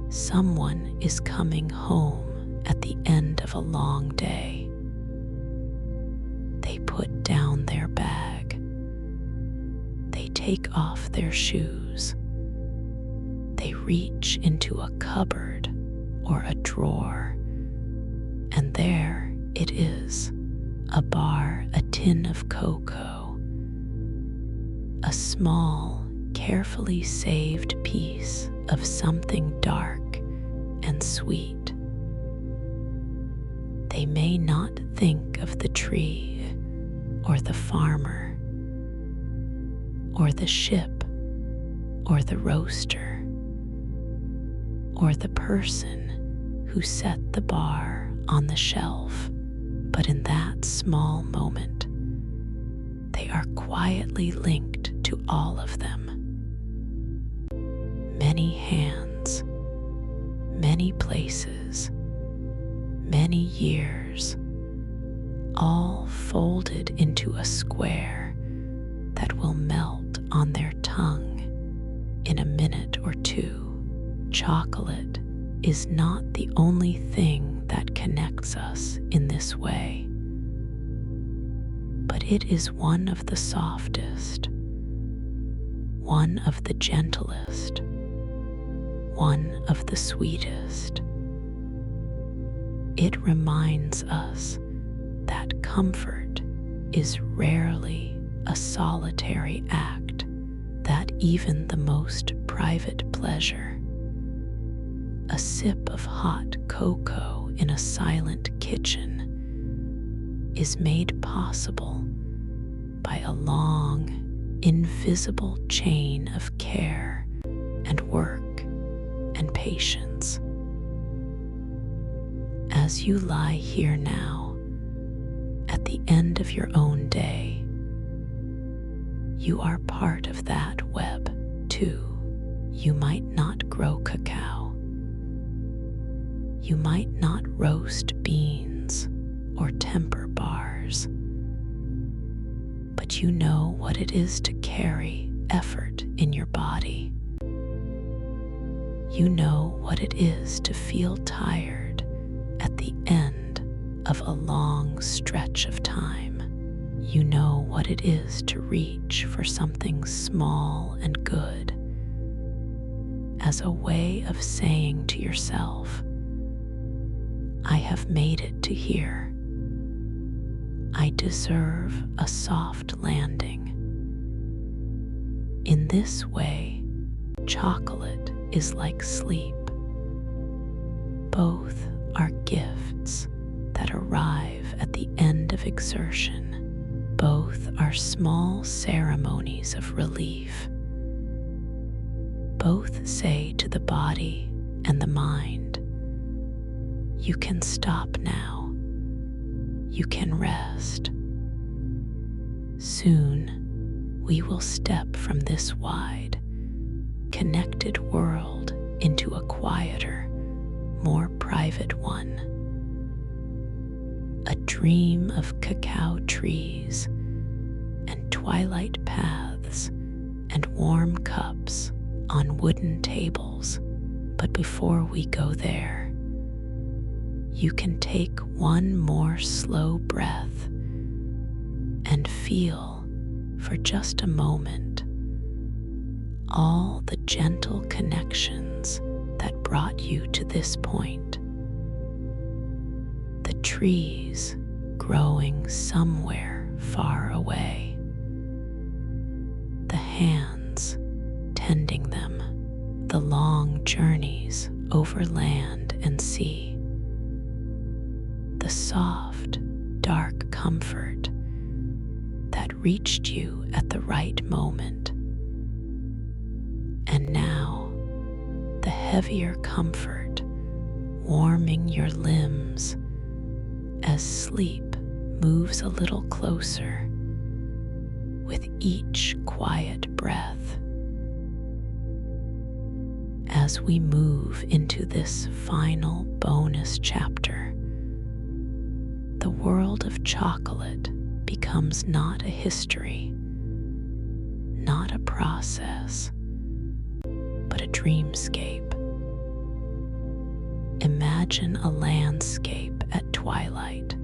S1: someone is coming home at the end of a long day. They put down their bag. They take off their shoes. They reach into a cupboard or a drawer, and there it is. A bar, a tin of cocoa, a small, carefully saved piece of something dark and sweet. They may not think of the tree, or the farmer, or the ship, or the roaster, or the person who set the bar on the shelf. But in that small moment, they are quietly linked to all of them. Many hands, many places, many years, all folded into a square that will melt on their tongue in a minute or two. Chocolate is not the only thing that connects us in this way, but it is one of the softest, one of the gentlest, one of the sweetest. It reminds us that comfort is rarely a solitary act, that even the most private pleasure, a sip of hot cocoa in a silent kitchen, is made possible by a long, invisible chain of care and work and patience. As you lie here now, at the end of your own day, you are part of that web too. You might not grow cacao. You might not roast beans or temper bars, but you know what it is to carry effort in your body. You know what it is to feel tired at the end of a long stretch of time. You know what it is to reach for something small and good, as a way of saying to yourself, I have made it to here. I deserve a soft landing. In this way, chocolate is like sleep. Both are gifts that arrive at the end of exertion. Both are small ceremonies of relief. Both say to the body and the mind, you can stop now. You can rest. Soon, we will step from this wide, connected world into a quieter, more private one. A dream of cacao trees and twilight paths and warm cups on wooden tables. But before we go there, you can take one more slow breath and feel for just a moment all the gentle connections that brought you to this point. The trees growing somewhere far away, the hands tending them, the long journeys over land and sea, the soft, dark comfort that reached you at the right moment. And now, the heavier comfort warming your limbs as sleep moves a little closer with each quiet breath. As we move into this final bonus chapter, the world of chocolate becomes not a history, not a process, but a dreamscape. Imagine a landscape at twilight.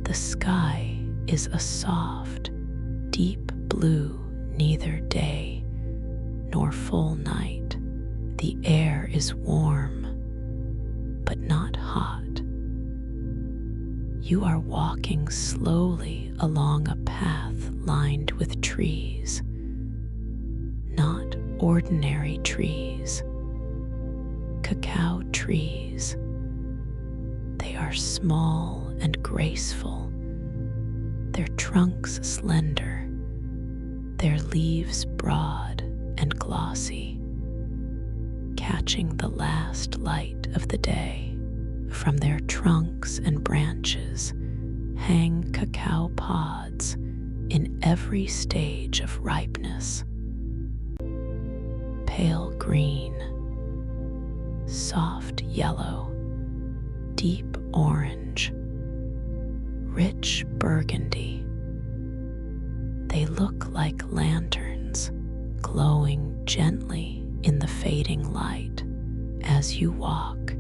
S1: The sky is a soft, deep blue, neither day nor full night. The air is warm, but not hot. You are walking slowly along a path lined with trees, not ordinary trees, cacao trees. They are small and graceful, their trunks slender, their leaves broad and glossy, catching the last light of the day. From their trunks and branches hang cacao pods in every stage of ripeness. Pale green, soft yellow, deep orange, rich burgundy. They look like lanterns glowing gently in the fading light. As you walk,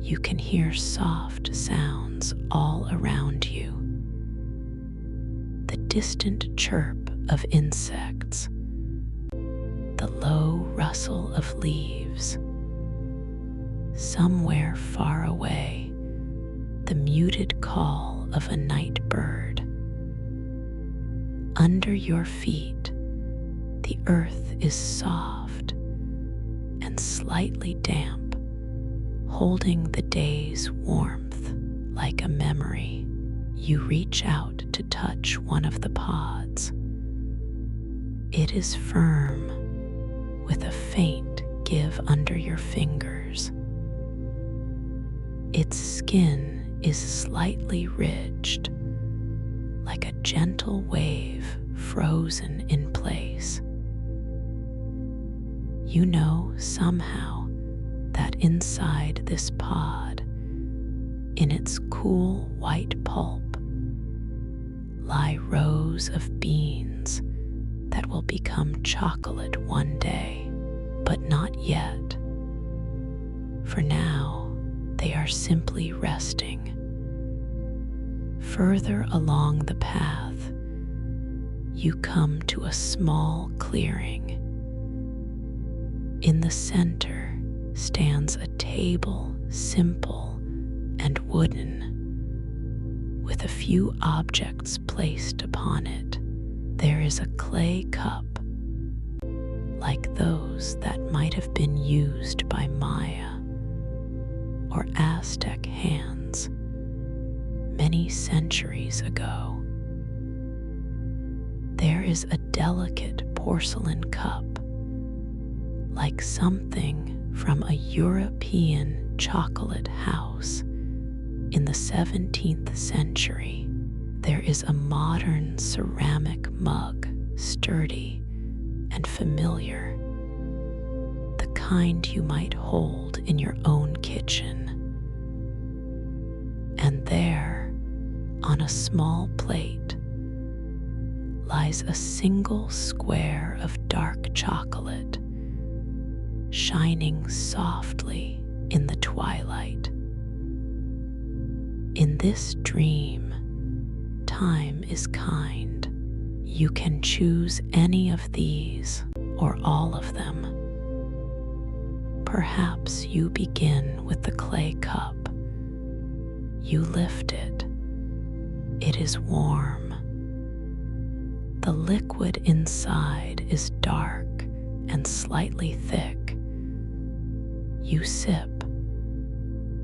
S1: you can hear soft sounds all around you. The distant chirp of insects, the low rustle of leaves. Somewhere far away, the muted call of a night bird. Under your feet, the earth is soft and slightly damp, holding the day's warmth like a memory. You reach out to touch one of the pods. It is firm, with a faint give under your fingers. Its skin is slightly ridged, like a gentle wave frozen in place. You know somehow that inside this pod, in its cool white pulp, lie rows of beans that will become chocolate one day, but not yet. For now, they are simply resting. Further along the path, you come to a small clearing. In the center stands a table, simple and wooden, with a few objects placed upon it. There is a clay cup, like those that might have been used by Maya or Aztec hands many centuries ago. There is a delicate porcelain cup, like something from a European chocolate house in the 17th century. There is a modern ceramic mug, sturdy and familiar, the kind you might hold in your own kitchen. And there, on a small plate, lies a single square of dark chocolate, shining softly in the twilight. In this dream, time is kind. You can choose any of these or all of them. Perhaps you begin with the clay cup. You lift it. It is warm. The liquid inside is dark and slightly thick. You sip.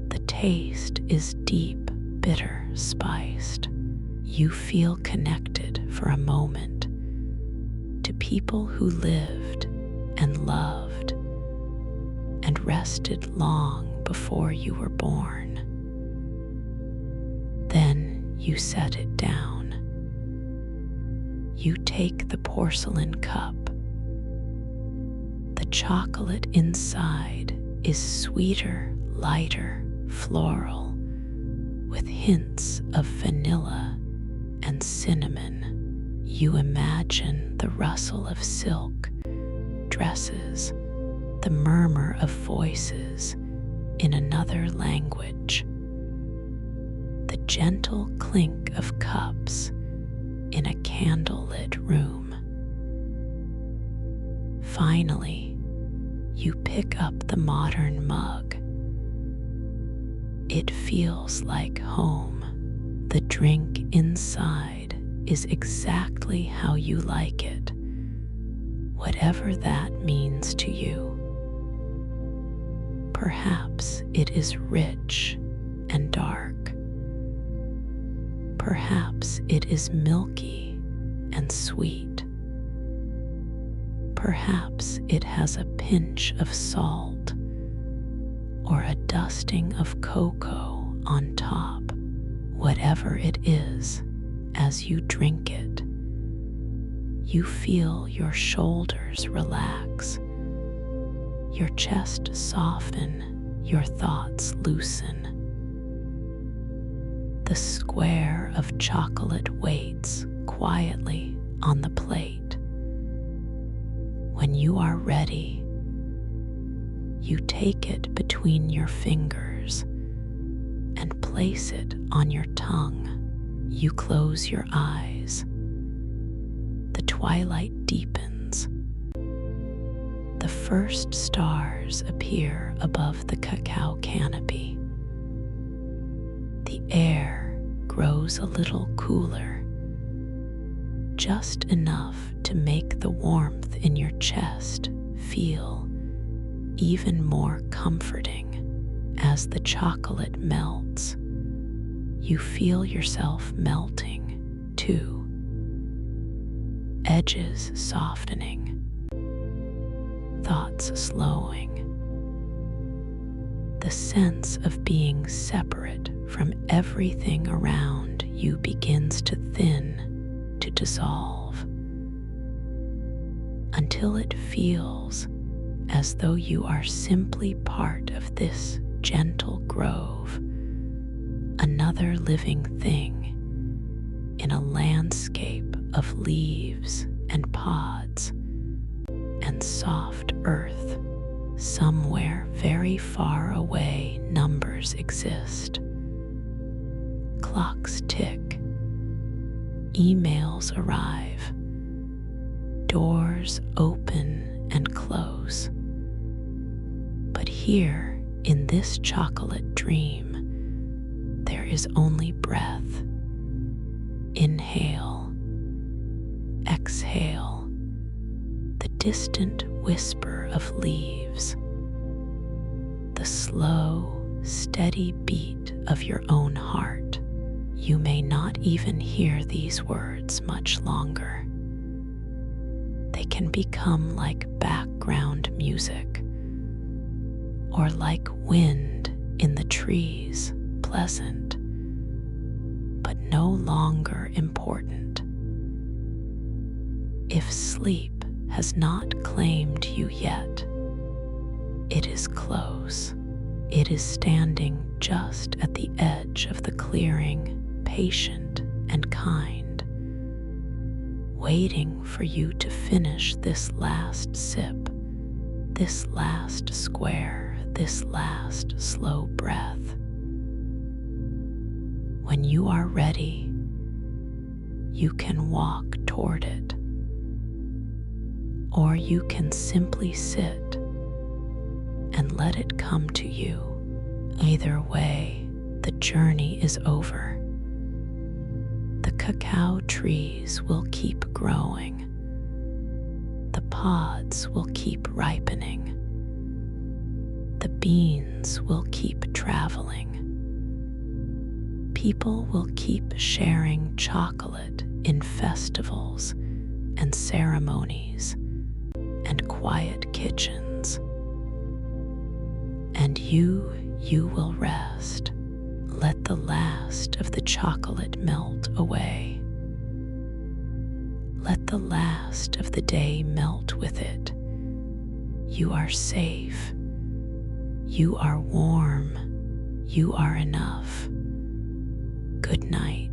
S1: The taste is deep, bitter, spiced. You feel connected for a moment to people who lived and loved and rested long before you were born. Then you set it down. You take the porcelain cup. The chocolate inside is sweeter, lighter, floral, with hints of vanilla and cinnamon. You imagine the rustle of silk, dresses, the murmur of voices in another language, the gentle clink of cups in a candlelit room. Finally, you pick up the modern mug. It feels like home. The drink inside is exactly how you like it, whatever that means to you. Perhaps it is rich and dark. Perhaps it is milky and sweet. Perhaps it has a pinch of salt or a dusting of cocoa on top. Whatever it is, as you drink it, you feel your shoulders relax, your chest soften, your thoughts loosen. The square of chocolate waits quietly on the plate. When you are ready, you take it between your fingers and place it on your tongue. You close your eyes. The twilight deepens. The first stars appear above the cacao canopy. The air grows a little cooler, just enough to make the warmth in your chest feel even more comforting. As the chocolate melts, you feel yourself melting too, edges softening, thoughts slowing. The sense of being separate from everything around you begins to thin, to dissolve, until it feels as though you are simply part of this gentle grove, another living thing in a landscape of leaves and pods and soft earth. Somewhere very far away, numbers exist. Clocks tick. Emails arrive. Doors open and close. But here, in this chocolate dream, there is only breath. Inhale. Exhale. The distant whisper of leaves. The slow, steady beat of your own heart. You may not even hear these words much longer. They can become like background music, or like wind in the trees, pleasant, but no longer important. If sleep has not claimed you yet. It is close. It is standing just at the edge of the clearing, patient and kind, waiting for you to finish this last sip, this last square, this last slow breath. When you are ready, you can walk toward it, or you can simply sit and let it come to you. Either way, the journey is over. The cacao trees will keep growing. The pods will keep ripening. The beans will keep traveling. People will keep sharing chocolate in festivals and ceremonies and quiet kitchens. And you will rest. Let the last of the chocolate melt away. Let the last of the day melt with it. You are safe. You are warm. You are enough. Good night.